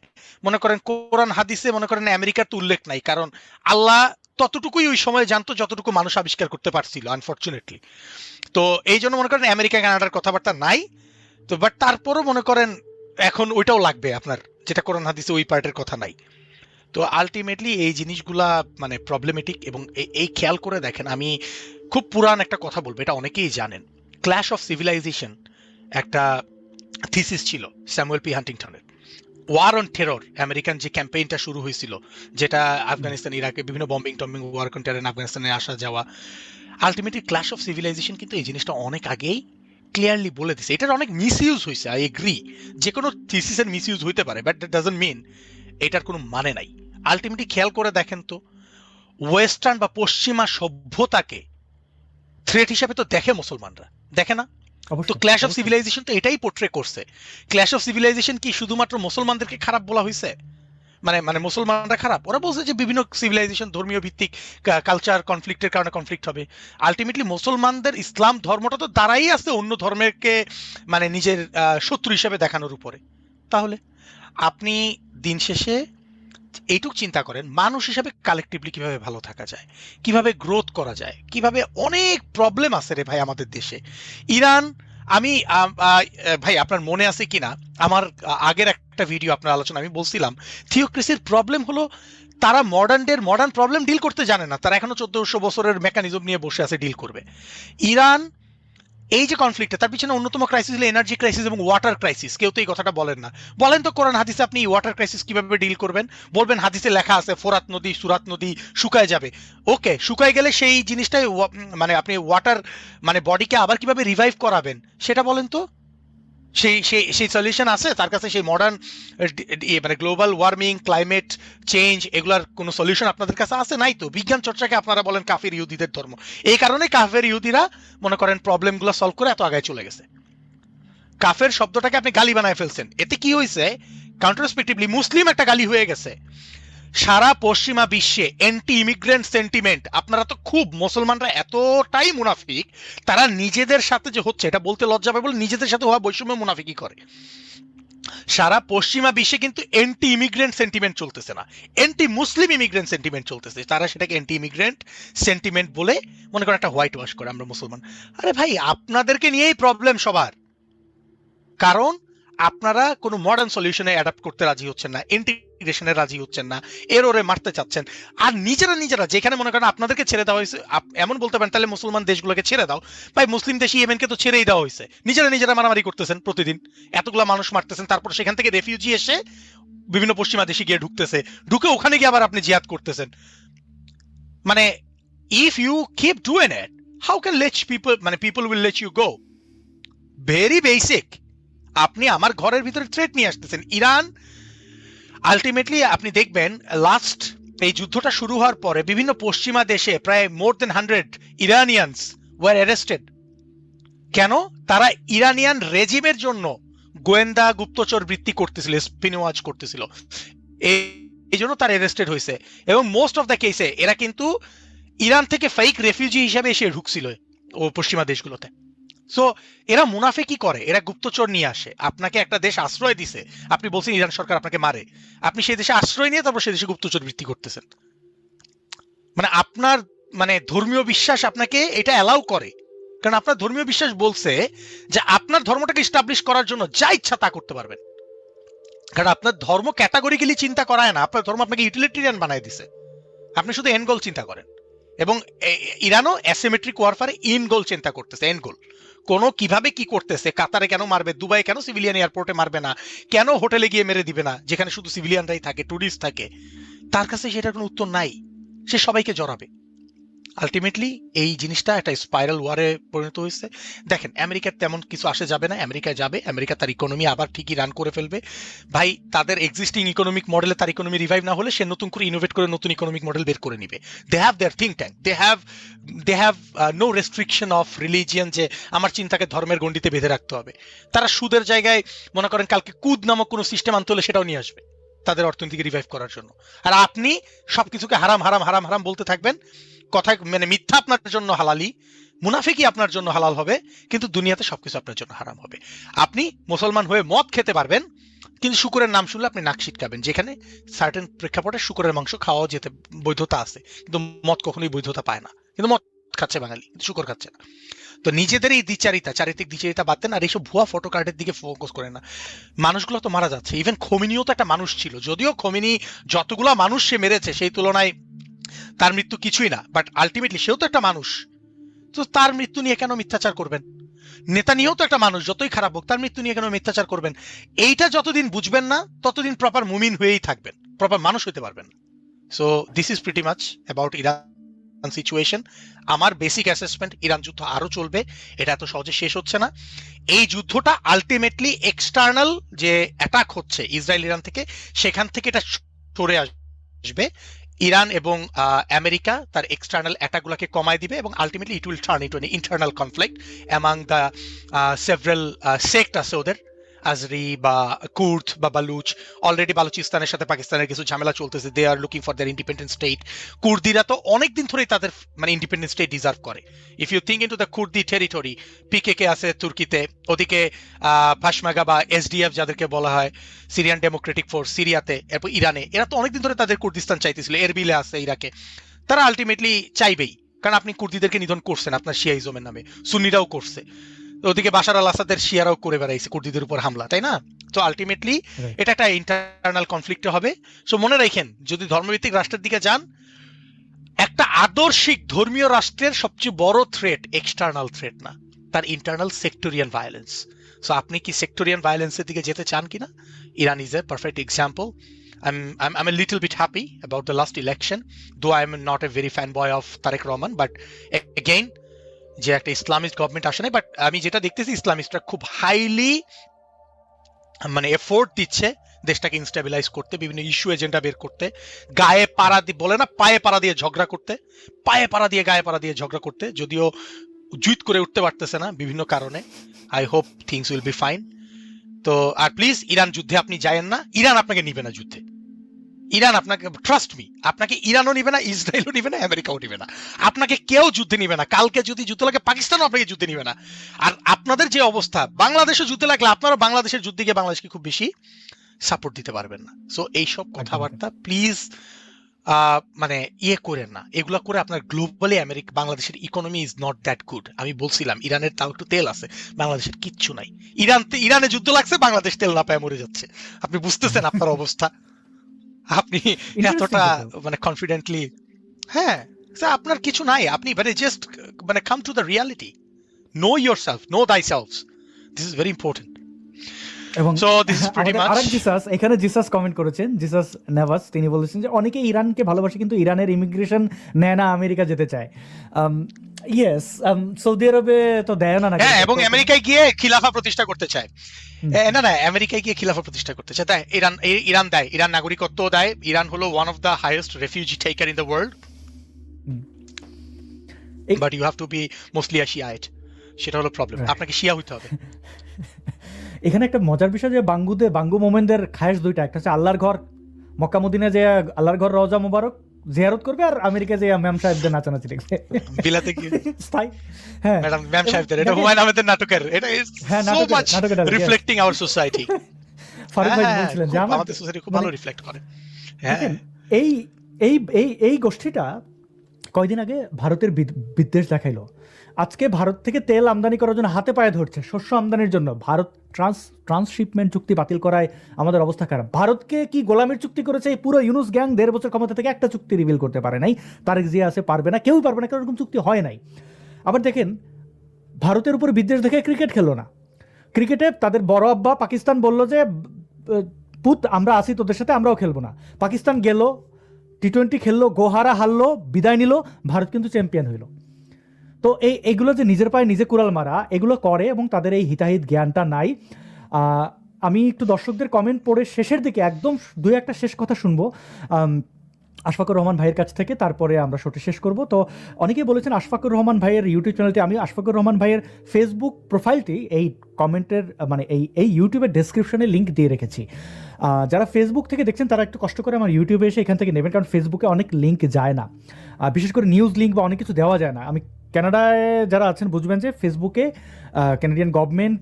মনে করেন কোরআন হাদিসে মনে করেন আমেরিকার তো উল্লেখ নাই, কারণ আল্লাহ ততটুকুই ওই সময় জানতো যতটুকু মানুষ আবিষ্কার করতে পারছিল, আনফরচুনেটলি। তো এই জন্য মনে করেন আমেরিকা কানাডার কথাবার্তা নাই। তো বাট তারপরও মনে করেন এখন ওইটাও লাগবে আপনার, যেটা কোরআন হাদিসে ওই পার্টের কথা নাই। তো আলটিমেটলি এই জিনিসগুলা মানে প্রবলেমেটিক। এবং এই খেয়াল করে দেখেন, আমি খুব পুরান একটা কথা বলবো, এটা অনেকেই জানেন। ক্ল্যাশ অফ সিভিলাইজেশন একটা থিসিস ছিল স্যামুয়েল পি হান্টিংটনের। ওয়ার অন টেরর, আমেরিকান যে ক্যাম্পেইনটা শুরু হয়েছিল, যেটা আফগানিস্তান ইরাকে বিভিন্ন বম্বিং টম্বিং ওয়ার অন টেরর, আফগানিস্তানে আসা যাওয়া, আলটিমেটলি ক্ল্যাশ অফ সিভিলাইজেশন কিন্তু এই জিনিসটা অনেক আগেই ক্লিয়ারলি বলে দিছে। এটার অনেক মিসইউজ হয়েছে, আই এগ্রি, যে কোনো থিসিসের মিসইউজ হইতে পারে, বাট দ্যাট ডাজন্ট মিন এটার কোনো মানে নাই। আলটিমেটলি খেয়াল করে দেখেন তো, ওয়েস্টার্ন বা পশ্চিমা সভ্যতাকে থ্রেট হিসাবে তো দেখে মুসলমানরা, দেখে না? তো ক্ল্যাশ অফ সিভিলাইজেশন তো এটাই পোর্ট্রে করছে। ক্ল্যাশ অফ সিভিলাইজেশন কি শুধুমাত্র মুসলমানদেরকে খারাপ বলা হয়েছে? মানে মানে মুসলমানরা খারাপ? ওরা বলছে যে বিভিন্ন সিভিলাইজেশন ধর্মীয় ভিত্তিক কালচার কনফ্লিক্টের কারণে কনফ্লিক্ট হবে। আলটিমেটলি মুসলমানদের ইসলাম ধর্মটা তো দাঁড়াই আছে অন্য ধর্মেরকে মানে নিজের শত্রু হিসেবে দেখানোর উপরে। তাহলে আপনি দিন শেষে এইটুক চিন্তা করেন, মানুষ হিসাবে কালেকটিভলি কিভাবে ভালো থাকা যায়, কিভাবে গ্রোথ করা যায়, কিভাবে অনেক প্রবলেম আছে রে ভাই আমাদের দেশে। ইরান, আমি ভাই আপনার মনে আছে কিনা, আমার আগের একটা ভিডিও আপনার আলোচনা আমি বলছিলাম থিওক্রেসির প্রবলেম হলো তারা মডার্ন প্রবলেম ডিল করতে জানে না। তারা এখনো 1400 বছরের মেকানিজম নিয়ে বসে আছে ডিল করবে। ইরান এই যে কনফ্লিক্টটা, তার পিছনে অন্যতম ক্রাইসিস হলো এনার্জি ক্রাইসিস এবং ওয়াটার ক্রাইসিস। কেউ তো এই কথাটা বলেন না। বলেন তো কোরআন হাদিসে আপনি ওয়াটার ক্রাইসিস কিভাবে ডিল করবেন? বলবেন হাদিসে লেখা আছে ফোরাত নদী সুরাত নদী শুকায় যাবে। ওকে, শুকায় গেলে সেই জিনিসটাই মানে আপনি ওয়াটার মানে বডিকে আবার কিভাবে রিভাইভ করাবেন সেটা বলেন তো। সেই সেই সেই সলিউশন আছে তার কাছে? সেই মডার্ন মানে গ্লোবাল ওয়ার্মিং, ক্লাইমেট চেঞ্জ, এগুলার কোনো সলিউশন আপনাদের কাছে আছে? নাই তো। বিজ্ঞান চর্চাকে আপনারা বলেন কাফের ইহুদিদের ধর্ম। এই কারণে কাফের ইহুদিরা মনে করেন প্রবলেমগুলো সলভ করে এত আগায় চলে গেছে। কাফের শব্দটাকে আপনি গালি বানায় ফেলছেন, এতে কি হয়েছে? কাউন্টারস্পেক্টিভলি মুসলিম একটা গালি হয়ে গেছে। সারা পশ্চিমা বিশ্বে অ্যান্টি ইমিগ্রেন্ট সেন্টিমেন্ট, আপনারা তো খুব, মুসলমানরা এতটাই মুনাফিক, তারা নিজেদের সাথে যে হচ্ছে এটা বলতে লজ্জা পায় বলে নিজেদের সাথে হওয়া বৈষম্য মুনাফিকি করে। সারা পশ্চিমা বিশ্বে কিন্তু অ্যান্টি ইমিগ্রেন্ট সেন্টিমেন্ট চলতেছে না, অ্যান্টি মুসলিম ইমিগ্রেন্ট সেন্টিমেন্ট চলতেছে। তারা সেটাকে অ্যান্টি ইমিগ্রেন্ট সেন্টিমেন্ট বলে মনে করেন একটা হোয়াইট ওয়াশ করে আমরা মুসলমান। আরে ভাই, আপনাদেরকে নিয়েই প্রবলেম সবার, কারণ আপনারা কোনো মডার্ন সলিউশনে অ্যাডাপ্ট করতে রাজি হচ্ছেন না, অ্যান্টি মাইগ্রেশনে রাজি হচ্ছেন না, এরোরে মারতে চাচ্ছেন, আর নিজেরা যেখানে মনে করেন আপনাদেরকে ছেড়ে দেওয়া হয়েছে, এমন বলতে পারেন তাহলে মুসলমান দেশগুলোকে ছেড়ে দাও, ভাই মুসলিম দেশ ইয়েমেনকে তো ছেড়েই দেওয়া হয়েছে, নিজেরা মারামারি করতেছেন প্রতিদিন, এতগুলা মানুষ মারতেছেন, তারপর সেখান থেকে রেফিউজি এসে বিভিন্ন পশ্চিমা দেশে গিয়ে ঢুকে ওখানে গিয়ে আবার আপনি জিহাদ করতেছেন। মানে if you keep doing it, how can people will let you go? Very basic. আপনি আমার ঘরের ভিতরে থ্রেট নিয়ে আসতেছেন। ইরান আলটিমেটলি আপনি দেখবেন লাস্ট এই যুদ্ধটা শুরু হওয়ার পরে বিভিন্ন পশ্চিমা দেশে প্রায় মোর দেন 100 ইরানিয়ানস ওয়ার অ্যারেস্টেড। কেন? তারা ইরানিয়ান রেজিমের জন্য গোয়েন্দা গুপ্তচর বৃত্তি করতেছিল, স্পিনওয়াজ করতেছিল, এই জন্য তারা অ্যারেস্টেড হয়েছে। এবং মোস্ট অফ দ্য কেসে এরা কিন্তু ইরান থেকে ফেক রেফিউজি হিসেবে এসে ঢুকছিল ও পশ্চিমা দেশগুলোতে। সো এরা মুনাফে কি করে, এরা গুপ্তচর নিয়ে আসে, আপনাকে একটা দেশ আশ্রয় দিছে, আপনি বলছেন ইরান সরকার আপনাকে মারে, আপনি সেই দেশে আশ্রয় নিয়ে তারপর সেই দেশে গুপ্তচর বৃত্তি করতেছেন। মানে আপনার ধর্মীয় বিশ্বাস আপনাকে এটা অ্যালাউ করে, কারণ আপনার ধর্মীয় বিশ্বাস বলছে যে আপনার ধর্মটাকে এস্টাবলিশ করার জন্য যা ইচ্ছা তা করতে পারবেন, কারণ আপনার ধর্ম ক্যাটাগরিক্যালি চিন্তা করায় না, আপনার ধর্ম আপনাকে ইউটিলিটেরিয়ান বানায় দিছে, আপনি শুধু এন্ড গোল চিন্তা করেন। এবং ইরানও অ্যাসিমেট্রিক ওয়ারফেয়ারে এন্ড গোল চিন্তা করতেছে, এন্ড গোল কোনো কিভাবে কি করতেছে, কাতারে কেন মারবে, দুবাই কেন সিভিলিয়ান এয়ারপোর্টে মারবে না, কেন হোটেলে গিয়ে মেরে দিবে না যেখানে শুধু সিভিলিয়ানরাই থাকে, টুরিস্ট থাকে, তার কাছে সেটার কোনো উত্তর নাই, সে সবাইকে জড়াবে। আলটিমেটলি এই জিনিসটা একটা স্পাইরাল ওয়ারে পরিণত হয়েছে। দেখেন আমেরিকার তেমন কিছু আসে যাবে না, আমেরিকায় যাবে, আমেরিকা তার ইকোনমি আবার ঠিকই রান করে ফেলবে। ভাই তাদের এক্সিস্টিং ইকোনমিক মডেলে তার ইকোনমি রিভাইভ না হলে সে নতুন করে ইনোভেট করে নতুন ইকোনমিক মডেল বের করে নিবে। They have their think tank, they have no restriction of religion যে আমার চিন্তাকে ধর্মের গণ্ডিতে বেঁধে রাখতে হবে। তারা সুদের জায়গায় মনে করেন কালকে কুদ নামক কোনো সিস্টেম আনতে হলে সেটাও নিয়ে আসবে তাদের অর্থনীতিকে রিভাইভ করার জন্য। আর আপনি সবকিছুকে হারাম হারাম হারাম হারাম বলতে থাকবেন, কথা মিথ্যা আপনার জন্য হালালি, মুনাফিকি আপনার জন্য হালাল হবে, কিন্তু দুনিয়াতে সবকিছু আপনার জন্য হারাম হবে। আপনি মুসলমান হয়ে মদ খেতে পারবেন, কিন্তু শুকরের নাম শুনলে আপনি নাক ছিটকাবেন, যেখানে সার্টেন প্রেক্ষাপটে শুকরের মাংস খাওয়াও যেতে বৈধতা আছে, কিন্তু মদ কখনোই বৈধতা পায় না। কিন্তু মদ খাচ্ছে বাঙালি, কিন্তু শুকর খাচ্ছে না। তো নিজেদের এই চারিত্রিক দ্বিচারিতা বাদ দেন, আর এইসব ভুয়া ফটো কার্ডের দিকে ফোকাস করেন না। মানুষগুলো তো মারা যাচ্ছে, ইভেন খোমিনিও তো একটা মানুষ ছিল, যদিও খোমিনি যতগুলা মানুষ সে মেরেছে সেই তুলনায় তার মৃত্যু কিছুই না, বাট আলটিমেটলি সেও তো একটা মানুষ, তো তার মৃত্যু নিয়ে কেন মিথ্যাচার করবেন? নেতানিয়াহু তো একটা মানুষ, যতই খারাপ হোক তার মৃত্যু নিয়ে কেন মিথ্যাচার করবেন? এইটা যতদিন বুঝবেন না ততদিন প্রপার মুমিন হয়েই থাকবেন, প্রপার মানুষ হইতে পারবেন। So this is pretty much about Iran situation. আমার বেসিক অ্যাসেসমেন্ট, ইরান যুদ্ধ আরো চলবে, এটা এত সহজে শেষ হচ্ছে না। এই যুদ্ধটা আলটিমেটলি এক্সটার্নাল যে অ্যাটাক হচ্ছে ইসরায়েল ইরান থেকে, সেখান থেকে এটা সরে আসবে। ইরান এবং আমেরিকা তার এক্সটার্নাল অ্যাটাকগুলোকে কমায় দিবে, এবং ultimately it will turn into N internal conflict among the several sect আছে ওদের, আজরি বা কুর্দ বা বালুচ। অলরেডি বালুচিস্তানের সাথে পাকিস্তানের কিছু ঝামেলা চলতেছে, they are looking for their independent state. কুর্দিরা তো অনেকদিন ধরেই তাদের ইন্ডিপেন্ডেন্ট স্টেট ডিজার্ভ করে। If you think into the Kurdi territory, PKK আছে তুর্কিতে, ওদিকে পাশমাগা বা এসডিএফ যাদেরকে বলা হয়, সিরিয়ান ডেমোক্রেটিক ফোর্স সিরিয়াতে, এরপর ইরানে, এরা তো অনেকদিন ধরে তাদের কুর্দিস্তান চাইতেছিল, এরবিলে আছে ইরাকে। তারা আলটিমেটলি চাইবেই, কারণ আপনি কুর্দিদেরকে নিধন করছেন আপনার শিয়াইজমের নামে, সুন্নিরাও করছে, ওদিকে বাশার আল আসাদের শিয়ারাও করে বেড়াইছে কুর্দিদের উপর হামলা, তাই না? তো আলটিমেটলি এটা একটা ইন্টারনাল কনফ্লিক্ট হবে। সো মনে রাখেন, যদি ধর্মভিত্তিক রাষ্ট্রের দিকে যান, একটা আদর্শিক ধর্মীয় রাষ্ট্রের সবচেয়ে বড় থ্রেট এক্সটার্নাল থ্রেট না, তার ইন্টারনাল সেক্টোরিয়ান ভায়োলেন্স। সো আপনি কি সেক্টোরিয়ান ভায়োলেন্সের দিকে যেতে চান কিনা? Iran is a perfect example. I'm a little bit happy about the last election, though I'm not a very fanboy of Tarek Rahman, but again যে একটা ইসলামিস্ট গভর্নমেন্ট আসে নাই, বাট আমি যেটা দেখতেছি ইসলামিস্টরা খুব হাইলি এফোর্ট দিচ্ছে দেশটাকে ইনস্টেবিলাইজ করতে, বিভিন্ন ইস্যু এজেন্ডা বের করতে, গায়ে পাড়া দিয়ে বলে না, পায়ে পাড়া দিয়ে ঝগড়া করতে, পায়ে পাড়া দিয়ে গায়ে পাড়া দিয়ে ঝগড়া করতে, যদিও জুইত করে উঠতে পারতেছে না বিভিন্ন কারণে। I hope things will be fine. তো আর প্লিজ ইরান যুদ্ধে আপনি যায়েন না, ইরান আপনাকে নিবে না যুদ্ধে। ইরান আপনাকে, ট্রাস্ট মি, আপনাকে ইরানও নিবে না, ইসরায়েলও নিবে না, আমেরিকাও নিবে না, আপনাকে কেউ যুদ্ধে নিবে না। কালকে যদি যুদ্ধ লাগে পাকিস্তানও আপনাকে যুদ্ধে নিবে না। আর আপনাদের যে অবস্থা, বাংলাদেশে যুদ্ধে লাগলে আপনারা বাংলাদেশের যুদ্ধে গিয়ে বাংলাদেশকে খুব বেশি সাপোর্ট দিতে পারবেন না। সো এইসব কথাবার্তা প্লিজ ইয়ে করেন না, এগুলা করে আপনার গ্লোবালি বাংলাদেশের economy is not that good. আমি বলছিলাম ইরানের তাও একটু তেল আছে, বাংলাদেশের কিচ্ছু নাই। ইরানে যুদ্ধ লাগছে, বাংলাদেশ তেল না পায় মরে যাচ্ছে। আপনি বুঝতেছেন আপনার অবস্থা? আপনি Interesting এতটা কিন্তু। মানে কনফিডেন্টলি, হ্যাঁ, so আপনার কিছু নাই, আপনি মানে জাস্ট মানে come to the reality, know yourself, know thy selves, this is very important. এবং So this is pretty আমাদের much. আরেক জিসাস, এখানে জিসাস কমেন্ট করেছেন, জিসাস নেভাস, তিনি বলেছেন যে অনেকে ইরানকে ভালোবাসে কিন্তু ইরানের ইমিগ্রেশন নেয় না, আমেরিকা যেতে চায়। ইয়েস, সৌদি আরবে তো দেয় না নাকি? হ্যাঁ, এবং আমেরিকায় গিয়ে খিলাফা প্রতিষ্ঠা করতে চায়। না না, আমেরিকায় গিয়ে খিলাফা প্রতিষ্ঠা করতে চায়। তাই ইরান দেয়, ইরান নাগরিকত্ব দেয়। ইরান হলো one of the highest refugee taker in the world, এই- but you have to be mostly a Shiite, সেটা হলো প্রবলেম। Right. আপনাকে শিয়া হইতে হবে। এখানে একটা মজার বিষয় যে বাঙ্গু মোমেনদের খায়েশ দুইটা, একটা হচ্ছে আল্লাহর ঘর মক্কা মদিনা, যে আল্লাহর ঘর রওজা মুবারক জিয়ারত করবে, আর আমেরিকা যে ম্যাম সাহেবদের নাচানাচি দেখবে বিলাতে গিয়ে স্থায়ী। হ্যাঁ, ম্যাডাম ম্যাম সাহেবদের, এটা দেখেন- হুমায়ুন আহমেদের নাটকের, এটা ইজ হ্যাঁ, সো নাটকের- মাচ নাটকের dialogue, yes. Reflecting our society. Faruk ভাই বলছিলেন যে আমাদের সোসাইটি খুব ভালো রিফ্লেক্ট করে। হ্যাঁ, দেখেন, এই এই এই এই গোষ্ঠীটা কয়দিন আগে ভারতের বিদ্বেষ দেখাইলো। আজকে ভারত থেকে তেল আমদানি করার জন্য হাতে পায়ে ধরছে, শস্য আমদানির জন্য। ভারত ট্রান্সশিপমেন্ট চুক্তি বাতিল করায় আমাদের অবস্থা খারাপ। ভারতকে কি গোলামির চুক্তি করেছে এই পুরো ইউনুস গ্যাং? 1.5 বছর ক্ষমতা থেকে একটা চুক্তি রিভিল করতে পারে নাই। তারেক জিয়া আছে, পারবে না, কেউই পারবে না, কারণ এরকম চুক্তি হয় নাই। আবার দেখেন, ভারতের উপর বিদ্বেষ দেখে ক্রিকেট খেললো না। ক্রিকেটে তাদের বড় আব্বা পাকিস্তান বলল যে পুত আমরা আসি তোদের সাথে, আমরাও খেলবো না। পাকিস্তান গেল, টি-20 খেললো, গোহারা হারলো, বিদায় নিল, ভারত কিন্তু চ্যাম্পিয়ন হইল। তো এইগুলো যে নিজের পায়ে নিজে কুড়াল মারা, এগুলো করে এবং তাদের এই হিতাহিত জ্ঞানটা নাই। আমি একটু দর্শকদের কমেন্ট পড়ে শেষের দিকে একদম 2-1টা শেষ কথা শুনবো আশফাকুর রহমান ভাইয়ের কাছ থেকে, তারপরে আমরা শোটি শেষ করব। তো অনেকেই বলেছেন আশফাকুর রহমান ভাইয়ের ইউটিউব চ্যানেলটি, আমি আশফাকুর রহমান ভাইয়ের ফেসবুক প্রোফাইলটি এই কমেন্টের মানে এই ইউটিউবের ডেসক্রিপশনে লিঙ্ক দিয়ে রেখেছি। যারা ফেসবুক থেকে দেখছেন তারা একটু কষ্ট করে আমার ইউটিউবে এসে এখান থেকে নেবেন, কারণ ফেসবুকে অনেক লিঙ্ক যায় না, বিশেষ করে নিউজ লিঙ্ক বা অনেক কিছু দেওয়া যায় না। আমি কানাডায় যারা আছেন বুঝবেন যে ফেসবুকে কানাডিয়ান গভর্নমেন্ট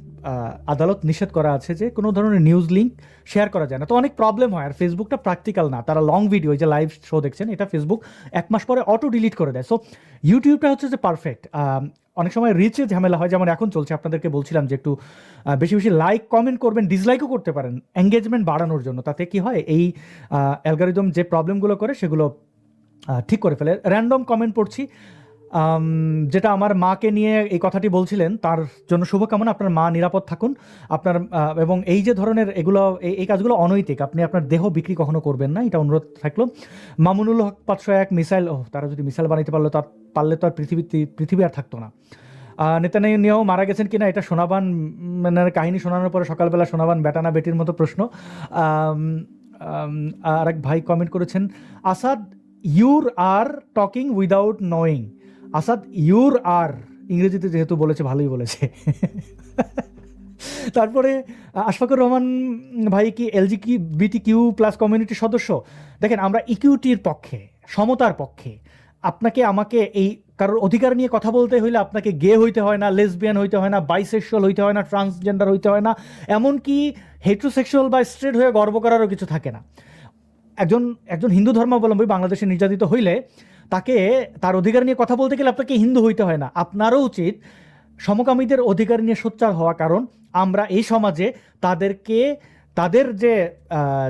আদালত নিষেধ করা আছে যে কোনো ধরনের নিউজ লিঙ্ক শেয়ার করা যায় না। তো অনেক প্রবলেম হয়, আর ফেসবুকটা প্র্যাকটিক্যাল না। তারা লং ভিডিও, যে লাইভ শো দেখছেন, এটা ফেসবুক 1 মাস পরে অটো ডিলিট করে দেয়। সো ইউটিউবটা হচ্ছে যে পারফেক্ট। অনেক সময় রিচে ঝামেলা হয়, যেমন এখন চলছে। আপনাদেরকে বলছিলাম যে একটু বেশি বেশি লাইক কমেন্ট করবেন, ডিসলাইকও করতে পারেন এঙ্গেজমেন্ট বাড়ানোর জন্য। তাতে কি হয়, এই অ্যালগরিদম যে প্রবলেমগুলো করে সেগুলো ঠিক করে ফেলে। র্যান্ডম কমেন্ট পড়ছি, যেটা আমার মাকে নিয়ে এই কথাটি বলছিলেন, তার জন্য শুভকামনা। আপনার মা নিরাপদ থাকুন আপনার, এবং এই যে ধরনের এগুলো, এই কাজগুলো অনৈতিক। আপনি আপনার দেহ বিক্রি কখনো করবেন না, এটা অনুরোধ থাকলো। মামুনুল হক 501 মিসাইল, তারা যদি মিসাইল বানাইতে পারলে তো আর পৃথিবী আর থাকতো না। নেতানিয়াহু মারা গেছেন কিনা এটা সোনাবান মানে কাহিনী শোনানোর পরে সকালবেলা সোনাবান বেটানা বেটির মতো প্রশ্ন। আরেক ভাই কমেন্ট করেছেন, Asad your are talking without knowing. Asad your are ইংরেজিতে যেহেতু বলেছে, ভালোই বলেছে। তারপরে আশফাকুর রহমান ভাই কি LGBTQ+ কমিউনিটির সদস্য? দেখেন, আমরা ইকুইটির পক্ষে, সমতার পক্ষে। আপনাকে আমাকে এই কারোর অধিকার নিয়ে কথা বলতে হইলে আপনাকে গে হইতে হয় না, লেসবিয়ান হইতে হয় না, বাইসেক্সুয়াল হইতে হয় না, ট্রান্সজেন্ডার হইতে হয় না, এমনকি হেটারোসেক্সুয়াল বা স্ট্রেট হয়ে গর্ব করারও কিছু থাকে না। একজন হিন্দু ধর্মাবলম্বী বাংলাদেশে নির্যাতিত হইলে তাকে তার অধিকার নিয়ে কথা বলতে গেলে আপনাকে হিন্দু হইতে হয় না। আপনারও উচিত সমকামীদের অধিকার নিয়ে সোচ্চার হওয়া, কারণ আমরা এই সমাজে তাদের যে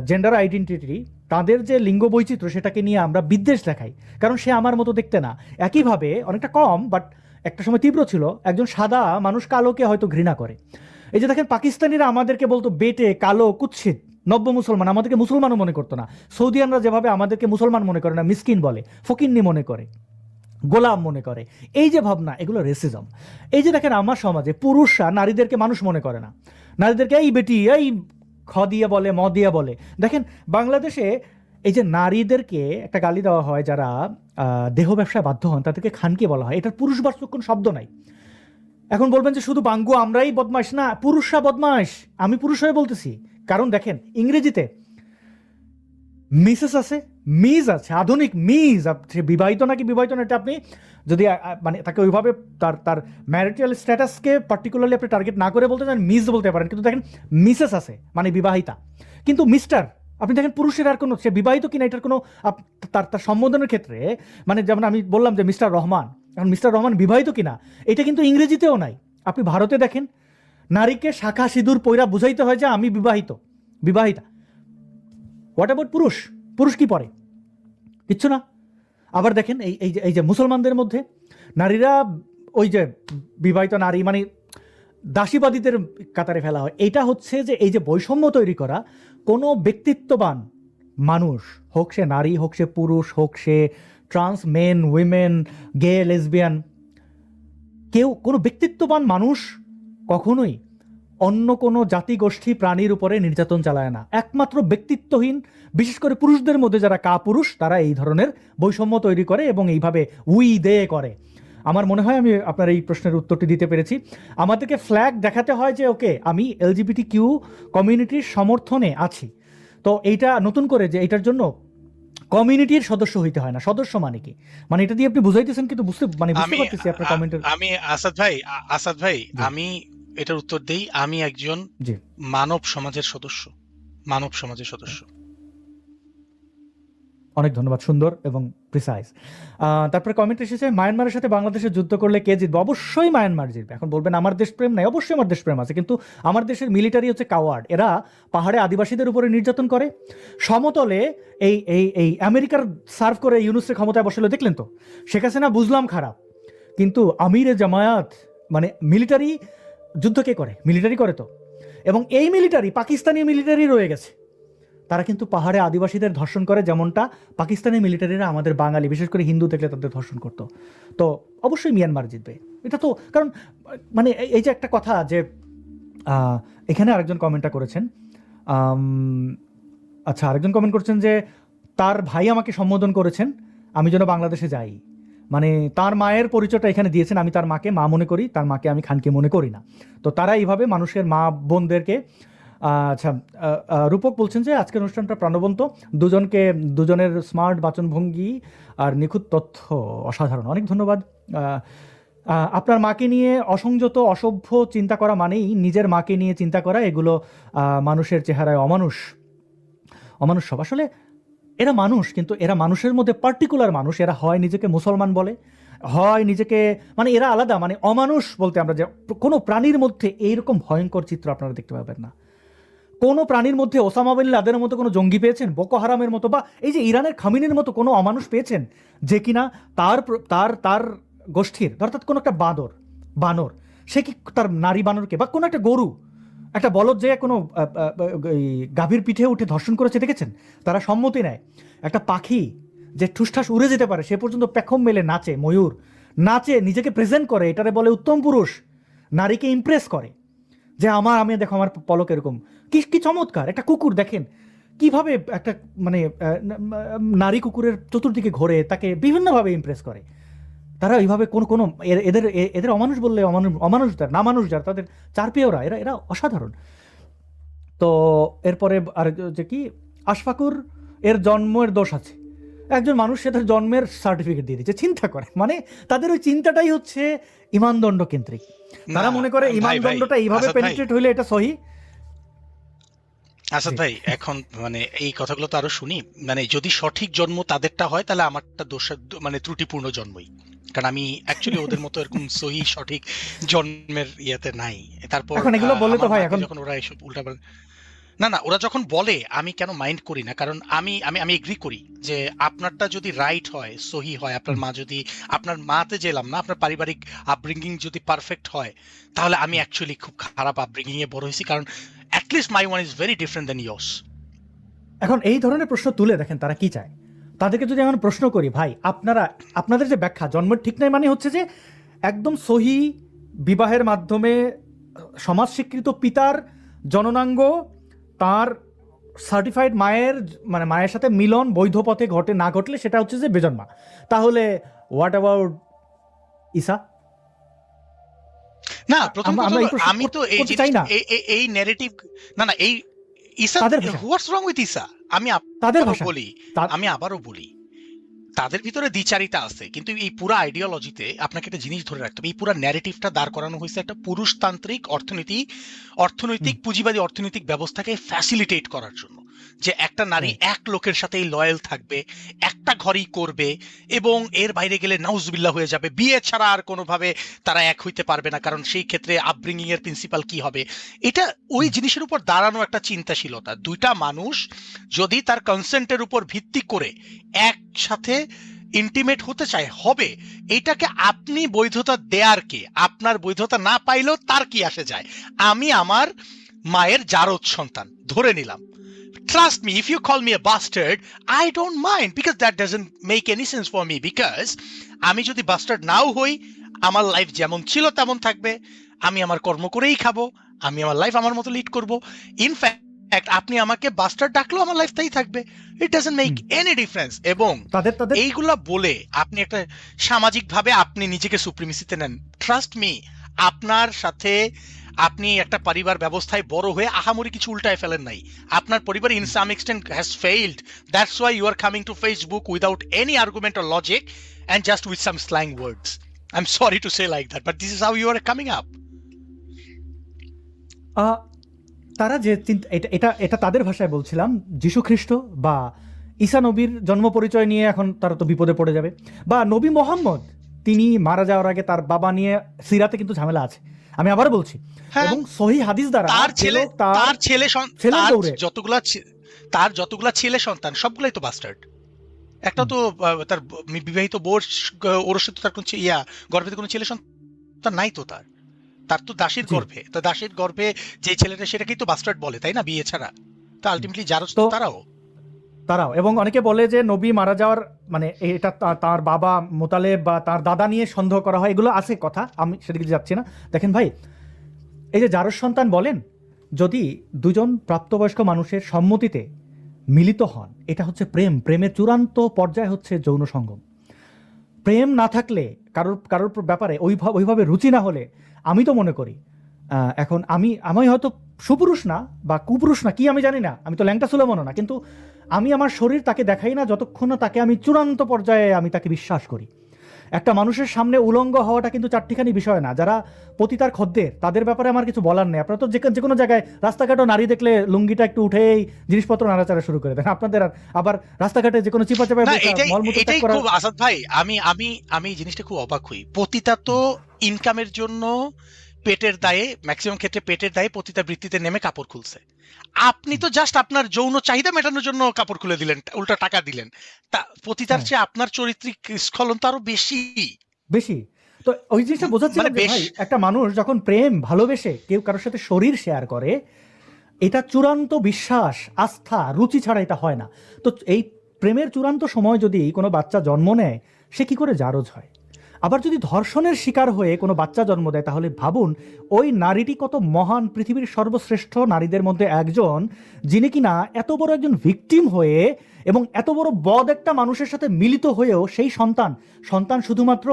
জেন্ডার আইডেন্টিটি, তাদের যে লিঙ্গ বৈচিত্র্য, সেটাকে নিয়ে আমরা বিদ্বেষ দেখাই, কারণ সে আমার মতো দেখতে না। একইভাবে অনেকটা কম, বাট একটা সময় তীব্র ছিল, একজন সাদা মানুষ কালোকে হয়তো ঘৃণা করে। এই যে দেখেন, পাকিস্তানিরা আমাদেরকে বলতো বেটে, কালো, কুৎসিত, নব্য মুসলমান, আমাদেরকে মুসলমানও মনে করতো না। সৌদিয়ানরা যেভাবে আমাদেরকে মুসলমান মনে করে না, মিসকিন বলে, ফকিন্নি মনে করে, গোলাম মনে করে, এই যে ভাবনা, এগুলো রেসিজম। এই যে দেখেন, আমার সমাজে পুরুষরা নারীদেরকে মানুষ মনে করে না, নারীদেরকে এই বেটি, এই খ দিয়ে বলে, ম দিয়ে বলে। দেখেন, বাংলাদেশে এই যে নারীদেরকে একটা গালি দেওয়া হয়, যারা দেহ ব্যবসায় বাধ্য হন, তাদেরকে খানকি বলা হয়। এটার পুরুষবাচক কোনো শব্দ নাই। এখন বলবেন যে শুধু বাঙ্গু আমরাই বদমাইশ, না, পুরুষরা বদমাইশ। আমি পুরুষ হয়ে বলতেছি, কারণ দেখেন, ইংরেজিতে মিসেস আছে, মিজ আছে, আধুনিক মিজ। সে বিবাহিত নাকি বিবাহিত না, এটা আপনি যদি মানে তাকে ওইভাবে তার ম্যারিটাল স্ট্যাটাসকে পার্টিকুলারলি আপনি টার্গেট না করে বলতে চান, মিস বলতে পারেন। কিন্তু দেখেন, মিসেস আছে মানে বিবাহিতা, কিন্তু মিস্টার আপনি দেখেন পুরুষের আর কোনো, সে বিবাহিত কিনা এটার কোনো তার সম্বোধনের ক্ষেত্রে, মানে যেমন আমি বললাম যে মিস্টার রহমান, এখন মিস্টার রহমান বিবাহিত কিনা এটা কিন্তু ইংরেজিতেও নাই। আপনি ভারতে দেখেন, নারীকে শাখা সিঁদুর পয়রা বুঝাইতে হয় যে আমি বিবাহিতা। হোয়াট অ্যাবাউট পুরুষ? পুরুষ কি পরে? কিচ্ছু না। আবার দেখেন এই যে মুসলমানদের মধ্যে নারীরা ওই যে বিবাহিত নারী মানে দাসীবাদীদের কাতারে ফেলা হয়। এটা হচ্ছে যে এই যে বৈষম্য তৈরি করা, কোনো ব্যক্তিত্ববান মানুষ, হোক সে নারী, হোক সে পুরুষ, হোক সে ট্রান্স, মেন, উইমেন, গে, লেসবিয়ান, কেউ কোনো ব্যক্তিত্ববান মানুষ কখনোই অন্য কোনো জাতিগোষ্ঠী প্রাণীর উপরে নির্যাতন চালায় না। একমাত্র ব্যক্তিত্বহীন, বিশেষ করে পুরুষদের মধ্যে যারা কাপুরুষ, তারা এই ধরনের বৈষম্য তৈরি করে এবং এইভাবে উই দে করে। আমার মনে হয় আমি আপনার এই প্রশ্নের উত্তরটি দিতে পেরেছি। আমাদেরকে ফ্ল্যাগ দেখাতে হয় যে ওকে আমি LGBTQ কমিউনিটির সমর্থনে আছি। তো এইটা নতুন করে যে এটার জন্য কমিউনিটির সদস্য হইতে হয় না। সদস্য মানে কি, মানে এটা দিয়ে আপনি বুঝাইতেছেন কিন্তু বুঝতে পারতেছি আপনার কমেন্টের। আমি আসাদ ভাই আমি এটার উত্তর দেই। আমি একজন জি, মানব সমাজের সদস্য। অনেক ধন্যবাদ, সুন্দর এবং প্রিসাইজ। তারপরে কমেন্ট এসেছে, মায়ানমারের সাথে বাংলাদেশের যুদ্ধ করলে কে জিতবে? অবশ্যই মায়ানমার জিতবে। এখন বলবেন আমার দেশপ্রেম নাই, অবশ্যই আমার দেশপ্রেম আছে, কিন্তু আমার দেশের মিলিটারি হচ্ছে কাওয়ার্ড। এরা পাহাড়ে আদিবাসীদের উপরে নির্যাতন করে, সমতলে এই এই এই আমেরিকার সার্ভ করে ইউনুসের ক্ষমতায় বসালো, দেখলেন তো? শেখ হাসিনা বুঝলাম খারাপ, কিন্তু আমিরে জামায়াত মানে মিলিটারি যুদ্ধ কে করে? মিলিটারি করে তো। এবং এই মিলিটারি পাকিস্তানি মিলিটারি রয়ে গেছে, তারা কিন্তু পাহাড়ে আদিবাসীদের ধর্ষণ করে, যেমনটা পাকিস্তানি মিলিটারিরা আমাদের বাঙালি বিশেষ করে হিন্দু দেখলে তাদের ধর্ষণ করতো। তো অবশ্যই মিয়ানমার জিতবে। এটা তো কারণ মানে এই যে একটা কথা যে এখানে আরেকজন কমেন্টটা করেছেন, আচ্ছা আরেকজন কমেন্ট করছেন যে তার ভাই আমাকে সম্বোধন করেছেন আমি যেন বাংলাদেশে যাই, মানে তার মায়ের পরিচয়টা এখানে দিয়েছেন। আমি তার মাকে মা মনে করি, তার মাকে আমি খানকে মনে করি না। তো তারা এইভাবে মানুষের মা বোনদেরকে আচ্ছা রূপক বলছেন যে আজকের অনুষ্ঠানটা প্রাণবন্ত, দুজনের স্মার্ট বাচনভঙ্গি আর নিখুঁত তথ্য অসাধারণ। অনেক ধন্যবাদ। আপনার মাকে নিয়ে অসংযত অসভ্য চিন্তা করা মানেই নিজের মাকে নিয়ে চিন্তা করা, এগুলো মানুষের চেহারায় অমানুষ সব। আসলে এরা মানুষ, কিন্তু এরা মানুষের মধ্যে পার্টিকুলার মানুষ। এরা হয় নিজেকে মুসলমান বলে, হয় নিজেকে মানে এরা আলাদা, মানে অমানুষ বলতে আমরা যে কোনো প্রাণীর মধ্যে এইরকম ভয়ঙ্কর চিত্র আপনারা দেখতে পাবেন না। কোনো প্রাণীর মধ্যে ওসামা বিন লাদেনের মতো কোনো জঙ্গি পেয়েছেন, বোকো হারামের মতো, বা এই যে ইরানের খামিনের মতো কোনো অমানুষ পেয়েছেন যে কিনা তার গোষ্ঠীর, অর্থাৎ কোনো একটা বানর, সে কি তার নারী বানরকে, বা কোনো একটা গরু, একটা বলদ যে কোনো গাভীর পিঠে উঠে ধর্ষণ করেছে দেখেছেন? তারা সম্মতি নেয়। একটা পাখি যে ঠুসঠাস উড়ে যেতে পারে, সে পর্যন্ত পেখম মেলে নাচে, ময়ূর নাচে, নিজেকে প্রেজেন্ট করে, এটারে বলে উত্তম পুরুষ। নারীকে ইমপ্রেস করে যে আমি দেখো আমার পলক এরকম, কি চমৎকার। একটা কুকুর দেখেন কিভাবে একটা মানে নারী কুকুরের চতুর্দিকে ঘোরে, তাকে বিভিন্নভাবে ইমপ্রেস করে। তারা এইভাবে কোনো এদের অমানুষ বললে অমানুষ যারা, না মানুষ যারা, তাদের চারপেয়েরা, এরা অসাধারণ। তো এরপরে আর যে কি আশফাকুর এর জন্মের দোষ আছে, একজন মানুষ সে তার জন্মের সার্টিফিকেট দিয়ে দিচ্ছে, চিন্তা করে, মানে তাদের ওই চিন্তাটাই হচ্ছে ইমানদণ্ড কেন্দ্রিক। তারা মনে করে ইমানদণ্ডটা এইভাবে পেনিট্রেট হইলে এটা সহি। আসাদ ভাই এখন মানে এই কথাগুলো তো আরো শুনি, মানে যদি সঠিক জন্ম তাদেরটা হয় তাহলে আমারটা দোষের মানে ত্রুটিপূর্ণ জন্মই, কারণ আমি অ্যাকচুয়ালি ওদের মতো এরকম সহি সঠিক জন্মের ইয়েতে নাই। তারপর এখন এগুলো বলে তো ভাই, এখন যখন ওরা এসব উল্টা না ওরা যখন বলে আমি কেন মাইন্ড করি না, কারণ আমি এগ্রি করি যে আপনারটা যদি রাইট হয়, সহি হয়, আপনার মা যদি, আপনার মাতে জেলাম না, আপনার পারিবারিক আপব্রিঙ্গিং যদি পারফেক্ট হয়, তাহলে আমি অ্যাকচুয়ালি খুব খারাপ আপব্রিঙ্গিং এ বড় হয়েছি, কারণ at least my one is very different than yours. এখন এই ধরনের প্রশ্ন তুলে দেখেন তারা কি চায়। তাদেরকে যদি এমন প্রশ্ন করি, ভাই আপনাদের যে ব্যাখ্যা জন্মের ঠিক নাই মানে হচ্ছে যে একদম সহি বিবাহের মাধ্যমে সমাজ স্বীকৃত পিতার জননাঙ্গ তার সার্টিফাইড মায়ের সাথে মিলন বৈধ পথে না ঘটলে সেটা হচ্ছে যে বেজন্মা। তাহলে হোয়াট অ্যাবাউট ঈসা? না প্রথম আমি তো এই ন্যারেটিভ না এই ঈসা, হোয়াটস রং উইথ ঈসা? আমি আবারও বলি তাদের ভিতরে দ্বিচারিতা আছে, কিন্তু এই পুরো আইডিওলজিতে আপনাকে একটা জিনিস ধরে রাখতে হবে, এই পুরো ন্যারেটিভটা দাঁড় করানো হয়েছে একটা পুরুষতান্ত্রিক অর্থনৈতিক পুঁজিবাদী অর্থনৈতিক ব্যবস্থাকে ফ্যাসিলিটেট করার জন্য। যে একটা নারী এক লোকের সাথেই লয়াল থাকবে, একটা ঘরই করবে, এবং এর বাইরে গেলে নাউজুবিল্লাহ হয়ে যাবে, বিয়ে ছাড়া আর কোনোভাবে তারা এক হইতে পারবে না, কারণ সেই ক্ষেত্রে আপব্রিঙ্গিং এর প্রিন্সিপাল কি হবে। এটা ওই জিনিসের উপর দাঁড়ানো একটা চিন্তাশীলতা। দুইটা মানুষ যদি তার কনসেন্টের উপর ভিত্তি করে একসাথে ইন্টিমেট হতে চায়, হবে। এটাকে আপনি বৈধতা দেয়ার কে? আপনার বৈধতা না পাইলেও তার কি আসে যায়? আমি আমার মায়ের জারদ সন্তান ধরে নিলাম, trust me, if you call me a bastard, I don't mind, because that doesn't make any sense for me, because আমি যদি বাস্টার্ড নাও হই, আমার লাইফ যেমন ছিল তেমন থাকবে, আমি আমার কর্ম করেই খাবো, আমি আমার লাইফ আমার মতো লিড করব। ইনফ্যাক্ট আপনি আমাকে বাস্টার্ড ডাকলেও আমার লাইফ তাই থাকবে, it doesn't make any difference. এবং তাদের এইগুলা বলে আপনি একটা সামাজিক ভাবে আপনি নিজেকে সুপ্রিমেসিতে নেন। ট্রাস্ট মি, আপনার সাথে আপনি একটা পরিবার ব্যবস্থায় বড় হয়ে আহামরি কিছু উল্টায় ফেলেন নাই। আপনার পরিবার in some extent has failed, that's why you are coming to Facebook without any argument or logic and just with some slang words. I am sorry to say like that, but this is how you are coming up. তারা যে এটা এটা তাদের ভাষায় বলছিলাম, যীশু খ্রিস্ট বা ঈসা নবীর জন্ম পরিচয় নিয়ে এখন তারা তো বিপদে পড়ে যাবে, বা নবী মোহাম্মদ তিনি মারা যাওয়ার আগে তার বাবা নিয়ে সিরাতে কিন্তু ঝামেলা আছে, আমি আবার বলছি। এবং সহি হাদিস দ্বারা তার যতগুলা ছেলে সন্তান সবগুলাই তো বাস্টার্ড। একটা তো তার বিবাহিত বোর ওর সাথে তার কোন গর্ভে কোনো ছেলে সন্তান নাই তো, তার তো দাসীর গর্ভে, তো দাসীর গর্ভে যে ছেলেটা সেটাকেই তো বাস্টার্ড বলে, তাই না? বিয়ে ছাড়া তো আলটিমেটলি যারা তারাও। এবং অনেকে বলে যে নবী মারা যাওয়ার মানে এটা তার বাবা মোতালেব বা তার দাদা নিয়ে সন্দেহ করা হয়, এগুলো আছে কথা, আমি সেদিকে যাচ্ছি না। দেখেন ভাই, এই যে জারজ সন্তান বলেন, যদি দুজন প্রাপ্তবয়স্ক মানুষের সম্মতিতে মিলিত হন, এটা হচ্ছে প্রেম। প্রেমের চূড়ান্ত পর্যায় হচ্ছে যৌন সঙ্গম। প্রেম না থাকলে, কারোর ব্যাপারে ওইভাবে রুচি না হলে, আমি তো মনে করি এখন আমি হয়তো সুপুরুষ না বা কুপুরুষ না, কি আমি জানি না, আমি তো ল্যাংটা সুলেমানও না, কিন্তু আমি আমার শরীর তাকে দেখাই না যতক্ষণ না তাকে আমি চূড়ান্ত পর্যায়ে আমি তাকে বিশ্বাস করি। একটা মানুষের সামনে উলঙ্গ হওয়াটা কিন্তু চারটিখানি বিষয় না। যারা পতিতার খদ্দের, তাদের ব্যাপারে আমার কিছু বলার নেই। আপনারা তো যে কোনো জায়গায় রাস্তাঘাটও নারী দেখলে লুঙ্গিটা একটু উঠেই জিনিসপত্র নাড়াচাড়া শুরু করে দেন। আপনাদের আবার রাস্তাঘাটে যে কোনো চিপা চাপা আসাদ ভাই, আমি জিনিসটা খুব অবাক হই। পতিতা তো ইনকামের জন্য পেটের দায়ে, ম্যাক্সিমাম ক্ষেত্রে পেটের দায়ে পতিতা বৃত্তিতে নেমে কাপড় খুলছে। আপনি তো জাস্ট আপনার যৌন চাহিদা মেটানোর জন্য কাপড় খুলে দিলেন, উল্টা টাকা দিলেন। তা পতিতার চেয়ে আপনার চরিত্রিক স্খলন তো আরো বেশি। তো ওই জিনিসটা বোঝাচ্ছি না ভাই, একটা মানুষ যখন প্রেম ভালোবেসে কেউ কারোর সাথে শরীর শেয়ার করে, এটা চূড়ান্ত বিশ্বাস, আস্থা, রুচি ছাড়া এটা হয় না। তো এই প্রেমের চূড়ান্ত সময় যদি কোনো বাচ্চা জন্ম নেয়, সে কি করে জারজ হয়? আবার যদি ধর্ষণের শিকার হয়ে কোনো বাচ্চা জন্ম দেয়, তাহলে ভাবুন ওই নারীটি কত মহান, পৃথিবীর সর্বশ্রেষ্ঠ নারীদের মধ্যে একজন, যিনি কিনা এত বড় একজন ভিকটিম হয়ে এবং এত বড় বদ একটা মানুষের সাথে মিলিত হয়েও সেই সন্তান শুধুমাত্র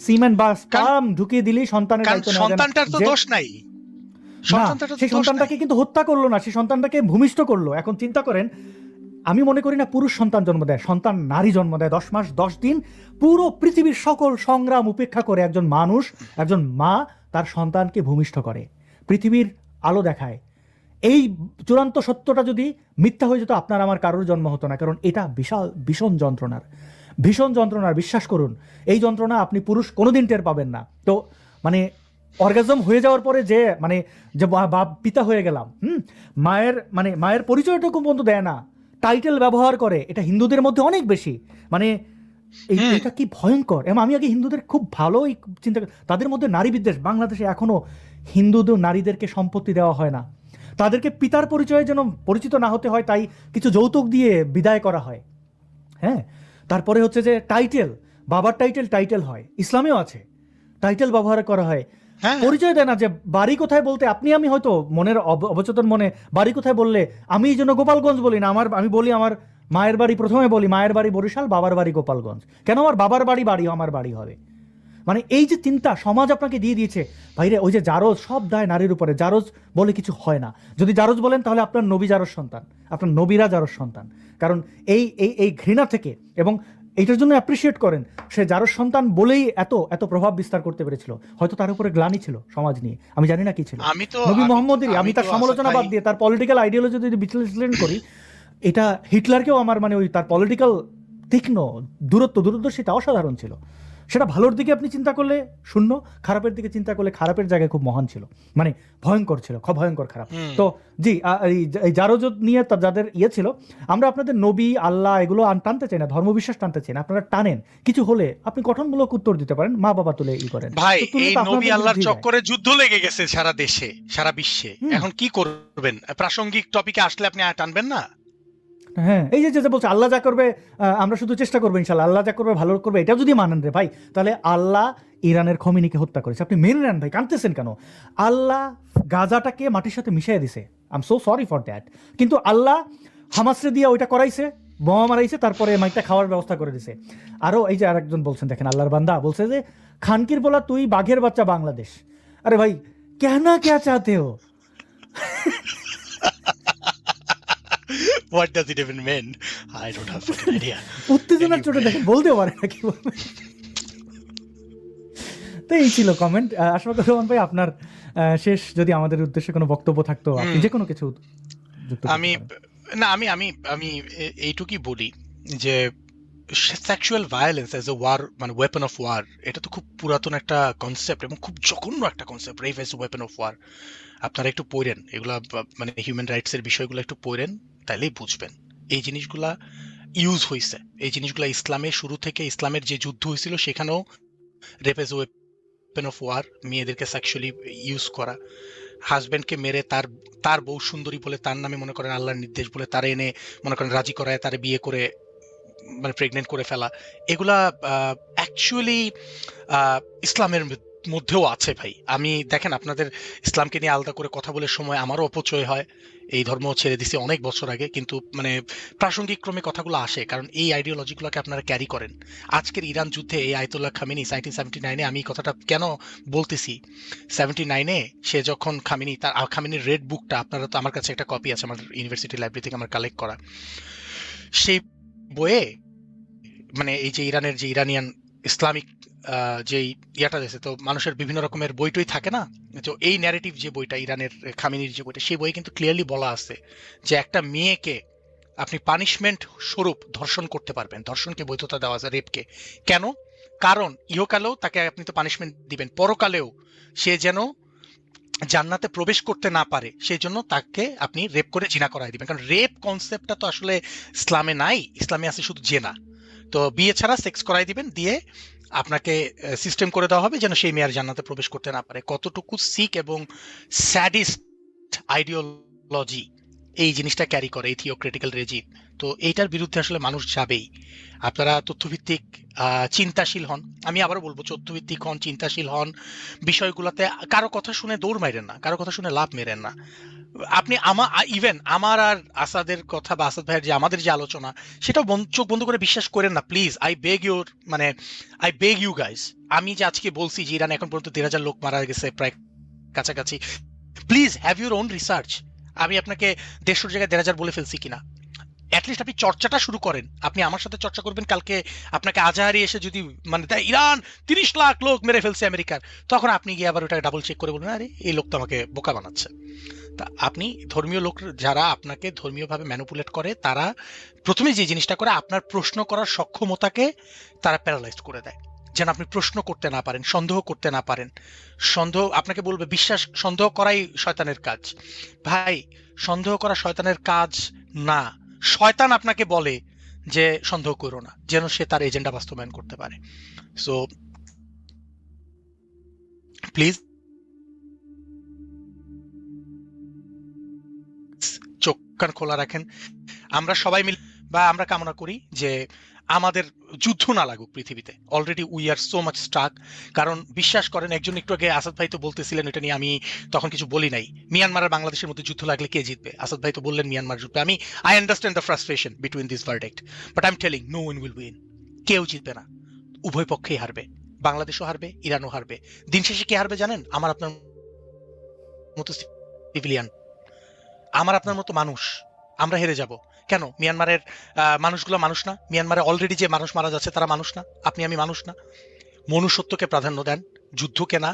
সিমেন্ট বা স্পার্ম ঢুকিয়ে দিলেই সন্তানের দায়িত্ব নেওয়া যায় না। সন্তানটার তো দোষ নাই, সেই সন্তানটাকে কিন্তু হত্যা করলো না, সেই সন্তানটাকে ভূমিষ্ঠ করলো। এখন চিন্তা করেন, আমি মনে করি না পুরুষ সন্তান জন্ম দেয়, সন্তান নারী জন্ম দেয়। 10 মাস 10 দিন পুরো পৃথিবীর সকল সংগ্রাম উপেক্ষা করে একজন মানুষ, একজন মা তার সন্তানকে ভূমিষ্ঠ করে, পৃথিবীর আলো দেখায়। এই চূড়ান্ত সত্যটা যদি মিথ্যা হয়ে যেত, আপনার আমার কারোর জন্ম হতো না। কারণ এটা ভীষণ যন্ত্রণার, বিশ্বাস করুন। এই যন্ত্রণা আপনি পুরুষ কোনোদিন টের পাবেন না। তো মানে অর্গাজম হয়ে যাওয়ার পরে যে বাপ পিতা হয়ে গেলাম, মায়ের পরিচয়টুকু পর্যন্ত দেয় না, টাইটেল ব্যবহার করে, এটা হিন্দুদের মধ্যে অনেক বেশি। মানে এটা কি ভয়ঙ্কর। এবং আমি আগে হিন্দুদের খুব ভালোই চিন্তা করি, তাদের মধ্যে নারী বিদ্বেষ। বাংলাদেশে এখনো হিন্দুদের নারীদেরকে সম্পত্তি দেওয়া হয় না, তাদেরকে পিতার পরিচয়ে যেন পরিচিত না হতে হয়, তাই কিছু যৌতুক দিয়ে বিদায় করা হয়। হ্যাঁ, তারপরে হচ্ছে যে টাইটেল, বাবার টাইটেল হয়, ইসলামেও আছে, টাইটেল ব্যবহার করা হয়, পরিচয় দেয় না যে বাড়ি কোথায় বলতে আমি হয়তো মনের অবচেতন মনে বাড়ি কোথায় বললে আমি এই জন্য গোপালগঞ্জ বলি না, আমি বলি আমার মায়ের বাড়ি, প্রথমে বলি মায়ের বাড়ি বরিশাল, বাবার বাড়ি গোপালগঞ্জ। কেন? আমার বাবার বাড়ি আমার বাড়ি হবে। মানে এই যে চিন্তা সমাজ আপনাকে দিয়ে দিয়েছে ভাইরে, ওই যে জারজ, সব দায় নারীর উপরে। জারজ বলে কিছু হয় না। যদি জারজ বলেন তাহলে আপনার নবী জারজ সন্তান, আপনার নবীরা জারজ সন্তান। কারণ এই ঘৃণা থেকে, এবং এইটার জন্য অ্যাপ্রিসিয়েট করেন, সে জারজ সন্তান বলেই এত প্রভাব বিস্তার করতে পেরেছিল। হয়তো তার উপরে গ্লানি ছিল সমাজ নিয়ে, আমি জানি না কি ছিল। নবী মোহাম্মদেরই, আমি তার সমালোচনা বাদ দিয়ে তার পলিটিক্যাল আইডিওলজি যদি বিশ্লেষণ করি, এটা হিটলারকেও আমার মানে ওই তার পলিটিক্যাল তীক্ষ্ণ দূরদর্শিতা অসাধারণ ছিল। সেটা ভালোর দিকে আপনি চিন্তা করলে শূন্য, খারাপের দিকে চিন্তা করলে খারাপের জায়গায় খুব মহান ছিল, মানে ভয়ঙ্কর ছিল, খুব ভয়ঙ্কর খারাপ। তো জি, এই জারজত নিয়ে যাদের ছিল, আমরা আপনাদের নবী আল্লাহ এগুলো টানতে চাই না, ধর্মবিশ্বাস টানতে চাই না। আপনারা টানেন, কিছু হলে আপনি গঠনমূলক উত্তর দিতে পারেন, মা বাবা তুলে করেন। ভাই তো তুলে এই তো আপনাদের নবী আল্লাহর বিরুদ্ধেই যায়। চক্করে যুদ্ধ লেগে গেছে সারা দেশে, সারা বিশ্বে। এখন কি করবেন? প্রাসঙ্গিক টপিকে আসলে আপনি টানবেন না? হ্যাঁ, এই যে বলছে আল্লাহ যা করবে আমরা শুধু চেষ্টা করবো ইনশাল্লাহ, আল্লাহ যা করবে ভালো করবে, এটা যদি মানেন রে ভাই, তাহলে আল্লাহ ইরানের খমিনিকে হত্যা করেছে। আপনি মেনে নেন ভাই, কাঁদতেছেন কেন? আল্লাহ গাজাটাকে মাটির সাথে মিশিয়ে দিছে, I am so sorry for that. কিন্তু আল্লাহ হামাসরে দিয়ে ওইটা করাইছে, বোমা মারাইছে, তারপরে মাইকটা খাওয়ার ব্যবস্থা করে দিছে। আরো এই যে আরেকজন বলছেন, দেখেন আল্লাহর বান্দা বলছে যে খানকির বলা তুই বাঘের বাচ্চা বাংলাদেশ। আরে ভাই কেনা কে চাতে হো? What does it even mean? I don't have fucking idea. উত্তেজনার চোটে দেখেন বলতেও পারে না কি বলবে। তো এই ছিল কমেন্ট। আশা করি রহমান ভাই আপনার শেষ যদি আমাদের উদ্দেশ্যে কোনো বক্তব্য থাকতো, আপনি যে কোনো কিছু যুক্ত করতে আমি পারেন। না আমি আমি আমি এইটুকুই বলি যে sexual violence as a war, মানে ওয়েপন অফ ওয়ার, এটা তো খুব পুরাতন একটা কনসেপ্ট এবং খুব জঘন্য একটা concept. Rape as a weapon of war. আপনারা একটু পড়েন এগুলা, মানে হিউম্যান রাইটস এর বিষয়গুলো একটু পড়েন, তাইলেই বুঝবেন এই জিনিসগুলা ইউজ হয়েছে। এই জিনিসগুলা ইসলামের শুরু থেকে, ইসলামের যে যুদ্ধ হয়েছিল সেখানেও rape as a weapon of war, মেয়েদেরকে সেক্সুয়ালি ইউজ করা, হাজব্যান্ডকে মেরে তার বউ সুন্দরী বলে, তার নামে মনে করেন আল্লাহর নির্দেশ বলে তারে এনে মনে করেন রাজি করায়, তারে বিয়ে করে মানে প্রেগনেন্ট করে ফেলা, এগুলা অ্যাকচুয়ালি ইসলামের মধ্যেও আছে ভাই। আমি দেখেন আপনাদের ইসলামকে নিয়ে আলাদা করে কথা বলে সময় আমারও অপচয় হয়, এই ধর্ম ছেড়ে দিছি অনেক বছর আগে, কিন্তু মানে প্রাসঙ্গিক ক্রমে কথাগুলো আসে, কারণ এই আইডিওলজিগুলোকে আপনারা ক্যারি করেন। আজকের ইরান যুদ্ধে এই আয়াতুল্লাহ খামেনি 1979-এ, আমি কথাটা কেন বলতেছি, 79-এ সে যখন খামেনির রেড বুকটা, আপনারা তো, আমার কাছে একটা কপি আছে আমার ইউনিভার্সিটি লাইব্রেরি থেকে আমার কালেক্ট করা, সেই বইয়ে মানে এই যে ইরানের যে ইরানিয়ান ইসলামিক যে ইয়াটা দিয়েছে, তো মানুষের বিভিন্ন রকমের বইটই থাকে না, তো এই ন্যারেটিভ যে বইটা, ইরানের খামেনির যে বইটা, সেই বইয়ে কিন্তু ক্লিয়ারলি বলা আছে যে একটা মেয়েকে আপনি পানিশমেন্ট স্বরূপ ধর্ষণ করতে পারবেন, ধর্ষণকে বৈধতা দেওয়া আছে, রেপকে। কেন? কারণ ইহকালেও তাকে আপনি তো পানিশমেন্ট দিবেন, পরকালেও সে যেন জান্নাতে প্রবেশ করতে না পারে, সেই জন্য তাকে আপনি রেপ করে জিনা করাই দিবেন। কারণ রেপ কনসেপ্টটা তো আসলে ইসলামে নাই, ইসলামে আছে শুধু জেনা। তো বিয়ে ছাড়া সেক্স করাই দিবেন, দিয়ে আপনাকে সিস্টেম করে দেওয়া হবে যেন সেই মেয়ের জান্নাতে প্রবেশ করতে না পারে। কতটুকু সিক এবং স্যাডিস্ট আইডিওলজি এই জিনিসটা ক্যারি করে এই থিওক্রিটিক্যাল রেজিম। তো এইটার বিরুদ্ধে আসলে মানুষ যাবেই। আপনারা তথ্যভিত্তিক চিন্তাশীল হন, আমি আবারও বলবো তথ্যভিত্তিক হন, চিন্তাশীল হন, বিষয়গুলোতে কারো কথা শুনে দৌড় মাইরেন না, কারো কথা শুনে লাভ মেরেন না। আপনি ইভেন আমার আর আসাদের কথা বা আসাদ ভাইয়ের যে আমাদের যে আলোচনা, সেটাও চোখ বন্ধ করে বিশ্বাস করেন না please. I beg you guys. আমি যে আজকে বলছি যে ইরান এখন পর্যন্ত 1,000 লোক মারা গেছে প্রায় কাছাকাছি, please have your own research. আমি আপনাকে 150 জায়গায় 1,000 বলে ফেলছি কিনা, অ্যাটলিস্ট আপনি চর্চাটা শুরু করেন। আপনি আমার সাথে চর্চা করবেন, কালকে আপনাকে আজাহারি এসে যদি মানে ইরান 30 লাখ লোক মেরে ফেলছে আমেরিকার, তখন আপনি গিয়ে আবার ওটাকে ডাবল চেক করে বলবেন আরে এই লোক তো আমাকে বোকা বানাচ্ছে। তা আপনি ধর্মীয় লোক যারা আপনাকে ধর্মীয়ভাবে ম্যানিপুলেট করে, তারা প্রথমে যে জিনিসটা করে আপনার প্রশ্ন করার সক্ষমতাকে তারা প্যারালাইজ করে দেয়, যেন আপনি প্রশ্ন করতে না পারেন, সন্দেহ করতে না পারেন। সন্দেহ আপনাকে বলবে সন্দেহ করাই শয়তানের কাজ। ভাই সন্দেহ করা শয়তানের কাজ না, শয়তান আপনাকে বলে যে সন্দেহ করো না, যেন সে তার এজেন্ডা বাস্তবায়ন করতে পারে। সো প্লিজ চোখ কান খোলা রাখেন। আমরা সবাই মিলে বা আমরা কামনা করি যে আমাদের যুদ্ধ না লাগুক পৃথিবীতে। Already we are so much stuck. কারণ বিশ্বাস করেন, একজন একটু আগে আসাদ ভাই তো বলতেছিলেন, এটা নিয়ে আমি তখন কিছু বলি নাই, মিয়ানমার আর বাংলাদেশের মধ্যে যুদ্ধ লাগলে কে জিতবে? আসাদ ভাই তো বললেন মিয়ানমার জিতবে। I understand the frustration between this verdict, but I am telling no one will win. কেউ জিতবে না, উভয় পক্ষেই হারবে, বাংলাদেশও হারবে, ইরানও হারবে। দিন শেষে কে হারবে জানেন? আমার আপনার মতো সিভিলিয়ান, আমার আপনার মতো মানুষ। আমরা হেরে যাব কেন? মিয়ানমারের মানুষগুলো মানুষ না? মিয়ানমারে অলরেডি যে মানুষ মারা যাচ্ছে তারা মানুষ না? আপনি আমি মানুষ না? মনুষ্যত্বকে প্রাধান্য দেন, যুদ্ধকে না।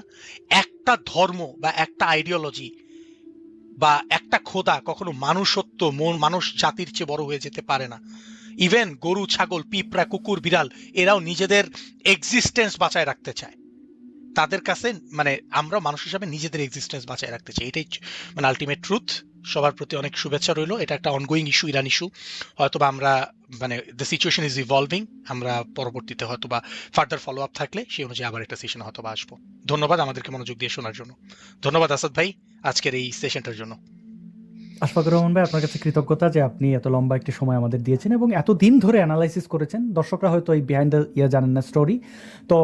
একটা ধর্ম বা একটা আইডিওলজি বা একটা খোদা কখনো মানুষত্ব মানুষ জাতির চেয়ে বড় হয়ে যেতে পারে না। ইভেন গরু, ছাগল, পিঁপড়া, কুকুর, বিড়াল এরাও নিজেদের এক্সিস্টেন্স বাঁচায় রাখতে চায়। তাদের কাছে মানে আমরা মানুষ হিসাবে নিজেদের এক্সিস্টেন্স বাঁচায় রাখতে চাই, এটাই মানে আলটিমেট ট্রুথ। সবার প্রতি অনেক শুভেচ্ছা রইলো। এটা একটা অনগোয়িং ইস্যু, ইরান ইস্যু। হয়তোবা আমরা মানে দ্য সিচুয়েশন ইজ ইভলভিং, আমরা পরবর্তীতে হয়তোবা ফার্দার ফলো আপ থাকলে সেই অনুযায়ী আবার একটা সেশন হয়তোবা আসবো। ধন্যবাদ আমাদেরকে মনোযোগ দিয়ে শোনার জন্য। ধন্যবাদ আসাদ ভাই আজকের এই সেশনটার জন্য। আশফাকুর রহমান ভাই, আপনার কাছে কৃতজ্ঞতা যে আপনি এত লম্বা একটি সময় আমাদের দিয়েছেন এবং এত দিন ধরে অ্যানালাইসিস করেছেন। দর্শকরা হয়তো এই বিহাইন্ড দ্য ইয়ার জানেন না স্টোরি, তো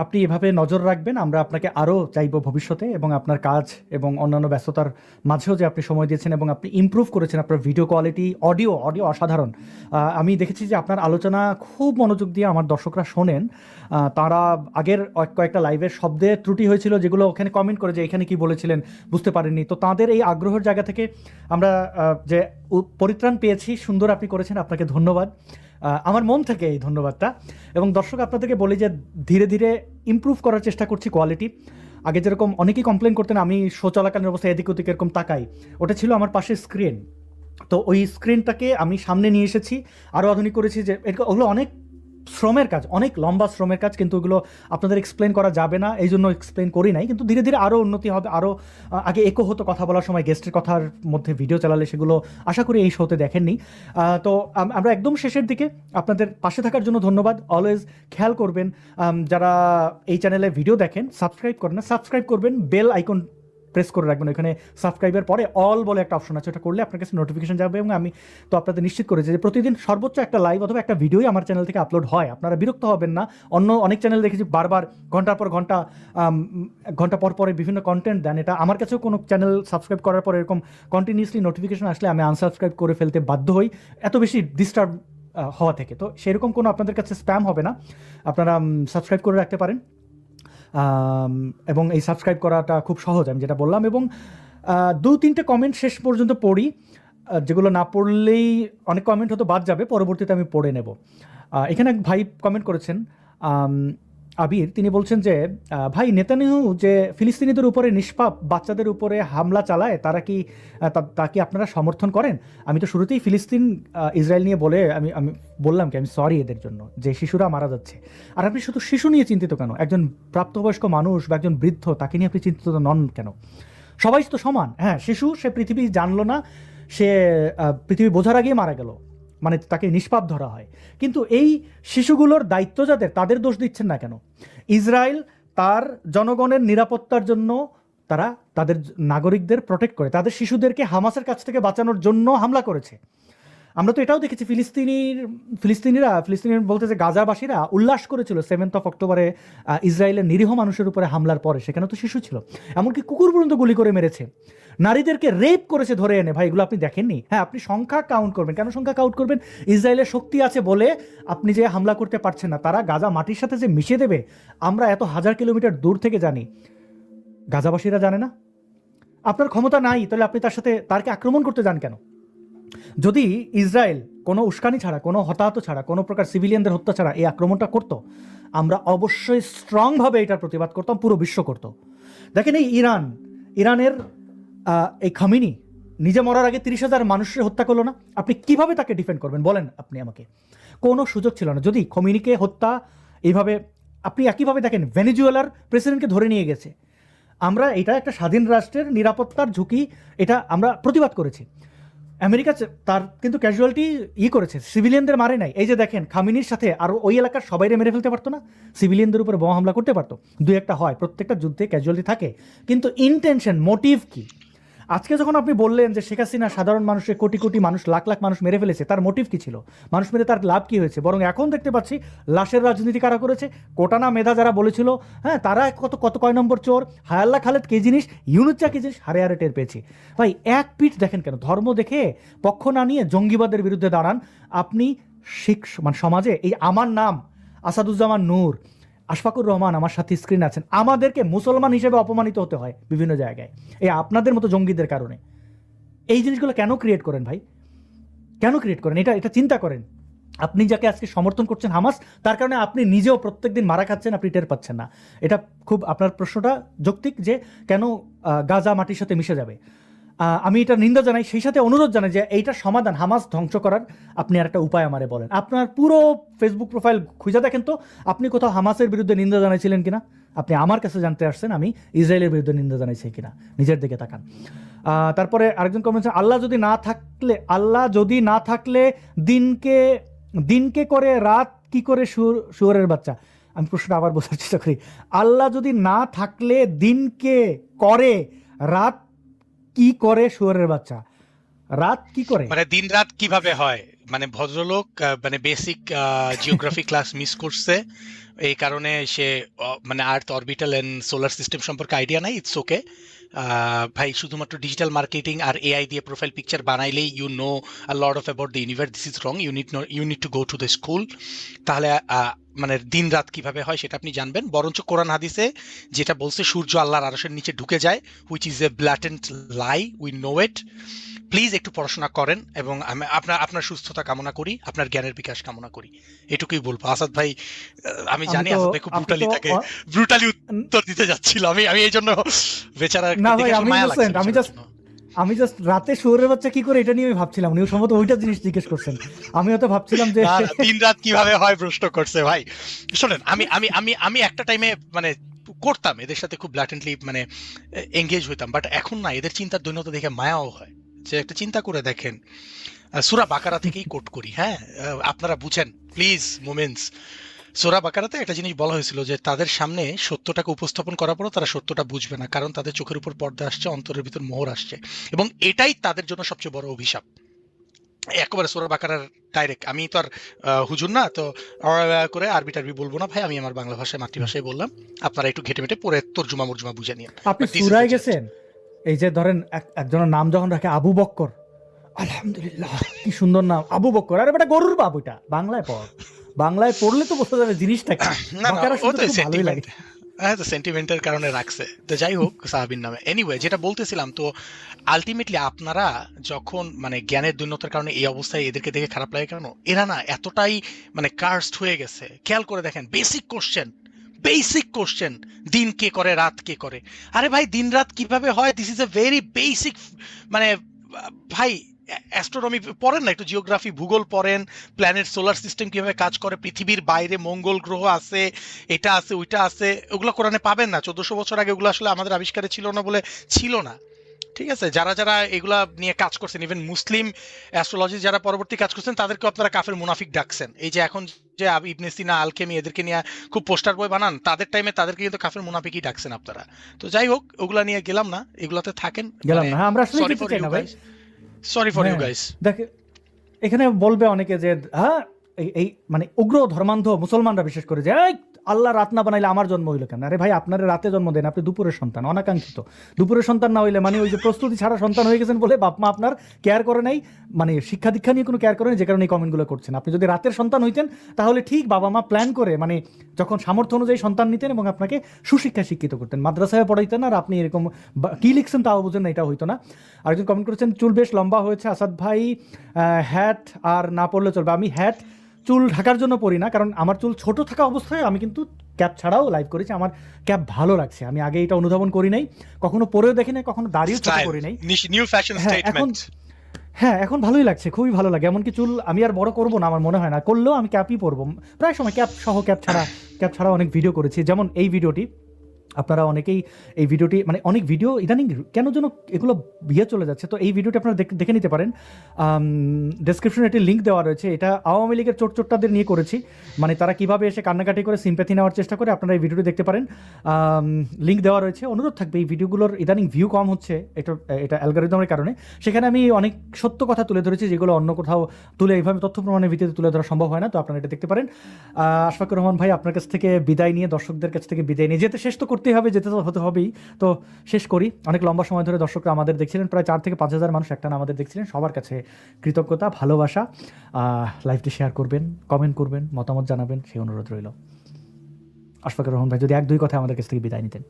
আপনি এভাবে নজর রাখবেন। আমরা আপনাকে আরও চাইবো ভবিষ্যতে, এবং আপনার কাজ এবং অন্যান্য ব্যস্ততার মাঝেও যে আপনি সময় দিয়েছেন এবং আপনি ইমপ্রুভ করেছেন আপনার ভিডিও কোয়ালিটি, অডিও অসাধারণ। আমি দেখেছি যে আপনার আলোচনা খুব মনোযোগ দিয়ে আমার দর্শকরা শোনেন। তারা আগের কয়েকটা লাইভের শব্দে ত্রুটি হয়েছিল, যেগুলো ওখানে কমেন্ট করে যে এখানে কি বলেছিলেন বুঝতে পারেননি। তো তাদের এই আগ্রহের জায়গা থেকে আমরা যে পরিত্রাণ পেয়েছি, সুন্দর আপনি করেছেন, আপনাকে ধন্যবাদ আমার মন থেকে এই ধন্যবাদটা। এবং দর্শক আপনাদেরকে বলি যে ধীরে ধীরে ইমপ্রুভ করার চেষ্টা করছি কোয়ালিটি। আগে যেরকম অনেকেই কমপ্লেন করতেন আমি শো চলাকালীন অবস্থায় এদিক ওদিক এরকম তাকাই, ওটা ছিল আমার পাশে স্ক্রিন। তো ওই স্ক্রিনটাকে আমি সামনে নিয়ে এসেছি, আরও আধুনিক করেছি। যে ওগুলো অনেক শ্রমের কাজ, অনেক লম্বা শ্রমের কাজ, কিন্তু ওগুলো আপনাদের এক্সপ্লেন করা যাবে না, এই জন্য এক্সপ্লেন করি নাই। কিন্তু ধীরে ধীরে আরও উন্নতি হবে। আরও আগে একো হতো কথা বলার সময়, গেস্টের কথার মধ্যে ভিডিও চালালে, সেগুলো আশা করি এই শোতে দেখেননি। তো আমরা একদম শেষের দিকে, আপনাদের পাশে থাকার জন্য ধন্যবাদ। অলওয়েজ খেয়াল করবেন, যারা এই চ্যানেলে ভিডিও দেখেন সাবস্ক্রাইব করেন না, সাবস্ক্রাইব করবেন, বেল আইকন প্রেস করে রাখবেন। ওখানে সাবস্ক্রাইবের পরে অল বলে একটা অপশন আছে, ওটা করলে আপনার কাছে নোটিফিকেশন যাবে। এবং আমি তো আপনাদের নিশ্চিত করেছি যে প্রতিদিন সর্বোচ্চ একটা লাইভ অথবা একটা ভিডিওই আমার চ্যানেল থেকে আপলোড হয়। আপনারা বিরক্ত হবেন না। অন্য অনেক চ্যানেল দেখেছি বারবার ঘন্টার পর ঘন্টা পর পরে বিভিন্ন কন্টেন্ট দেন। এটা আমার কাছেও কোনো চ্যানেল সাবস্ক্রাইব করার পর এরকম কন্টিনিউসলি নোটিফিকেশন আসলে আমি আনসাবস্ক্রাইব করে ফেলতে বাধ্য হই, এত বেশি ডিস্টার্ব হওয়া থেকে। তো সেরকম কোনো আপনাদের কাছে স্প্যাম হবে না, আপনারা সাবস্ক্রাইব করে রাখতে পারেন। এবং এই সাবস্ক্রাইব করাটা খুব সহজ, আমি যেটা বললাম। এবং 2-3টে কমেন্ট শেষ পর্যন্ত পড়ি, যেগুলো না পড়লেই অনেক কমেন্ট হয়তো বাদ যাবে, পরবর্তীতে আমি পড়ে নেব। এখানে এক ভাই কমেন্ট করেছেন, আবির, তিনি বলছেন যে ভাই, নেতানিয়াহু যে ফিলিস্তিনিদের উপরে নিষ্পাপ বাচ্চাদের উপরে হামলা চালায়, তা কি আপনারা সমর্থন করেন? আমি তো শুরুতেই ফিলিস্তিন ইসরায়েল নিয়ে বলে আমি বললাম কি আমি সরি এদের জন্য যে শিশুরা মারা যাচ্ছে। আর আপনি শুধু শিশু নিয়ে চিন্তিত কেন? একজন প্রাপ্তবয়স্ক মানুষ বা একজন বৃদ্ধ, তাকে নিয়ে আপনি চিন্তিত নন কেন? সবাই তো সমান। হ্যাঁ, শিশু, সে পৃথিবী জানলো না, সে পৃথিবী বোঝার আগেই মারা গেল, মানে তাকে নিষ্পাপ ধরা হয়। কিন্তু এই শিশুগুলোর দায়িত্ব যাদের, তাদের দোষ দিচ্ছেন না কেন? ইসরায়েল তার জনগণের নিরাপত্তার জন্য তারা তাদের নাগরিকদের প্রোটেক্ট করে, তাদের শিশুদেরকে হামাসের কাছ থেকে বাঁচানোর জন্য হামলা করেছে। আমরা তো এটাও দেখেছি, ফিলিস্তিনিরা বলতে যে গাজাবাসীরা উল্লাস করেছিল 7th of অক্টোবরে ইসরায়েলের নিরীহ মানুষের উপরে হামলার পরে, সেখানে তো শিশু ছিল, এমনকি কুকুর পর্যন্ত গুলি করে মেরেছে, নারীদেরকে রেপ করেছে ধরে এনে। ভাই, এগুলো আপনি দেখেননি? হ্যাঁ, আপনি সংখ্যা কাউন্ট করবেন। কেন সংখ্যা কাউন্ট করবেন? ইসরায়েলের শক্তি আছে বলে আপনি যে হামলা করতে পারছেন না। তারা গাজা মাটির সাথে যে মিশে দেবে, আমরা এত 1000 কিলোমিটার দূর থেকে জানি, গাজাবাসীরা জানে না। আপনার ক্ষমতা নাই, তাহলে আপনি তারকে আক্রমণ করতে যান কেন? যদি ইসরায়েল কোনো উস্কানি ছাড়া, কোনো হতাহত ছাড়া, কোনো প্রকার সিভিলিয়ানদের হত্যা ছাড়া এই আক্রমণটা করত, আমরা অবশ্যই স্ট্রংভাবে এটার প্রতিবাদ করতাম, পুরো বিশ্ব করত। দেখেন, এই ইরানের এই খামিনি নিজে মরার আগে 30,000 মানুষের হত্যা করলো না? আপনি কিভাবে তাকে ডিফেন্ড করবেন বলেন আপনি আমাকে? কোনো সুযোগ ছিল না। যদি খমিনিকে হত্যা এইভাবে, আপনি একইভাবে দেখেন ভেনেজুয়েলার প্রেসিডেন্টকে ধরে নিয়ে গেছে। আমরা এটা একটা স্বাধীন রাষ্ট্রের নিরাপত্তার ঝুঁকি, এটা আমরা প্রতিবাদ করেছি। আমেরিকা তার কিন্তু ক্যাজুয়ালিটি করেছে, সিভিলিয়ানদের মারে নাই। এই যে দেখেন, খামিনির সাথে আর ওই এলাকার সবাইরে মেরে ফেলতে পারতো না? সিভিলিয়ানদের উপরে বোমা হামলা করতে পারতো, 2-1টা হয়, প্রত্যেকটা যুদ্ধে ক্যাজুয়ালিটি থাকে, কিন্তু ইন্টেনশন, মোটিভ কি? আজকে যখন আপনি বললেন যে শেখ হাসিনা সাধারণ মানুষের কোটি কোটি মানুষ, লাখ লাখ মানুষ মেরে ফেলেছে, তার মোটিভ কি ছিল? মানুষ মেরে তার লাভ কি হয়েছে? বরং এখন দেখতে পাচ্ছি লাশের রাজনীতি কারা করেছে। কোটানা মেধা যারা বলেছিল, হ্যাঁ, তারা কয় নম্বর চোর, হায়াল্লা খালেদ কি জিনিস, ইউনুচ্চা কি জিনিস, হারে টের পেয়েছি। ভাই, এক পিঠ দেখেন কেন? ধর্ম দেখে পক্ষ না নিয়ে জঙ্গিবাদের বিরুদ্ধে দাঁড়ান। আপনি সমাজে এই আমার নাম আসাদুজ্জামান নূর, আশফাকুর রহমান আমার সাথে স্ক্রিন আছেন, আমাদেরকে মুসলমান হিসেবে অপমানিত হতে হয় বিভিন্ন জায়গায় এই আপনাদের মতো জঙ্গিদের কারণে। এই জিনিসগুলো কেন ক্রিয়েট করেন ভাই? কেন ক্রিয়েট করেন? এটা চিন্তা করেন। আপনি যাকে আজকে সমর্থন করছেন হামাস, তার কারণে আপনি নিজেও প্রত্যেকদিন মারা খাচ্ছেন, আপনি টের পাচ্ছেন না। এটা খুব, আপনার প্রশ্নটা যৌক্তিক যে কেন গাজা মাটির সাথে মিশে যাবে। আমি এটা নিন্দা জানাই, সেই সাথে অনুরোধ জানাই যে এইটার সমাধান হামাস ধ্বংস করার আপনি আর একটা উপায় আমারে বলেন। আপনার পুরো ফেসবুক প্রোফাইল খুঁজে দেখেন তো আপনি কোথাও হামাসের বিরুদ্ধে নিন্দা জানাইছিলেন কিনা। আপনি আমার কাছে জানতে আসছেন আমি ইসরায়েলের বিরুদ্ধে নিন্দা জানাইছি কিনা, নিজের দিকে তাকান। তারপরে আরেকজন কমেন্ট, আল্লাহ যদি না থাকলে দিনকে করে রাত কি করে শুয়োরের বাচ্চা। আমি প্রশ্নটা আবার বোঝার চেষ্টা করি। আল্লাহ যদি না থাকলে দিনকে করে রাত কি করে শুয়োরের বাচ্চা, রাত কি করে, মানে দিন রাত কিভাবে হয়, মানে ভদ্রলোক মানে বেসিক জিওগ্রাফি ক্লাস মিস করছে, এই কারণে সে মানে earth orbital and solar system সম্পর্কে আইডিয়া নাই। ইটস ওকে ভাই, শুধুমাত্র ডিজিটাল মার্কেটিং আর এআই দিয়ে প্রোফাইল পিকচার বানাইলেই you know a lot of about the universe, this is wrong. You need to go to the school. তাহলে মানে দিন রাত কিভাবে হয় সেটা আপনি জানবেন। বরঞ্চ কোরআন হাদিসে যেটা বলছে সূর্য আল্লাহর আরশের নিচে ঢুকে যায়, which is A ব্ল্যাটেন্ট lie, we know it. Please একটু পড়াশোনা করেন এবং আপনার সুস্থতা কামনা করি, আপনার জ্ঞানের বিকাশ কামনা করি, এটুকুই বলবো। আসাদ ভাই, আমি জানি আসাদ ভাই খুব ব্রুটালি উত্তর দিতে যাচ্ছিল, আমি এই জন্য বেচারা না ভাই আমি জাস্ট রাতে শুয়োরের বাচ্চা কি করে এটা নিয়ে আমি ভাবছিলাম, উনি সম্ভবত ওইটা জিনিস জিজ্ঞেস করছেন। আমি হয়তো ভাবছিলাম যে দিন রাত কিভাবে হয় প্রশ্ন করছে। ভাই শোনেন, আমি একটা টাইমে মানে করতাম এদের সাথে, খুব ব্ল্যাটেন্টলি মানে এঙ্গেজ হইতাম, বাট এখন না, এদের চিন্তার দৈন্যতা দেখে মায়াও হয়। যে একটা চিন্তা করে দেখেন, সূরা বাকারা থেকেই কোট করি, হ্যাঁ আপনারা বুঝেন প্লিজ মোমেন্টস। সূরা বাকারাতে একটা জিনিস বলা হয়েছিল যে তাদের সামনে সত্যটাকে উপস্থাপন করার পরও তারা সত্যটা বুঝবে না, কারণ তাদের চোখের উপর পর্দা আসছে, অন্তরের ভিতর মোহর আসছে, এবং এটাই তাদের জন্য সবচেয়ে বড় অভিশাপ। একেবারে সূরা বাকারার ডাইরেক্ট। আমি তো আর হুজুর না, তো করে আরবি টারবি বলবো না ভাই, আমি আমার বাংলা ভাষায় মাতৃভাষায় বললাম, আপনারা একটু ঘেটে মেটে পরে তর্জুমা মর্জুমা বুঝে নিন। আপনি সূরায় গেছেন, এই যে ধরেন একজনের নাম যখন রাখে আবু বক্কর, আলহামদুলিল্লাহ কি সুন্দর নাম আবু বক্কর, আরে বেটা গরুর বাপ, ওইটা বাংলায় পড়, বাংলায় পড়লে তো বোঝা যাবে জিনিসটা কি। ভালোই লাগে, হ্যাঁ, তো সেন্টিমেন্টের কারণে রাখছে, তো যাই হোক সাহাবীর নামে। এনিওয়ে, যেটা বলতেছিলাম, তো আলটিমেটলি আপনারা যখন মানে জ্ঞানের দৈন্যতার কারণে এই অবস্থায় এদেরকে দেখে খারাপ লাগে কেন? এরা না এতটাই মানে কার্সড হয়ে গেছে। খেয়াল করে দেখেন, বেসিক কোশ্চেন, দিন কে করে রাত কে করে। আরে ভাই, দিন রাত কিভাবে হয়, this is a very basic, মানে ভাই অ্যাস্ট্রোনমি পড়েন না, একটু জিওগ্রাফি ভূগোল পড়েন, প্ল্যানেট সোলার সিস্টেম কিভাবে কাজ করে, পৃথিবীর বাইরে মঙ্গল গ্রহ আছে, এটা আছে ওইটা আছে, ওগুলো কোরআনে পাবেন না। 1400 বছর আগে ওগুলো আসলে আমাদের আবিষ্কারে ছিল না বলে ছিল না, ঠিক আছে? যারা এগুলা নিয়ে কাজ করছেন, ইভেন মুসলিম অ্যাস্ট্রোলজি যারা পরবর্তী কাজ করছেন, তাদেরকে আপনারা কাফের মুনাফিক ডাকছেন। এই যে এখন যে ইবনে সিনা, আলকেমি, এদেরকে নিয়ে খুব পোস্টার বই বানান, তাদের টাইমে তাদেরকে কিন্তু কাফের মুনাফিকই ডাকছেন আপনারা। তো যাই হোক, ওগুলা নিয়ে গেলাম না, এগুলাতে থাকেন, গেলাম না। আমরা আসলে যেতে চাই না ভাই, সরি ফর ইউ গাইস। দেখে এখানে বলবে অনেকে যে হ্যাঁ এই মানে উগ্র ধর্মান্ধ মুসলমানরা বিশেষ করে যে আল্লাহ রাত না বানাইলে আমার জন্ম হইলো কেন? আরে ভাই, আপনারা রাতে জন্ম দেন, আপনি দুপুরের সন্তান, অনাকাঙ্ক্ষিত দুপুরের সন্তান না হইলে মানে ওই যে প্রস্তুতি ছাড়া সন্তান হয়ে গেছেন বলে বাপ মা আপনার কেয়ার করে নাই, মানে শিক্ষা দীক্ষা নিয়ে কোনো কেয়ার করে নাই, যে কারণে এই কমেন্টগুলো করছেন। আপনি যদি রাতের সন্তান হইতেন তাহলে ঠিক বাবা মা প্ল্যান করে মানে যখন সামর্থ্য অনুযায়ী সন্তান নিতেন এবং আপনাকে সুশিক্ষায় শিক্ষিত করতেন, মাদ্রাসায় পড়াইতেন, আর আপনি এরকম কি লিখছেন তাও বুঝেন না, এটা হইতো না। আরেকজন কমেন্ট করেছেন, চুল বেশ লম্বা হয়েছে আসাদ ভাই, হ্যাট আর না পড়লে চলবে। আমি হ্যাট চুল ঢাকার জন্য পরি না, কারণ আমার চুল ছোট থাকা অবস্থায় আমি কিন্তু ক্যাপ ছাড়াও লাইভ করেছি, আমার ক্যাপ ভালো লাগছে, আমি আগে এটা অনুধাবন করি নাই, কখনো পরেও দেখি নাই, কখনো দাঁড়িয়েও ছোট করি নাই। New fashion statement. হ্যাঁ, এখন ভালোই লাগছে, খুবই ভালো লাগে। এমনকি চুল আমি আর বড় করবো না, আমার মনে হয় না, করলেও আমি ক্যাপই পরবো প্রায় সময়, ক্যাপ সহ ক্যাপ ছাড়া অনেক ভিডিও করেছি। যেমন এই ভিডিওটি, আপনারা অনেকেই এই ভিডিওটি মানে অনেক ভিডিও ইদানিং কেন যেন এগুলো বিয়ে চলে যাচ্ছে, তো এই ভিডিওটি আপনারা দেখে নিতে পারেন, ডেসক্রিপশনে একটি লিঙ্ক দেওয়া রয়েছে। এটা আওয়ামী লীগের চোরটাদের নিয়ে করেছি, মানে তারা কিভাবে এসে কান্নাকাটি করে সিম্প্যাথি নেওয়ার চেষ্টা করে, আপনারা এই ভিডিওটি দেখতে পারেন, লিঙ্ক দেওয়া রয়েছে। অনুরোধ থাকবে, এই ভিডিওগুলোর ইদানিং ভিউ কম হচ্ছে, এটা অ্যালগরিদমের কারণে। সেখানে আমি অনেক সত্য কথা তুলে ধরেছি, যেগুলো অন্য কোথাও তুলে এইভাবে তথ্য প্রমাণের ভিত্তিতে তুলে ধরা সম্ভব হয় না, তো আপনারা এটা দেখতে পারেন। আশফাকুর রহমান ভাই, আপনার কাছ থেকে বিদায় নিয়ে, দর্শকদের কাছ থেকে বিদায় নিয়ে যেতে, শেষ তো করতেই হবে, যেতে তো হতে হবেই, তো শেষ করি। অনেক লম্বা সময় ধরে দর্শকরা আমাদের দেখছিলেন, প্রায় 4 থেকে 5 হাজার মানুষ একটা আমাদের দেখছিলেন, সবার কাছে কৃতজ্ঞতা, ভালোবাসা। লাইভটি শেয়ার করবেন, কমেন্ট করবেন, মতামত জানাবেন, সেই অনুরোধ রইল। আশফাকুর রহমান ভাই, যদি 1-2 কথা আমাদের কাছ থেকে বিদায় নিতেন।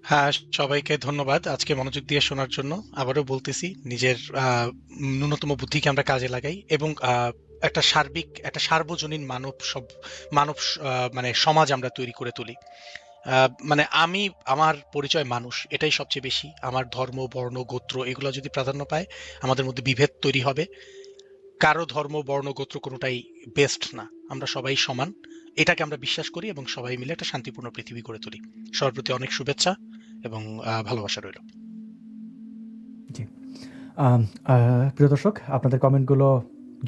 হ্যাঁ, সবাইকে ধন্যবাদ আজকে মনোযোগ দিয়ে শোনার জন্য। আবারও বলতেছি, নিজের ন্যূনতম বুদ্ধিকে আমরা কাজে লাগাই এবং একটা সার্বজনীন মানব মানে সমাজ আমরা তৈরি করে তুলি। মানে আমার পরিচয় মানুষ, এটাই সবচেয়ে বেশি। আমার ধর্ম, বর্ণ, গোত্র এগুলো যদি প্রাধান্য পায়, আমাদের মধ্যে বিভেদ তৈরি হবে। কারো ধর্ম, বর্ণ, গোত্র কোনোটাই বেস্ট না, আমরা সবাই সমান, এটাকে আমরা বিশ্বাস করি এবং সবাই মিলে একটা শান্তিপূর্ণ পৃথিবী গড়ে তুলি। সবার প্রতি অনেক শুভেচ্ছা এবং ভালোবাসা রইল। জি, প্রিয় দর্শক, আপনাদের কমেন্টগুলো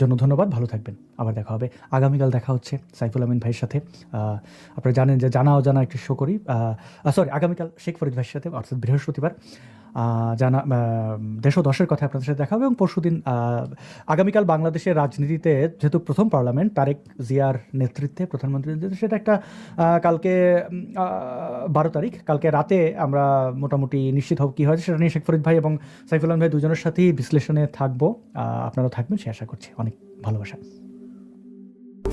জন্য ধন্যবাদ। ভালো থাকবেন, আবার দেখা হবে। আগামীকাল দেখা হচ্ছে সাইফুল আমিন ভাইয়ের সাথে। আপনারা জানেন যে জানা অজানা একটি শো করি, আগামীকাল শেখ ফরিদ ভাইয়ের সাথে, অর্থাৎ বৃহস্পতিবার দেশ ও দশের কথা আপনাদের সাথে দেখা হবে। এবং পরশুদিন আগামীকাল বাংলাদেশের রাজনীতিতে যেহেতু প্রথম পার্লামেন্ট তারেক জিয়ার নেতৃত্বে, প্রধানমন্ত্রীর নেতৃত্বে, সেটা একটা কালকে 12 তারিখ, কালকে রাতে আমরা মোটামুটি নিশ্চিত হব কী হয়েছে সেটা নিয়ে শেখ ফরিদ ভাই এবং সাইফুল আমিন ভাই দুজনের সাথেই বিশ্লেষণে থাকবো। আপনারাও থাকবেন সে আশা করছি। অনেক ভালোবাসা।